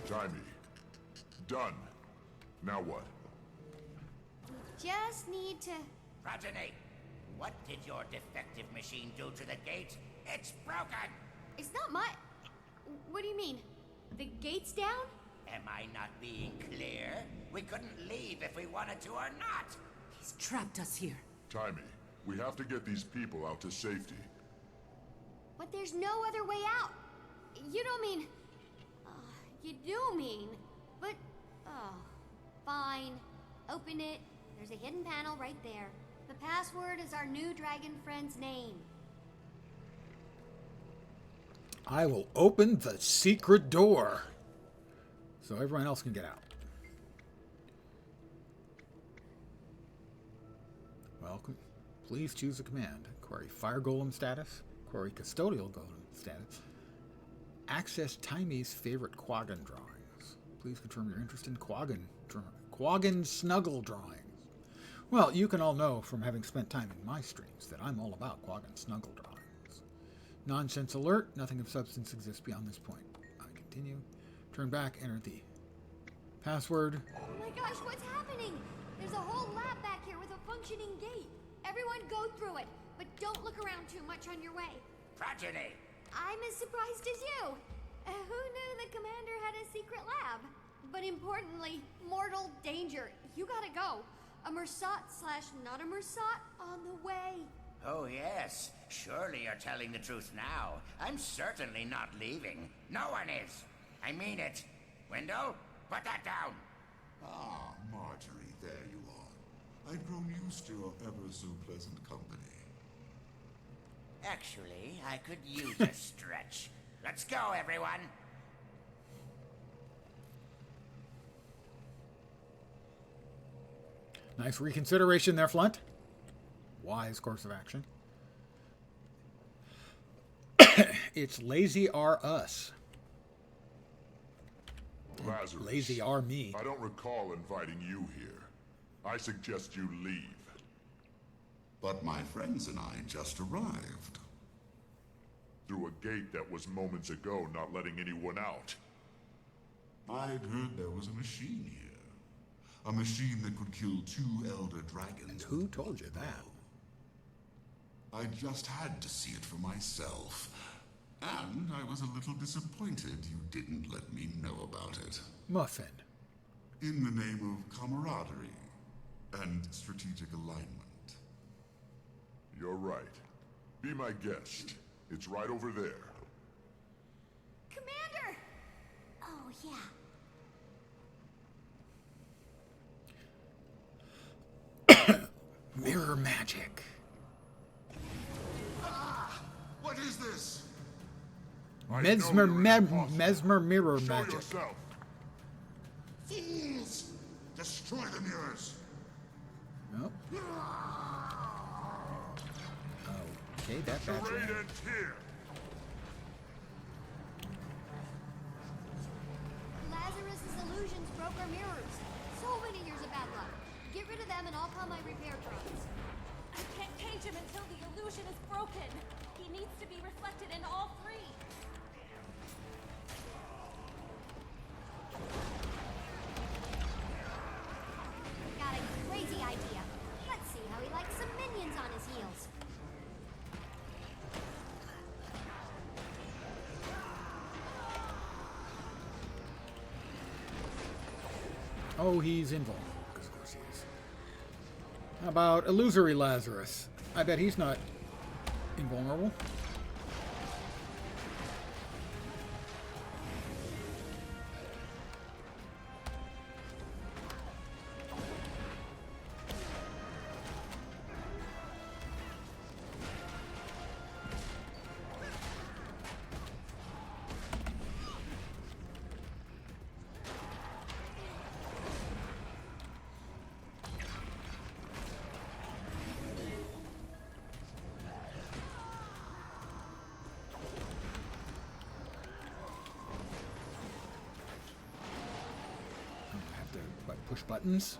[SPEAKER 2] Timey. Done. Now what?
[SPEAKER 14] Just need to...
[SPEAKER 15] Progeny, what did your defective machine do to the gate? It's broken!
[SPEAKER 14] It's not my... What do you mean? The gate's down?
[SPEAKER 15] Am I not being clear? We couldn't leave if we wanted to or not.
[SPEAKER 18] He's trapped us here.
[SPEAKER 2] Timey, we have to get these people out to safety.
[SPEAKER 14] But there's no other way out. You don't mean... you do mean... But... Fine. Open it. There's a hidden panel right there. The password is our new dragon friend's name.
[SPEAKER 1] I will open the secret door so everyone else can get out. Welcome. Please choose a command. Query Fire Golem status. Query Custodial Golem status. Access Timey's favorite Quaggan drawings. Please confirm your interest in Quaggan Snuggle drawings. Well, you can all know from having spent time in my streams that I'm all about Quaggan Snuggle drawings. Nonsense alert. Nothing of substance exists beyond this point. I continue. Turn back. Enter the password.
[SPEAKER 14] Oh my gosh, what's happening? There's a whole lab back here with a functioning gate. Everyone go through it, but don't look around too much on your way.
[SPEAKER 15] Progeny!
[SPEAKER 14] I'm as surprised as you. Who knew the commander had a secret lab? But importantly, mortal danger. You gotta go. A Mersat/not a Mersat on the way.
[SPEAKER 15] Oh, yes. Surely you're telling the truth now. I'm certainly not leaving. No one is. I mean it. Window, put that down.
[SPEAKER 19] Ah, Marjorie, there you are. I'd grown used to your ever-so-pleasant company.
[SPEAKER 15] Actually, I could use a stretch. Let's go, everyone.
[SPEAKER 1] Nice reconsideration there, Flint. Wise course of action. It's lazy R us.
[SPEAKER 2] Lazarus.
[SPEAKER 1] Lazy R me.
[SPEAKER 2] I don't recall inviting you here. I suggest you leave.
[SPEAKER 19] But my friends and I just arrived.
[SPEAKER 2] Through a gate that was moments ago not letting anyone out.
[SPEAKER 19] I'd heard there was a machine here. A machine that could kill 2 elder dragons.
[SPEAKER 1] And who told you that?
[SPEAKER 19] I just had to see it for myself. And I was a little disappointed you didn't let me know about it.
[SPEAKER 1] Muffin.
[SPEAKER 19] In the name of camaraderie and strategic alignment.
[SPEAKER 2] You're right. Be my guest. It's right over there.
[SPEAKER 14] Commander! Oh, yeah.
[SPEAKER 1] Mirror magic.
[SPEAKER 19] Ah! What is this?
[SPEAKER 1] Mesmer mirror
[SPEAKER 2] Show
[SPEAKER 1] magic.
[SPEAKER 2] yourself.
[SPEAKER 19] Fools! Destroy the mirrors!
[SPEAKER 1] Nope. Okay, that bad's
[SPEAKER 2] Charade
[SPEAKER 1] right.
[SPEAKER 2] ends here.
[SPEAKER 12] Lazarus's illusions broke our mirrors. So many years of bad luck. Get rid of them and I'll call my repair drones.
[SPEAKER 17] I can't cage him until the illusion is broken. He needs to be reflected in all three.
[SPEAKER 12] Got a crazy idea. Let's see how he likes some minions on his heels.
[SPEAKER 1] Oh, he's invulnerable. Because of course he is. How about Illusory Lazarus? I bet he's not invulnerable. Push buttons.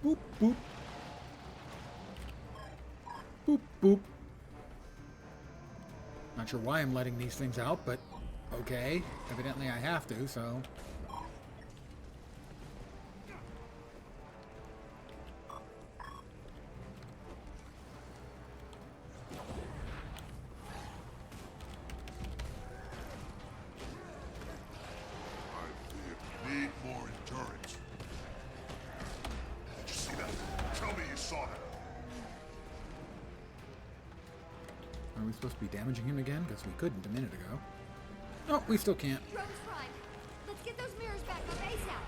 [SPEAKER 1] Boop, boop. Boop, boop. Not sure why I'm letting these things out, but okay. Evidently I have to, so...
[SPEAKER 2] Need more endurance. Did you see that? Tell me you saw that.
[SPEAKER 1] Are we supposed to be damaging him again? Because we couldn't a minute ago. No, we still can't.
[SPEAKER 12] Drones prime. Let's get those mirrors back up ASAP.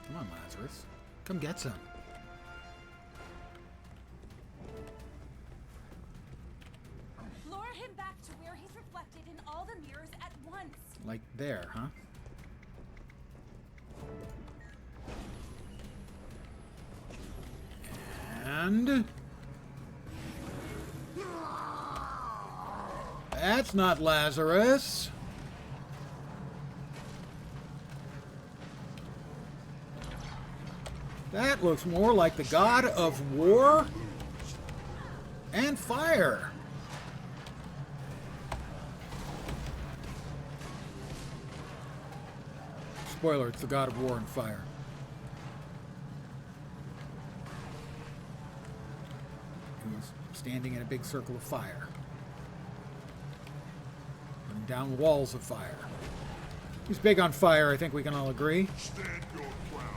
[SPEAKER 1] Come on, Lazarus. Come get some.
[SPEAKER 17] Lure him back to where he's reflected in all the mirrors at once.
[SPEAKER 1] Like there, huh? And... that's not Lazarus. That looks more like the god of war and fire. Spoiler, it's the god of war and fire. He's standing in a big circle of fire. Running down walls of fire. He's big on fire, I think we can all agree.
[SPEAKER 2] Stand your ground.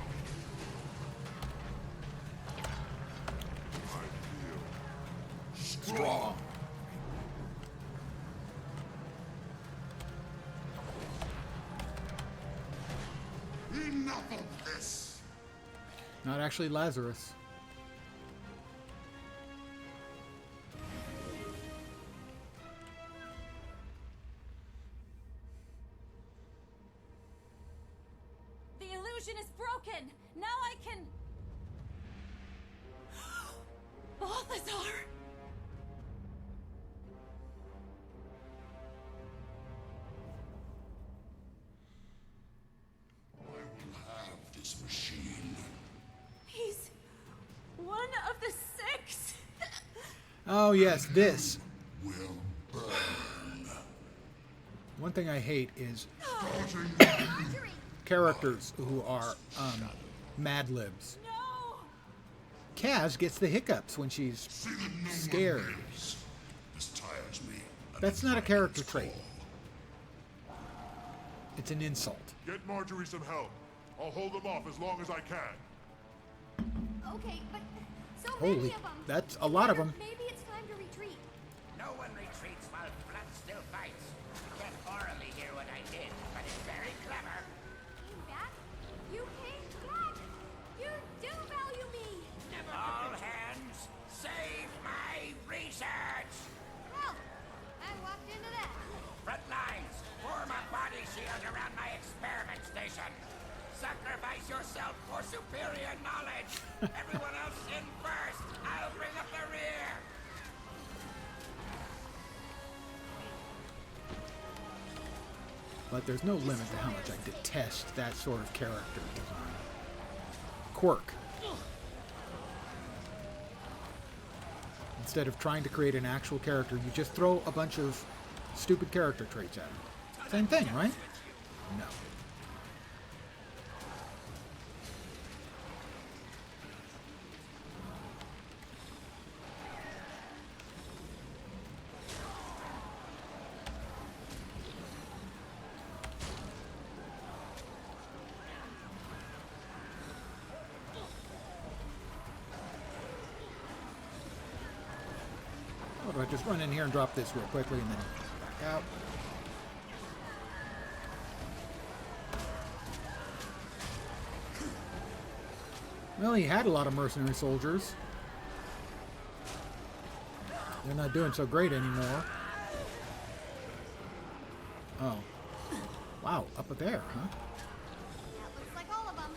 [SPEAKER 2] I feel strong.
[SPEAKER 19] Enough of this!
[SPEAKER 1] Not actually Lazarus.
[SPEAKER 17] The illusion is broken. Now I can... Balthazar!
[SPEAKER 19] I will have this machine.
[SPEAKER 17] He's one of the six.
[SPEAKER 1] Oh yes, this.
[SPEAKER 19] Will burn.
[SPEAKER 1] One thing I hate is characters who are Mad Libs.
[SPEAKER 17] No!
[SPEAKER 1] Kaz gets the hiccups when she's scared.
[SPEAKER 19] This tires me.
[SPEAKER 1] That's not a character trait. It's an insult.
[SPEAKER 2] Get Marjorie some help. I'll hold them off as long as I can.
[SPEAKER 12] Okay, but so
[SPEAKER 1] Holy,
[SPEAKER 12] many of them.
[SPEAKER 1] that's a lot of them.
[SPEAKER 12] Maybe it's time to retreat.
[SPEAKER 15] No one retreats while blood still fights. You can't orally hear what I did, but it's very clever.
[SPEAKER 12] Came back? You came back! You do value me!
[SPEAKER 15] All hands, save my research!
[SPEAKER 12] Well, I walked into that.
[SPEAKER 15] yourself for superior knowledge. Everyone else in first. I'll bring up the rear.
[SPEAKER 1] But there's no limit to how much I detest that sort of character design. Quirk. Instead of trying to create an actual character, you just throw a bunch of stupid character traits at him. Same thing, right? No. How about I just run in here and drop this real quickly and then back out? Well, he had a lot of mercenary soldiers. They're not doing so great anymore. Oh. Wow, up there, huh?
[SPEAKER 14] That looks like all of them.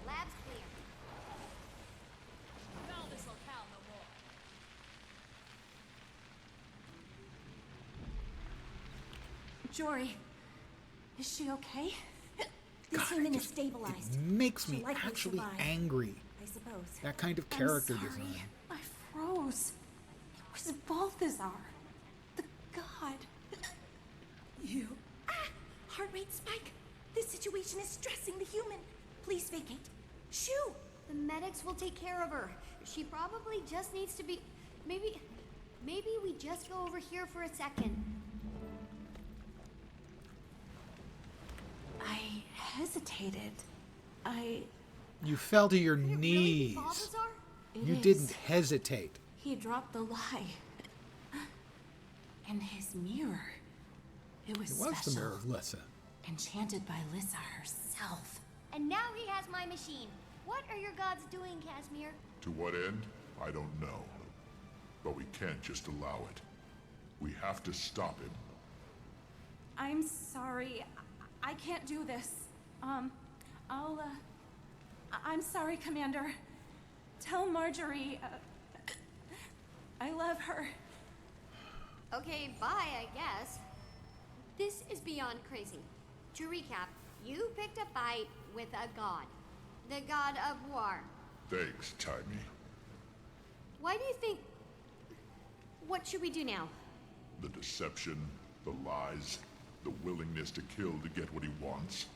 [SPEAKER 14] Lab's clear.
[SPEAKER 17] Foul this locale no more.
[SPEAKER 16] Jory, is she okay? The human is stabilized.
[SPEAKER 1] It makes me
[SPEAKER 16] She'll likely
[SPEAKER 1] actually
[SPEAKER 16] survive,
[SPEAKER 1] angry.
[SPEAKER 16] I suppose.
[SPEAKER 1] That kind of character
[SPEAKER 16] I'm sorry.
[SPEAKER 1] design.
[SPEAKER 16] I froze. It was Balthazar, the god. You. Heart rate spike. This situation is stressing the human. Please vacate. Shoo!
[SPEAKER 12] The medics will take care of her. She probably just needs to be... Maybe we just go over here for a second.
[SPEAKER 16] I hesitated.
[SPEAKER 1] You fell to your
[SPEAKER 12] Could it really be
[SPEAKER 1] knees.
[SPEAKER 12] Balthazar?
[SPEAKER 16] It
[SPEAKER 1] You
[SPEAKER 16] is.
[SPEAKER 1] didn't hesitate.
[SPEAKER 16] He dropped the lie. And his mirror. It was
[SPEAKER 1] It was
[SPEAKER 16] special.
[SPEAKER 1] the mirror of Lissa.
[SPEAKER 16] Enchanted by Lissa herself.
[SPEAKER 12] And now he has my machine. What are your gods doing, Casimir?
[SPEAKER 2] To what end? I don't know. But we can't just allow it. We have to stop him.
[SPEAKER 16] I'm sorry. I can't do this. I'm sorry, Commander. Tell Marjorie, I love her.
[SPEAKER 12] Okay, bye, I guess. This is beyond crazy. To recap, you picked a fight with a god. The god of war.
[SPEAKER 2] Thanks, Timey.
[SPEAKER 12] Why do you think... What should we do now?
[SPEAKER 2] The deception, the lies, the willingness to kill to get what he wants.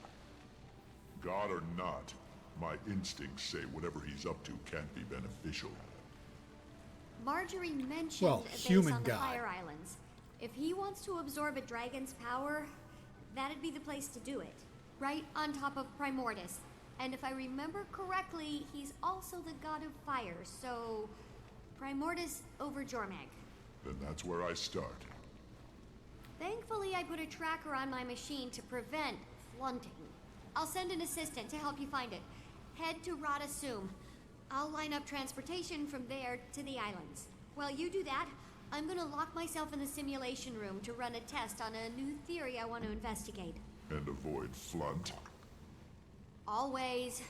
[SPEAKER 2] God or not, my instincts say whatever he's up to can't be beneficial.
[SPEAKER 12] Marjorie mentioned
[SPEAKER 1] Well,
[SPEAKER 12] a base
[SPEAKER 1] human
[SPEAKER 12] on the
[SPEAKER 1] god.
[SPEAKER 12] Fire Islands. If he wants to absorb a dragon's power, that'd be the place to do it. Right on top of Primordus. And if I remember correctly, he's also the god of fire, so... Primordus over Jormag.
[SPEAKER 2] Then that's where I start.
[SPEAKER 12] Thankfully, I put a tracker on my machine to prevent flunting. I'll send an assistant to help you find it. Head to Rada Sum. I'll line up transportation from there to the islands. While you do that, I'm gonna lock myself in the simulation room to run a test on a new theory I want to investigate.
[SPEAKER 2] And avoid Flunt.
[SPEAKER 12] Always.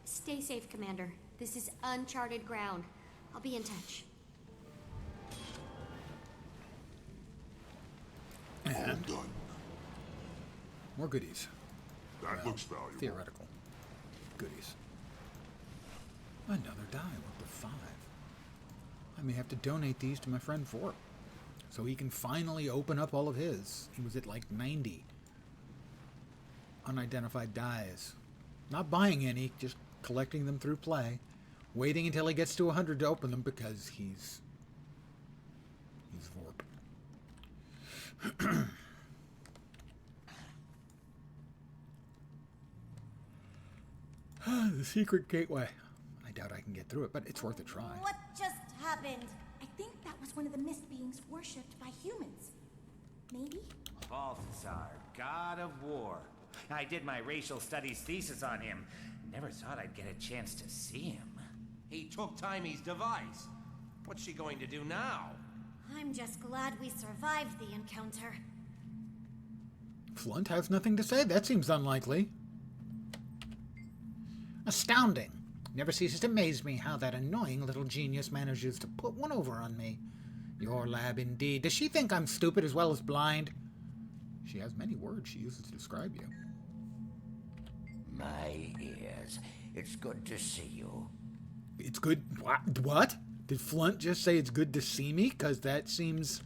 [SPEAKER 12] Stay safe, Commander. This is uncharted ground. I'll be in touch.
[SPEAKER 2] All done.
[SPEAKER 1] More goodies.
[SPEAKER 2] That looks valuable.
[SPEAKER 1] Theoretical goodies. Another die. What the 5? I may have to donate these to my friend Fort, so he can finally open up all of his. He was at like 90 unidentified dies. Not buying any, just collecting them through play. Waiting until he gets to 100 to open them because he's Vorp. The secret gateway. I doubt I can get through it, but it's worth a try.
[SPEAKER 6] What just happened?
[SPEAKER 16] I think that was one of the mist beings worshipped by humans. Maybe?
[SPEAKER 15] Balthazar, god of war. I did my racial studies thesis on him. Never thought I'd get a chance to see him.
[SPEAKER 11] He took Timey's device. What's she going to do now?
[SPEAKER 6] I'm just glad we survived the encounter.
[SPEAKER 1] Flunt has nothing to say. That seems unlikely. Astounding. Never ceases to amaze me how that annoying little genius manages to put one over on me. Your lab indeed. Does she think I'm stupid as well as blind? She has many words she uses to describe you.
[SPEAKER 15] My ears. It's good to see you.
[SPEAKER 1] It's good. What? Did Flunt just say it's good to see me? Because that seems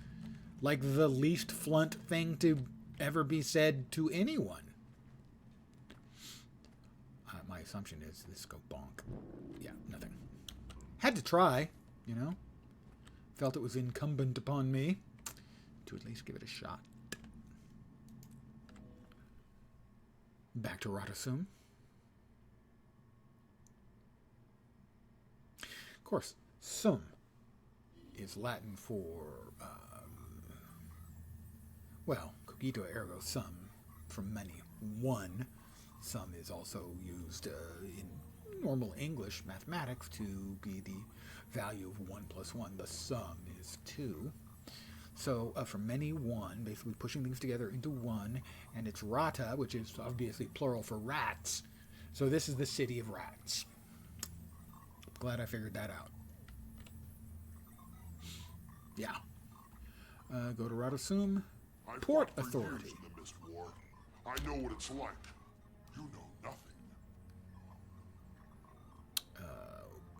[SPEAKER 1] like the least Flunt thing to ever be said to anyone. My assumption is this go bonk. Yeah, nothing. Had to try, you know. Felt it was incumbent upon me to at least give it a shot. Back to Ratasum. Of course, sum is Latin for, well, cogito ergo sum, from many, one. Sum is also used in normal English mathematics to be the value of 1 plus 1. The sum is 2. So from many, one, basically pushing things together into one, and it's rata, which is obviously plural for rats. So this is the city of rats. Glad I figured that out. Yeah. Go to Ratasum. Port Authority.
[SPEAKER 2] In the Mist War. I know what it's like. You know nothing.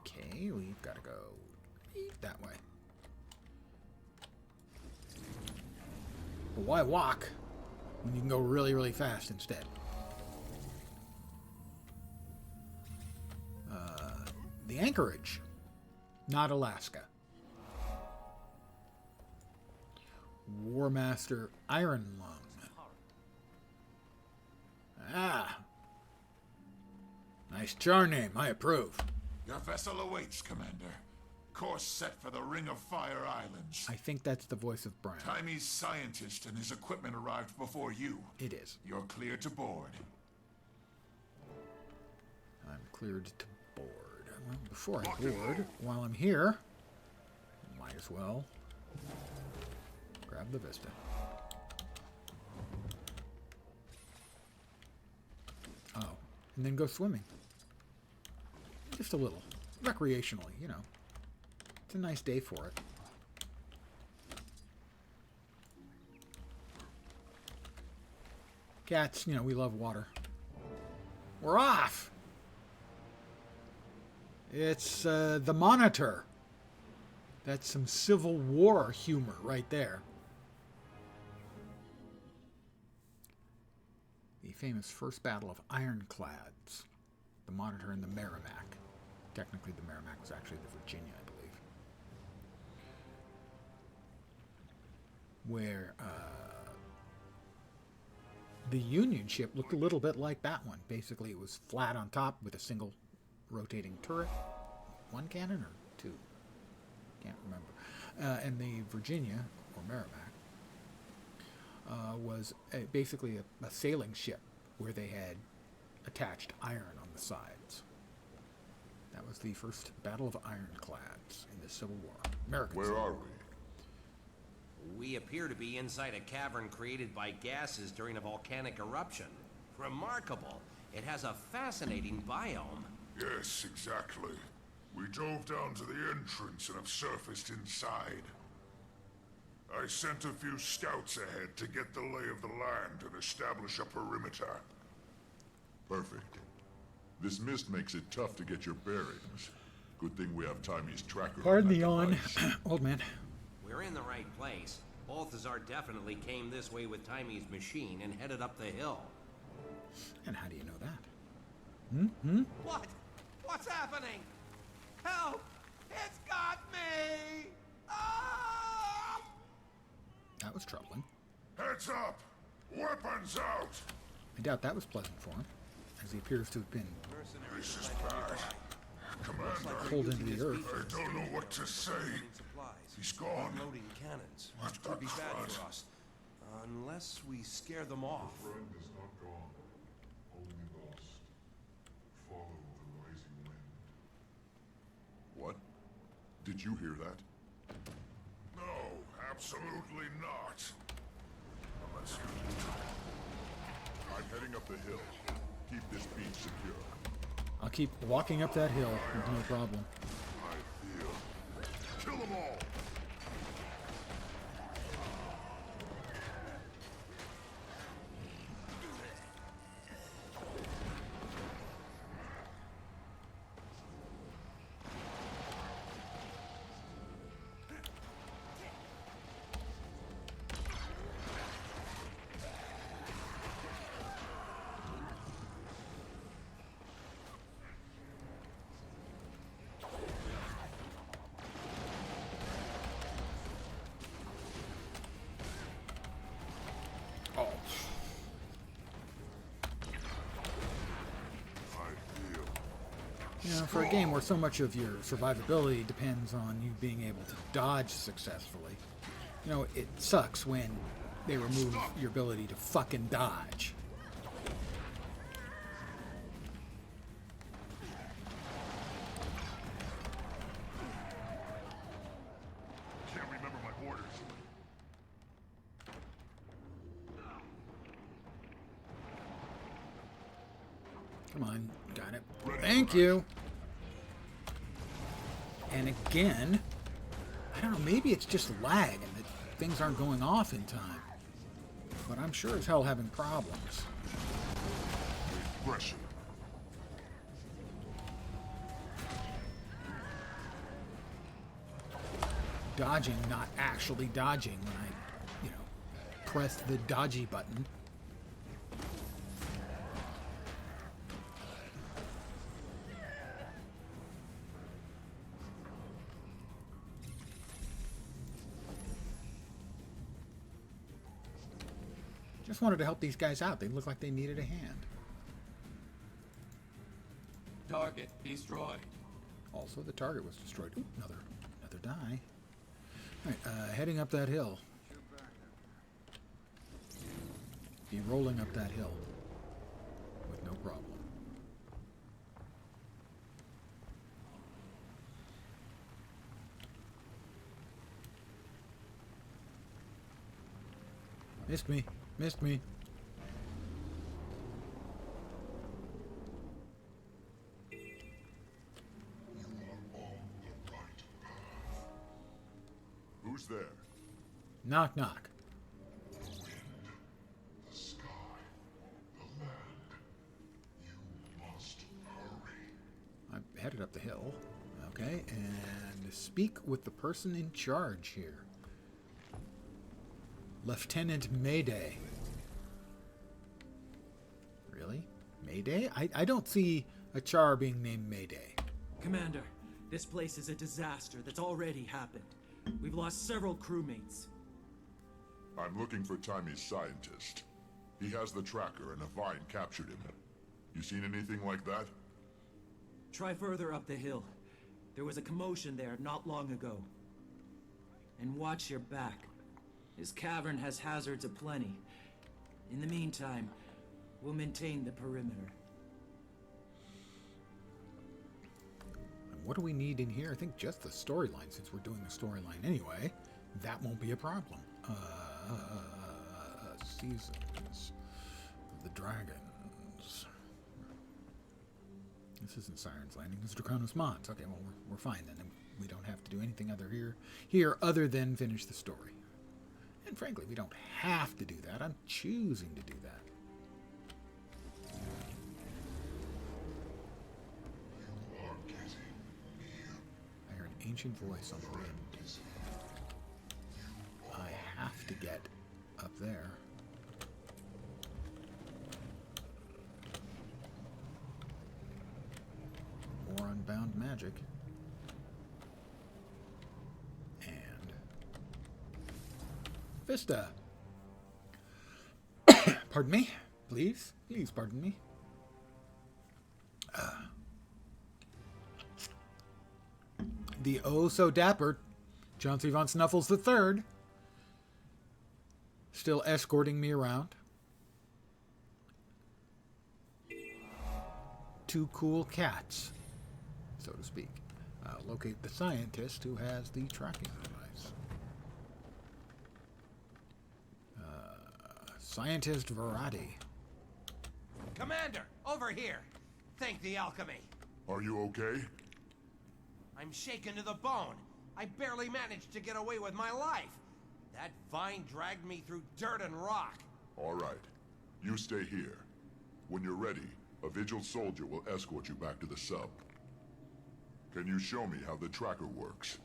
[SPEAKER 1] Okay, we've got to go that way. But why walk when you can go really, really fast instead? The anchorage, not Alaska. War Master Iron Lung. Ah. Nice char name, I approve.
[SPEAKER 19] Your vessel awaits, Commander. Course set for the Ring of Fire Islands.
[SPEAKER 1] I think that's the voice of Brown.
[SPEAKER 19] Timey's scientist and his equipment arrived before you.
[SPEAKER 1] It is.
[SPEAKER 19] You're clear to board.
[SPEAKER 1] I'm cleared to board. Well, before I board, while I'm here, might as well grab the Vista. Oh, and then go swimming. Just a little. Recreationally, you know. It's a nice day for it. Cats, you know, we love water. We're off! It's the Monitor. That's some Civil War humor right there. The famous first battle of ironclads. The Monitor and the Merrimack. Technically, the Merrimack was actually the Virginia, I believe. Where the Union ship looked a little bit like that one. Basically, it was flat on top with a single rotating turret. One cannon or two? Can't remember. And the Virginia, or Merrimack, was basically a sailing ship where they had attached iron on the sides. That was the first Battle of Ironclads in the Civil War. American
[SPEAKER 2] Where
[SPEAKER 1] Civil
[SPEAKER 2] are
[SPEAKER 1] War.
[SPEAKER 11] We appear to be inside a cavern created by gases during a volcanic eruption. Remarkable. It has a fascinating biome.
[SPEAKER 2] Yes, exactly. We dove down to the entrance and have surfaced inside. I sent a few scouts ahead to get the lay of the land and establish a perimeter. Perfect. This mist makes it tough to get your bearings. Good thing we have Timey's tracker.
[SPEAKER 1] Pardon the yawn, old man.
[SPEAKER 11] We're in the right place. Balthazar definitely came this way with Timey's machine and headed up the hill.
[SPEAKER 1] And how do you know that?
[SPEAKER 8] What? What's happening? Help! It's got me! Ah!
[SPEAKER 1] That was troubling.
[SPEAKER 2] Heads up! Weapons out!
[SPEAKER 1] I doubt that was pleasant for him, as he appears to have been
[SPEAKER 2] This is bad. Commander,
[SPEAKER 1] pulled into the earth.
[SPEAKER 2] I don't know what to say. He's gone.
[SPEAKER 8] Unloading cannons.
[SPEAKER 2] What the
[SPEAKER 8] Could be bad
[SPEAKER 2] crud?
[SPEAKER 8] for us. Unless we scare them off.
[SPEAKER 2] Friend is not gone, only lost. Follow the rising wind. What? Did you hear that? No, absolutely not. Unless you... I'm heading up the hill. Keep this beach secure.
[SPEAKER 1] I'll keep walking up that hill with no problem.
[SPEAKER 2] Kill them all!
[SPEAKER 1] You know, for a game where so much of your survivability depends on you being able to dodge successfully, you know, it sucks when they remove your ability to fucking dodge.
[SPEAKER 2] Can't remember my orders.
[SPEAKER 1] Come on, got it. Thank you. And again, I don't know, maybe it's just lag and that things aren't going off in time. But I'm sure as hell having problems.
[SPEAKER 2] Aggression.
[SPEAKER 1] Dodging, not actually dodging when I, you know, press the dodgy button. Just wanted to help these guys out. They looked like they needed a hand.
[SPEAKER 13] Target destroyed.
[SPEAKER 1] Also, the target was destroyed. Ooh, another die. All right, heading up that hill. Be rolling up that hill with no problem. Missed me. Missed me.
[SPEAKER 2] Who's there?
[SPEAKER 1] Knock, knock.
[SPEAKER 19] The wind, the sky, the land. You must hurry.
[SPEAKER 1] I'm headed up the hill. Okay, and speak with the person in charge here. Lieutenant Mayday. Really? Mayday? I don't see a char being named Mayday.
[SPEAKER 20] Commander, this place is a disaster that's already happened. We've lost several crewmates.
[SPEAKER 2] I'm looking for Timey's scientist. He has the tracker and a vine captured him. You seen anything like that?
[SPEAKER 20] Try further up the hill. There was a commotion there not long ago. And watch your back. This cavern has hazards aplenty. In the meantime, we'll maintain the perimeter.
[SPEAKER 1] And what do we need in here? I think just the storyline, since we're doing the storyline anyway. That won't be a problem. Seasons of the Dragons. This isn't Siren's Landing. This is Draconis Mons. Okay, well, we're fine then. We don't have to do anything here other than finish the story. And frankly, we don't have to do that. I'm choosing to do that.
[SPEAKER 19] You are getting near.
[SPEAKER 1] I hear an ancient voice on the wind. I have to get up there. More unbound magic. And Vista. Pardon me, please. Please pardon me. The oh so dapper Chauncey von Snuffles III still escorting me around. Two cool cats, so to speak. Locate the scientist who has the tracking device. Scientist Verratti.
[SPEAKER 11] Commander, over here. think the alchemy?
[SPEAKER 2] Are you okay?
[SPEAKER 11] I'm shaken to the bone. I barely managed to get away with my life. That vine dragged me through dirt and rock.
[SPEAKER 2] All right. You stay here. When you're ready, a Vigil soldier will escort you back to the sub. Can you show me how the tracker works?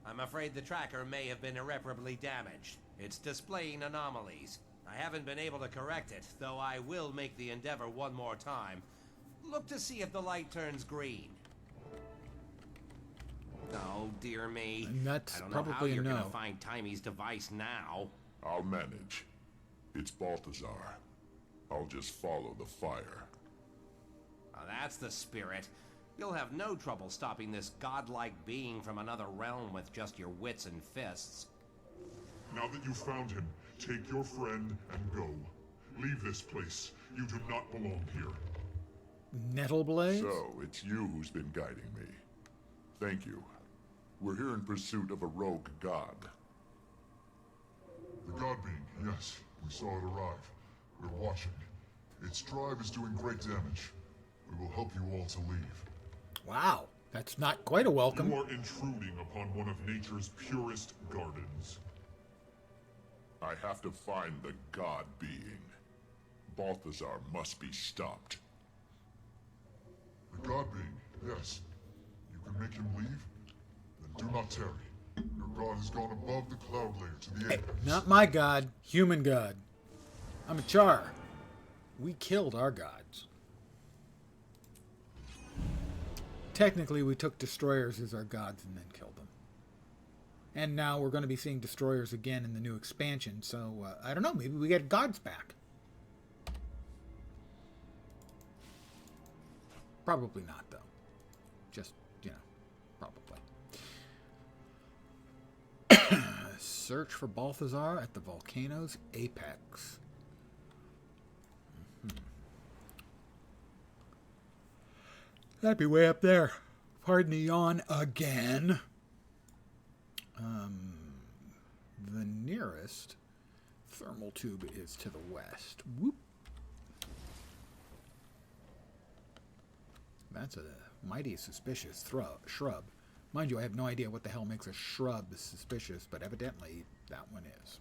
[SPEAKER 11] I'm afraid the tracker may have been irreparably damaged. It's displaying anomalies. I haven't been able to correct it, though I will make the endeavor one more time. Look to see if the light turns green. Oh, dear me.
[SPEAKER 1] And that's
[SPEAKER 11] I don't know how
[SPEAKER 1] probably a
[SPEAKER 11] you're
[SPEAKER 1] no.
[SPEAKER 11] gonna find Timy's device now.
[SPEAKER 2] I'll manage. It's Balthazar. I'll just follow the fire.
[SPEAKER 11] That's the spirit. You'll have no trouble stopping this godlike being from another realm with just your wits and fists.
[SPEAKER 2] Now that you've found him, take your friend and go. Leave this place. You do not belong here.
[SPEAKER 1] Nettleblade?
[SPEAKER 2] So, it's you who's been guiding me. Thank you. We're here in pursuit of a rogue god.
[SPEAKER 21] The god being, yes. We saw it arrive. We're watching. Its drive is doing great damage. We will help you all to leave.
[SPEAKER 1] Wow, that's not quite a welcome.
[SPEAKER 21] You are intruding upon one of nature's purest gardens.
[SPEAKER 2] I have to find the god being. Balthazar must be stopped.
[SPEAKER 21] The god being, yes. You can make him leave? Then do not tarry. Your god has gone above the cloud layer to the apex.
[SPEAKER 1] Not my god, human god. I'm a Char. We killed our gods. Technically, we took destroyers as our gods and then killed them. And now we're going to be seeing destroyers again in the new expansion, so I don't know, maybe we get gods back. Probably not, though. Just, probably. Search for Balthazar at the volcano's apex. That'd be way up there. Pardon the yawn again. The nearest thermal tube is to the west. Whoop. That's a mighty suspicious shrub. Mind you, I have no idea what the hell makes a shrub suspicious, but evidently that one is.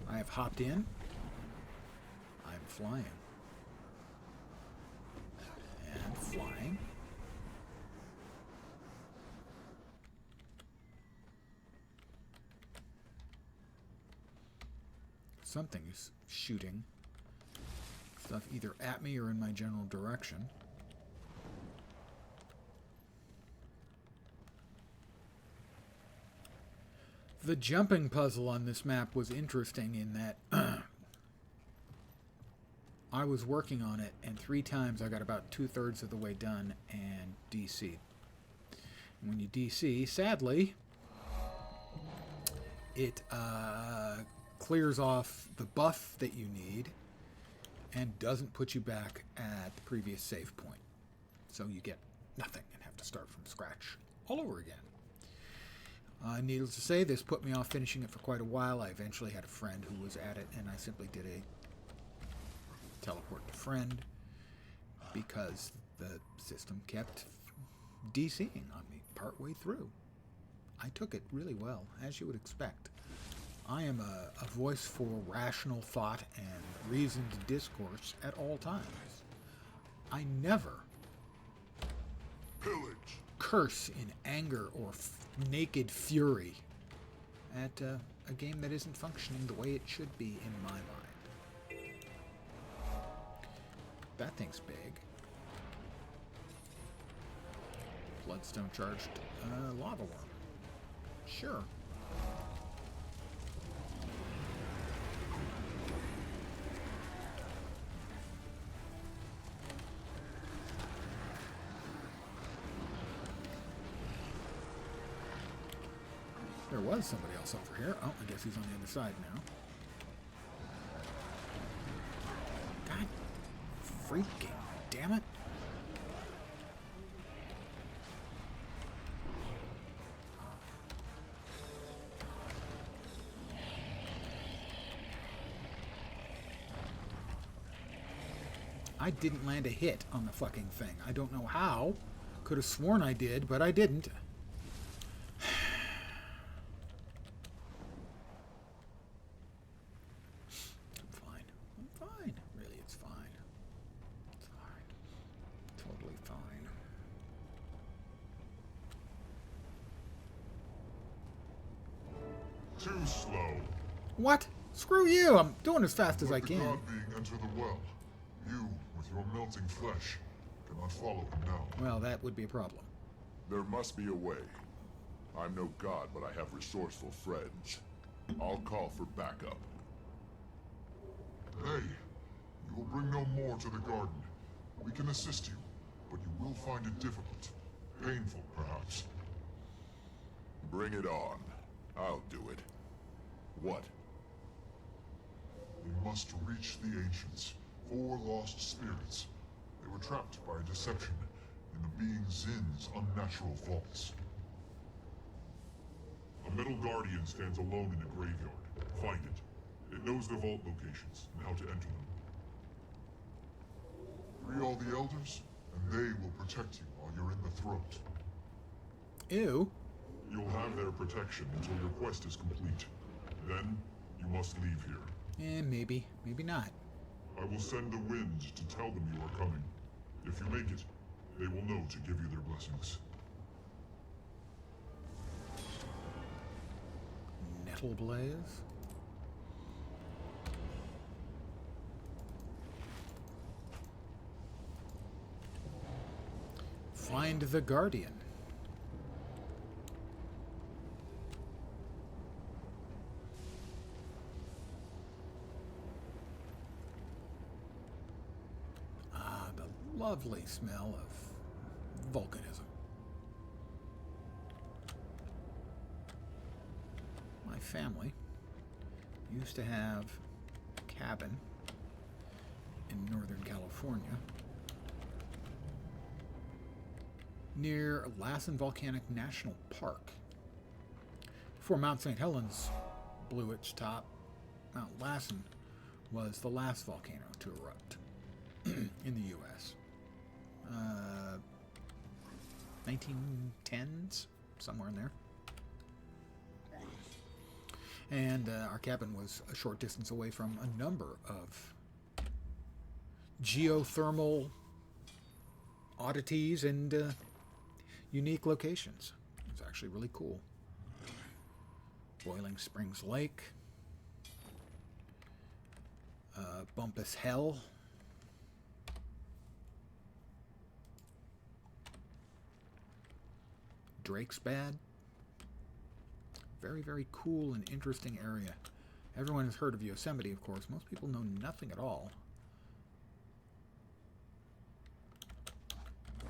[SPEAKER 1] I have hopped in. I'm flying. And flying. Something is shooting stuff either at me or in my general direction. The jumping puzzle on this map was interesting in that I was working on it, and 3 times I got about 2/3 of the way done and DC'd. When you DC, sadly, it clears off the buff that you need and doesn't put you back at the previous save point. So you get nothing and have to start from scratch all over again. Needless to say, this put me off finishing it for quite a while. I eventually had a friend who was at it, and I simply did a teleport to friend because the system kept DCing on me partway through. I took it really well, as you would expect. I am a voice for rational thought and reasoned discourse at all times. I never
[SPEAKER 2] pillage,
[SPEAKER 1] curse in anger or naked fury at a game that isn't functioning the way it should be in my mind. That thing's big. Bloodstone charged lava worm. Sure. There was somebody else over here. Oh, I guess he's on the other side now. God freaking damn it. I didn't land a hit on the fucking thing. I don't know how. Could have sworn I did, but I didn't. I'm fine. I'm fine. Really, it's fine. It's fine. Totally fine.
[SPEAKER 21] Too slow.
[SPEAKER 1] What? Screw you! I'm doing as fast as I can.
[SPEAKER 21] Let the god being enter the well. You, with your melting flesh, cannot follow him now.
[SPEAKER 1] Well, that would be a problem.
[SPEAKER 2] There must be a way. I'm no god, but I have resourceful friends. I'll call for backup.
[SPEAKER 21] Hey, you will bring no more to the garden. We can assist you, but you will find it difficult. Painful, perhaps.
[SPEAKER 2] Bring it on. I'll do it. What?
[SPEAKER 21] We must reach the ancients. 4 lost spirits. They were trapped by a deception in the being Zin's unnatural faults. A metal guardian stands alone in a graveyard. Find it. It knows the vault locations and how to enter them. Free all the elders, and they will protect you while you're in the throat.
[SPEAKER 1] Ew.
[SPEAKER 21] You'll have their protection until your quest is complete. Then, you must leave here.
[SPEAKER 1] Maybe. Maybe not.
[SPEAKER 21] I will send the wind to tell them you are coming. If you make it, they will know to give you their blessings.
[SPEAKER 1] Nettle blaze. Find the guardian. Lovely smell of volcanism. My family used to have a cabin in Northern California near Lassen Volcanic National Park. Before Mount St. Helens blew its top, Mount Lassen was the last volcano to erupt in the U.S. 1910s, somewhere in there. And our cabin was a short distance away from a number of geothermal oddities and unique locations. It was actually really cool. Boiling Springs Lake, Bumpus Hell, Drake's Bad. Very, very cool and interesting area. Everyone has heard of Yosemite, of course. Most people know nothing at all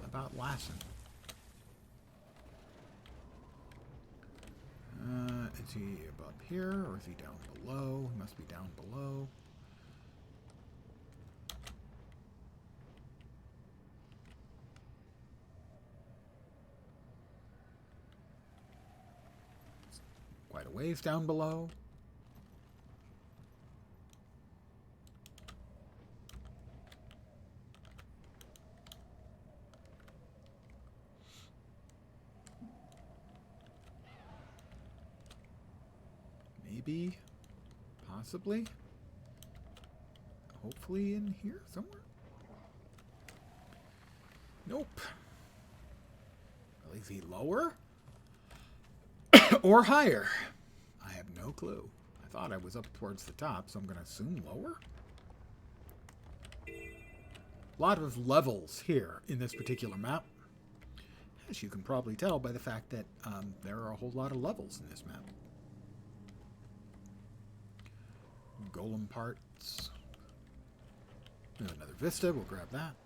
[SPEAKER 1] about Lassen. Is he above here or is he down below? He must be down below. Quite a ways down below. Maybe, possibly, hopefully in here somewhere. Nope. Well, is he lower? Or higher? I have no clue. I thought I was up towards the top, so I'm going to assume lower. A lot of levels here in this particular map. As you can probably tell by the fact that there are a whole lot of levels in this map. Golem parts. There's another vista. We'll grab that.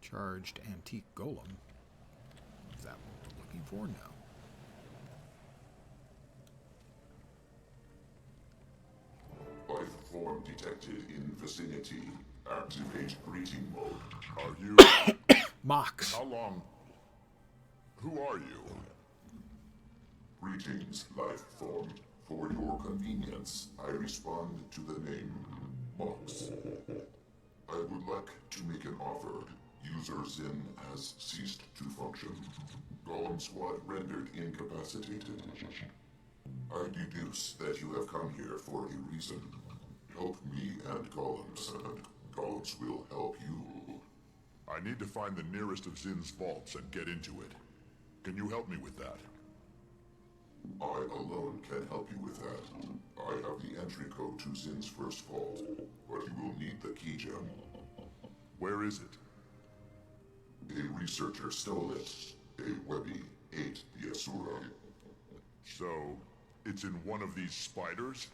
[SPEAKER 1] Charged antique golem. Is that what we're looking for? No.
[SPEAKER 21] Life form detected in vicinity. Activate greeting mode.
[SPEAKER 2] Are you...
[SPEAKER 1] Mox.
[SPEAKER 2] How long... Who are you?
[SPEAKER 5] Greetings, life form. For your convenience, I respond to the name Mox. I would like to make an offer. User Zin has ceased to function. Golem squad rendered incapacitated. I deduce that you have come here for a reason. Help me and Golems, and Golems will help you.
[SPEAKER 2] I need to find the nearest of Zin's vaults and get into it. Can you help me with that?
[SPEAKER 5] I alone can help you with that. I have the entry code to Zin's first vault, but you will need the key gem.
[SPEAKER 2] Where is it?
[SPEAKER 5] A researcher stole it. A Webby ate the Asura.
[SPEAKER 2] So, it's in one of these spiders?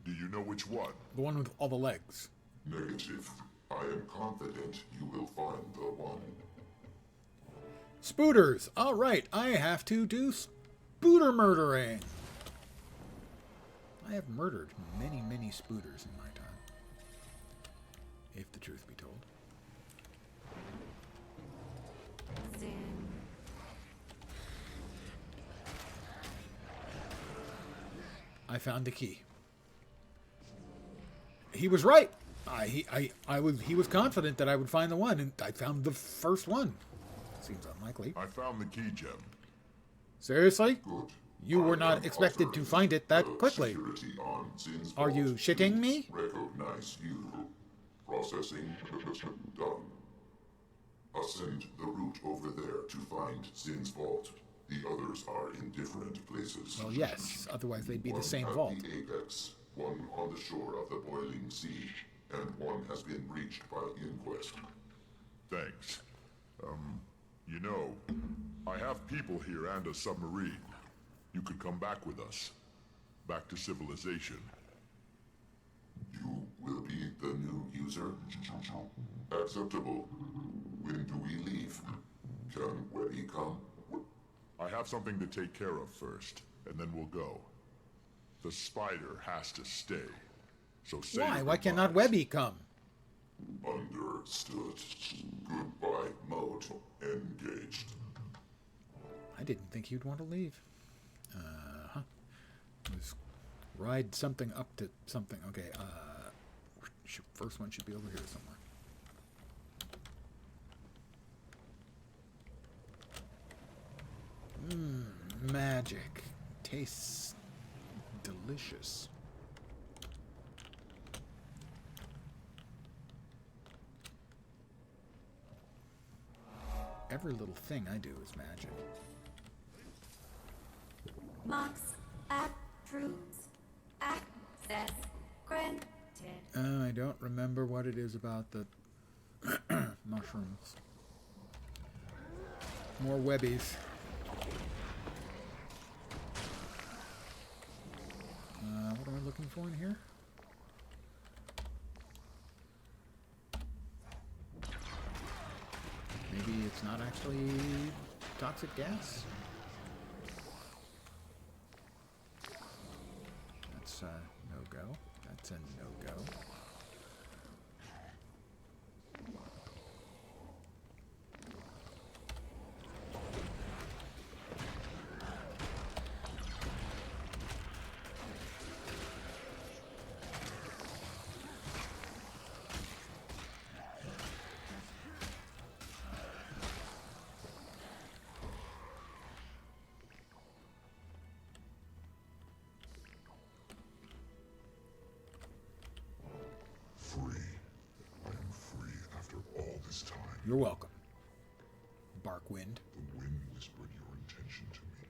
[SPEAKER 2] Do you know which one?
[SPEAKER 1] The one with all the legs.
[SPEAKER 5] Negative. I am confident you will find the one.
[SPEAKER 1] Spooters! Alright, I have to do spooter murdering. I have murdered many, many spooters in my time. If the truth be told. I found the key. He was right. He was confident that I would find the one, and I found the first one. Seems unlikely.
[SPEAKER 2] I found the key gem.
[SPEAKER 1] Seriously?
[SPEAKER 5] Good.
[SPEAKER 1] You were not expected to find it that quickly. Are you shitting me?
[SPEAKER 5] Recognize you. Processing done. Ascend the route over there to find Zin's vault. The others are in different places.
[SPEAKER 1] Well, yes. Otherwise, they'd be the same
[SPEAKER 5] One
[SPEAKER 1] vault.
[SPEAKER 5] at the apex, one on the shore of the boiling sea, and one has been breached by Inquest.
[SPEAKER 2] Thanks. You know, I have people here and a submarine. You could come back with us. Back to civilization.
[SPEAKER 5] You will be the new user? Acceptable. When do we leave? Can Webby come?
[SPEAKER 2] I have something to take care of first, and then we'll go. The spider has to stay. So say
[SPEAKER 1] Why?
[SPEAKER 2] your
[SPEAKER 1] Why cannot
[SPEAKER 2] goodbyes.
[SPEAKER 1] Webby come?
[SPEAKER 5] Understood. Goodbye mode engaged.
[SPEAKER 1] I didn't think you'd want to leave. Let's ride something up to something. Okay, first one should be over here somewhere. Magic. Tastes delicious. Every little thing I do is magic.
[SPEAKER 6] Mox, approved. Access granted.
[SPEAKER 1] I don't remember what it is about the mushrooms. More webbies. What am I looking for in here? Maybe it's not actually toxic gas? That's a no-go. That's a no-go. You're welcome. Barkwind.
[SPEAKER 21] The wind whispered your intention to me.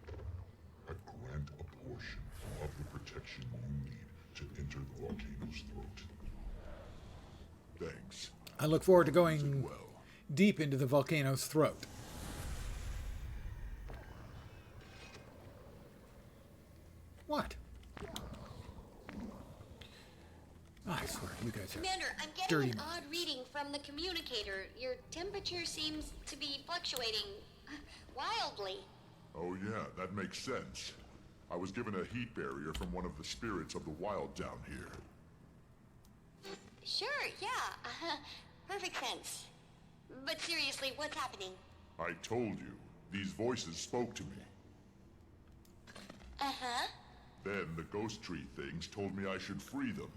[SPEAKER 21] I grant a portion of the protection you need to enter the volcano's throat.
[SPEAKER 2] Thanks.
[SPEAKER 1] I look forward to going deep into the volcano's throat. What? I swear, you guys are
[SPEAKER 14] Commander, I'm getting
[SPEAKER 1] dirty
[SPEAKER 14] an odd reading from the communicator. Your temperature seems to be fluctuating wildly.
[SPEAKER 2] Oh yeah, that makes sense. I was given a heat barrier from one of the spirits of the wild down here.
[SPEAKER 14] Sure, yeah. Perfect sense. But seriously, what's happening?
[SPEAKER 2] I told you. These voices spoke to me.
[SPEAKER 14] Uh-huh.
[SPEAKER 2] Then the ghost tree things told me I should free them.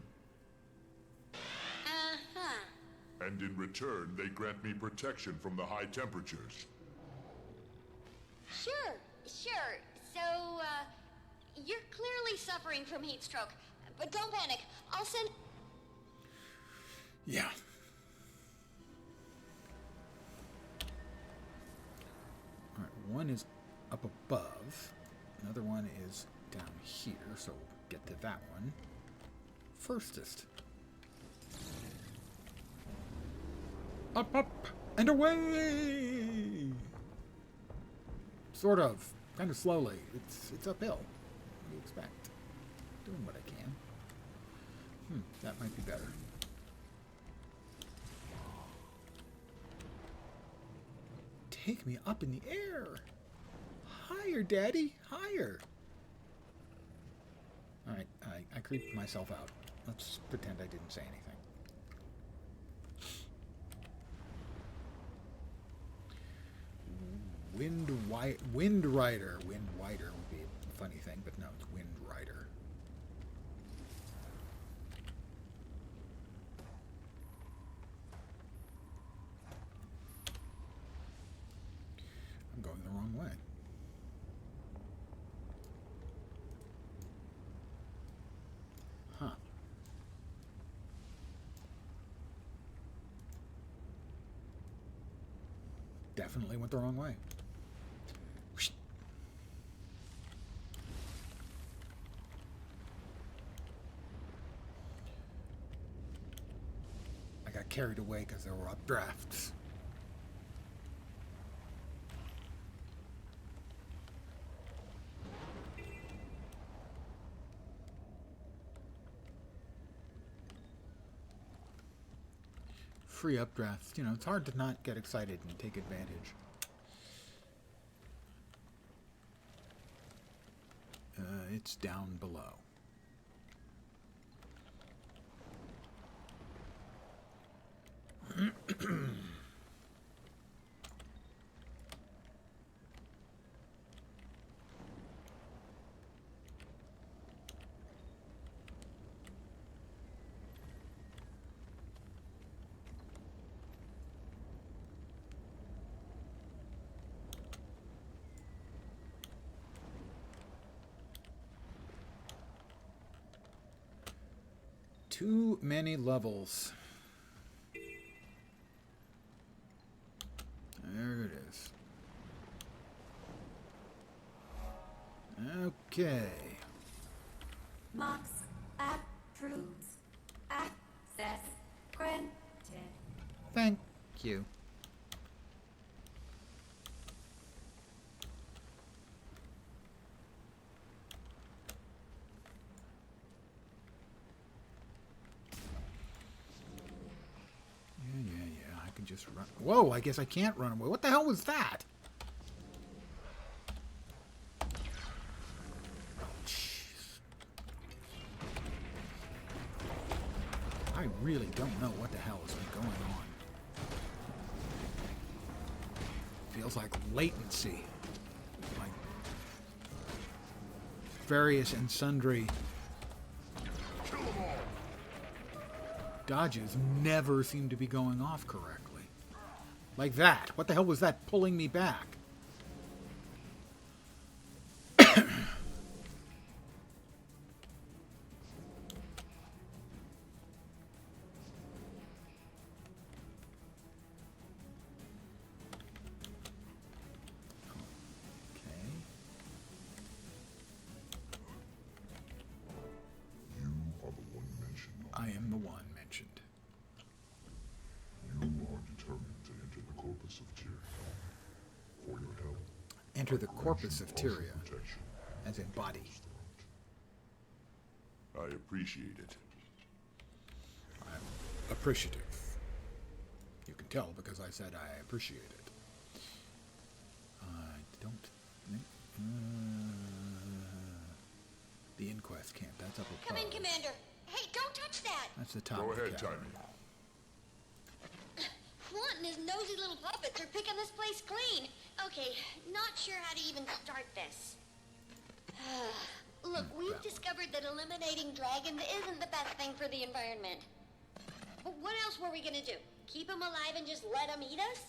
[SPEAKER 14] Uh-huh.
[SPEAKER 2] And in return, they grant me protection from the high temperatures.
[SPEAKER 14] Sure. So, you're clearly suffering from heat stroke. But don't panic. I'll send...
[SPEAKER 1] Yeah. Alright, one is up above. Another one is down here, so we'll get to that one firstest. Up, and away! Sort of. Kind of slowly. It's uphill. What do you expect? Doing what I can. That might be better. Take me up in the air! Higher, Daddy! Higher! Alright, I creeped myself out. Let's pretend I didn't say anything. Wind Rider. Wind Rider would be a funny thing, but no, it's Wind Rider. I'm going the wrong way. Huh. Definitely went the wrong way. I got carried away because there were updrafts. Free updrafts. You know, it's hard to not get excited and take advantage. It's down below. Too many levels. There it is. Okay.
[SPEAKER 17] Mox, approved. Access granted.
[SPEAKER 1] Thank you. Yeah, I can just run. Whoa, I guess I can't run away. What the hell was that? I really don't know what the hell has been going on. Feels like latency. Like various and sundry dodges never seem to be going off correctly. Like that. What the hell was that pulling me back? I am the one mentioned.
[SPEAKER 21] You are determined to enter the corpus of Tyria. For your help.
[SPEAKER 1] Enter the corpus of Tyria, as in body.
[SPEAKER 2] I appreciate it.
[SPEAKER 1] I'm appreciative. You can tell because I said I appreciate it. I don't think... the inquest camp, that's up above.
[SPEAKER 14] Come in, Commander. Hey, don't touch that!
[SPEAKER 1] That's the top
[SPEAKER 2] Go
[SPEAKER 1] of the
[SPEAKER 2] ahead,
[SPEAKER 1] cavern.
[SPEAKER 2] Timmy.
[SPEAKER 14] Flunt and his nosy little puppets are picking this place clean. Okay, not sure how to even start this. Look, we've discovered that eliminating dragons isn't the best thing for the environment. But what else were we gonna do? Keep them alive and just let them eat us?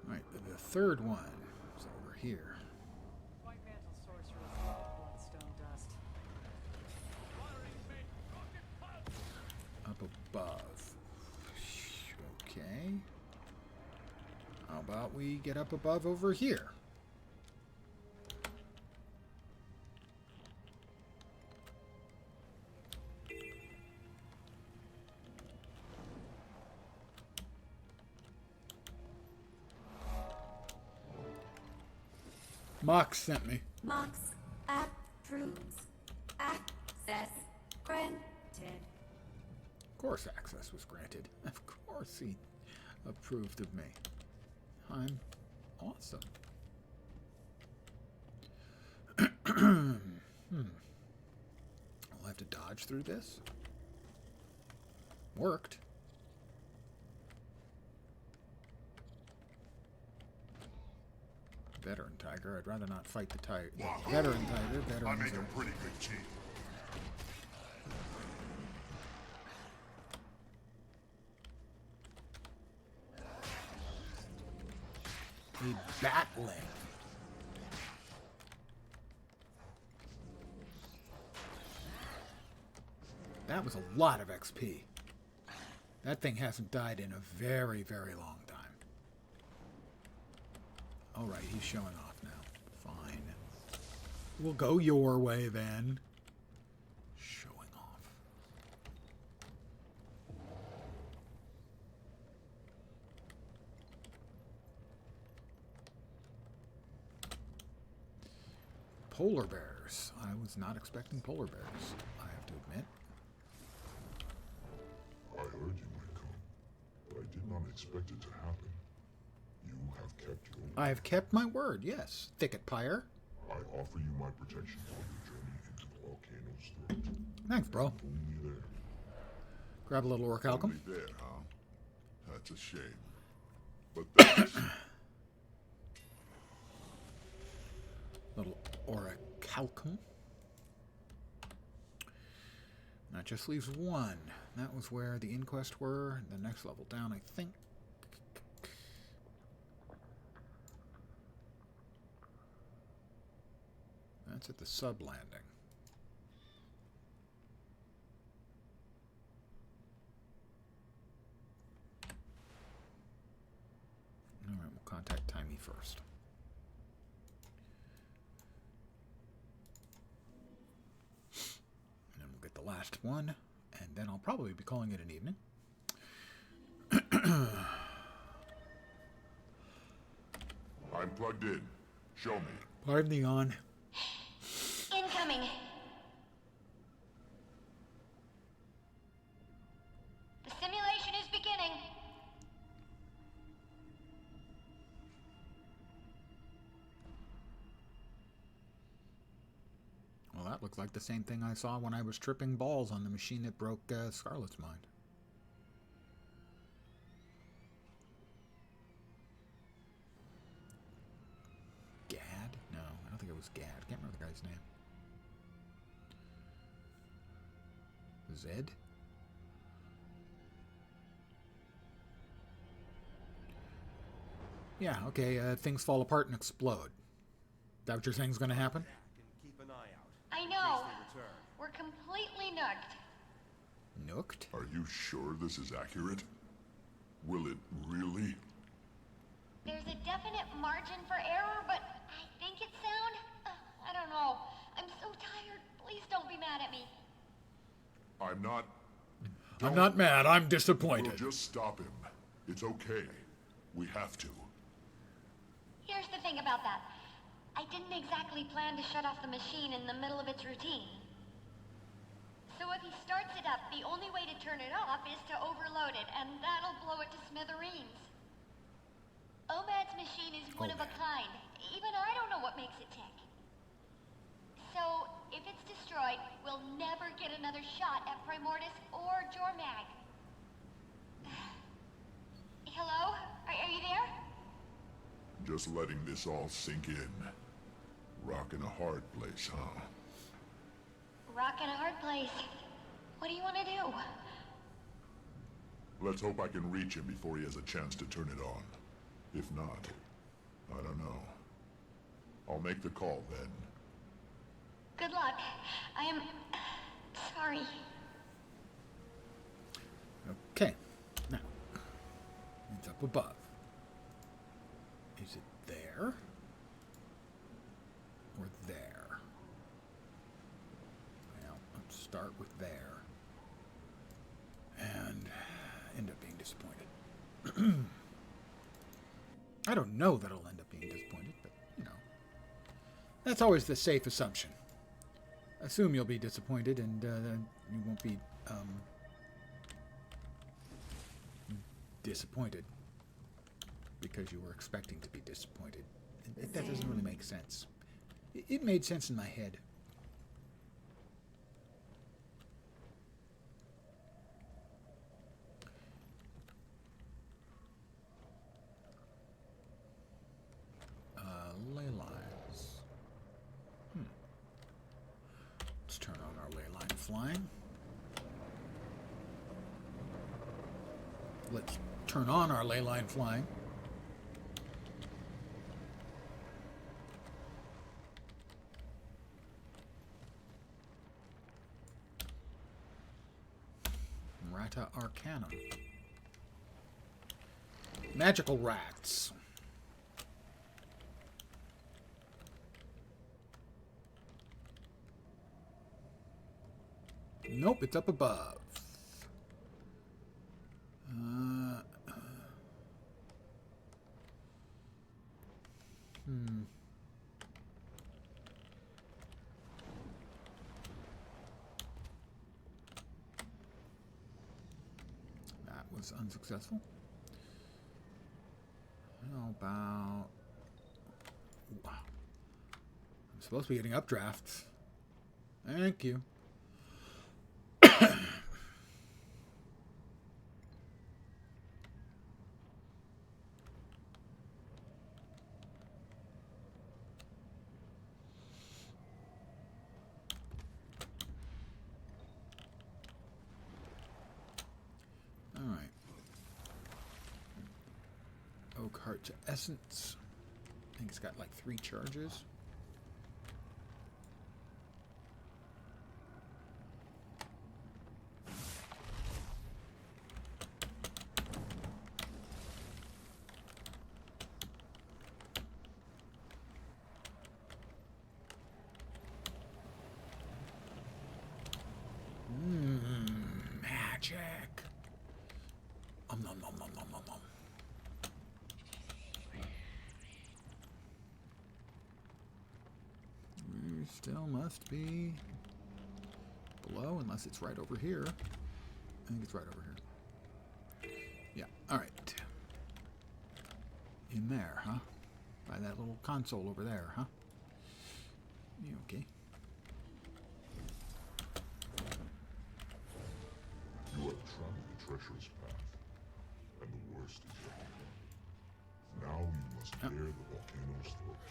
[SPEAKER 1] Alright, the third one is over here.
[SPEAKER 4] White mantle sorcerers love bloodstone dust.
[SPEAKER 1] Up above. Okay. How about we get up above over here? Mox sent me.
[SPEAKER 16] Mox approves. Access granted.
[SPEAKER 1] Of course access was granted. Of course he approved of me. I'm awesome. I'll have to dodge through this. Worked. Veteran tiger. I'd rather not fight the tiger. Veteran tiger. Veterans
[SPEAKER 2] I make
[SPEAKER 1] are
[SPEAKER 2] a pretty good team.
[SPEAKER 1] a batling. That was a lot of XP. That thing hasn't died in a very, very long time. Alright, he's showing off now. Fine. We'll go your way then. Showing off. Polar bears. I was not expecting polar bears, I have to admit.
[SPEAKER 21] I heard you might come, but I did not expect it to happen. You have kept your word.
[SPEAKER 1] I have kept my word, yes. Thicket Pyre.
[SPEAKER 21] I offer you my protection for your journey into the volcano's throat.
[SPEAKER 1] Thanks, bro.
[SPEAKER 21] Only there.
[SPEAKER 1] Grab a little orichalcum.
[SPEAKER 2] Only there, huh? That's a shame. But thanks.
[SPEAKER 1] Little orichalcum. That just leaves one. That was where the inquest were. The next level down, I think. That's at the sub-landing. Alright, we'll contact Timey first. And then we'll get the last one, and then I'll probably be calling it an evening.
[SPEAKER 2] I'm plugged in. Show me.
[SPEAKER 1] Pardon the yawn.
[SPEAKER 14] Incoming. The simulation is beginning.
[SPEAKER 1] Well, that looks like the same thing I saw when I was tripping balls on the machine that broke Scarlet's mind. Gad? No, I don't think it was Gad. I can't remember the guy's name. Zed? Yeah, okay, things fall apart and explode. That what you're saying is going to happen?
[SPEAKER 11] Keep an eye out.
[SPEAKER 14] I know. We're completely nooked.
[SPEAKER 1] Nooked?
[SPEAKER 2] Are you sure this is accurate? Will it really?
[SPEAKER 14] There's a definite margin for error, but I think it's sound. I don't know. I'm so tired. Please don't be mad at me.
[SPEAKER 2] I'm not...
[SPEAKER 1] I'm not mad. I'm disappointed.
[SPEAKER 2] We'll just stop him. It's okay. We have to.
[SPEAKER 14] Here's the thing about that. I didn't exactly plan to shut off the machine in the middle of its routine.
[SPEAKER 12] So if he starts it up, the only way to turn it off is to overload it, and that'll blow it to smithereens. Omad's machine is one of a kind. Even I don't know what makes it tick. So, if it's destroyed, we'll never get another shot at Primordus or Jormag. Hello? Are you there?
[SPEAKER 2] Just letting this all sink in. Rock in a hard place, huh?
[SPEAKER 12] Rock in a hard place. What do you want to do?
[SPEAKER 2] Let's hope I can reach him before he has a chance to turn it on. If not, I don't know. I'll make the call then.
[SPEAKER 12] Good luck. I am... sorry.
[SPEAKER 1] Okay. Now, it's up above. Is it there? Or there? Well, let's start with there. And end up being disappointed. I don't know that I'll end up being disappointed, but, you know. That's always the safe assumption. Assume you'll be disappointed and you won't be disappointed because you were expecting to be disappointed. That doesn't really make sense. It made sense in my head. Ley lines. Let's turn on our ley line flying. Let's turn on our ley line flying. Rata Arcanum. Magical rats. Nope, it's up above. That was unsuccessful. How about... Wow. I'm supposed to be getting updrafts. Thank you. Alright. Oak Heart to Essence. I think it's got like 3 charges. Magic. Nom nom nom nom nom nom. We still must be below, unless it's right over here. I think it's right over here. Yeah, alright. In there, huh? By that little console over there, huh? You okay?
[SPEAKER 21] You have traveled the treacherous path, and the worst is yet to come. Now you must bear the volcano's throat.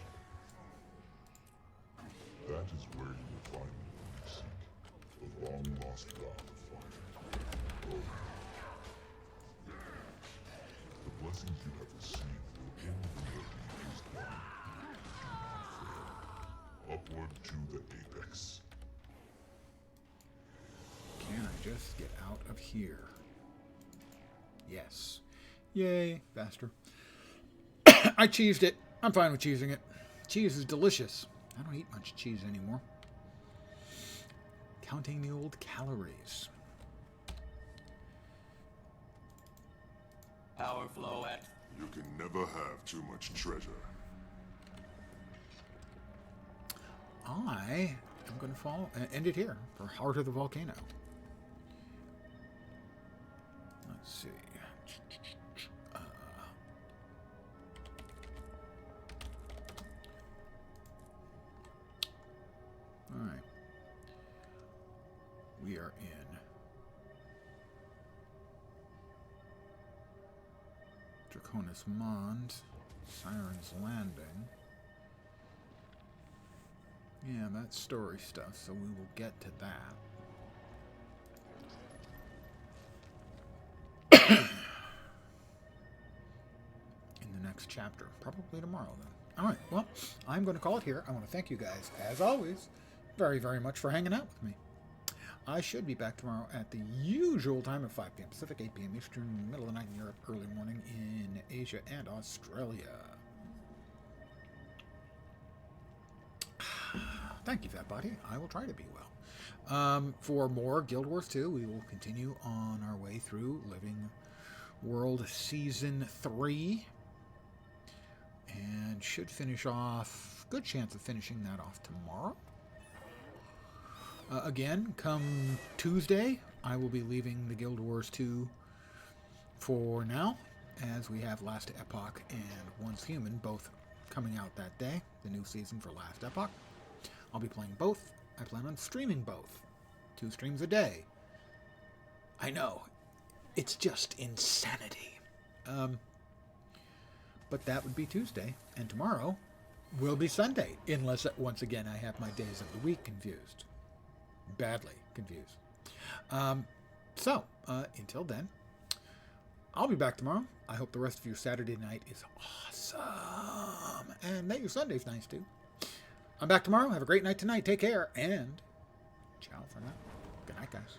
[SPEAKER 21] That is where you will find the one you seek, the long-lost god of fire. Oh. The blessings you have received will end when your deed is done. Do not fail. Upward to the apex.
[SPEAKER 1] Can I just get out of here? Yes. Yay, faster. I cheesed it. I'm fine with cheesing it. Cheese is delicious. I don't eat much cheese anymore. Counting the old calories.
[SPEAKER 13] Power flow at...
[SPEAKER 2] You can never have too much treasure.
[SPEAKER 1] I I'm going to end it here for Heart of the Volcano. Let's see. All right. We are in Draconis Mond, Siren's Landing. Yeah, that's story stuff, so we will get to that. In the next chapter. Probably tomorrow, then. Alright, well, I'm going to call it here. I want to thank you guys, as always, very, very much for hanging out with me. I should be back tomorrow at the usual time of 5 p.m. Pacific, 8 p.m. Eastern, middle of the night in Europe, early morning in Asia and Australia. Thank you, Fat Body. I will try to be well. For more Guild Wars 2, we will continue on our way through Living World Season 3. And should finish off, good chance of finishing that off tomorrow. Again, come Tuesday, I will be leaving the Guild Wars 2 for now, as we have Last Epoch and Once Human both coming out that day, the new season for Last Epoch. I'll be playing both. I plan on streaming both. 2 streams a day. I know. It's just insanity. But that would be Tuesday, and tomorrow will be Sunday, unless once again I have my days of the week confused. Badly confused. Until then, I'll be back tomorrow. I hope the rest of your Saturday night is awesome, and that your Sunday's nice too. I'm back tomorrow. Have a great night tonight. Take care, and ciao for now. Good night, guys.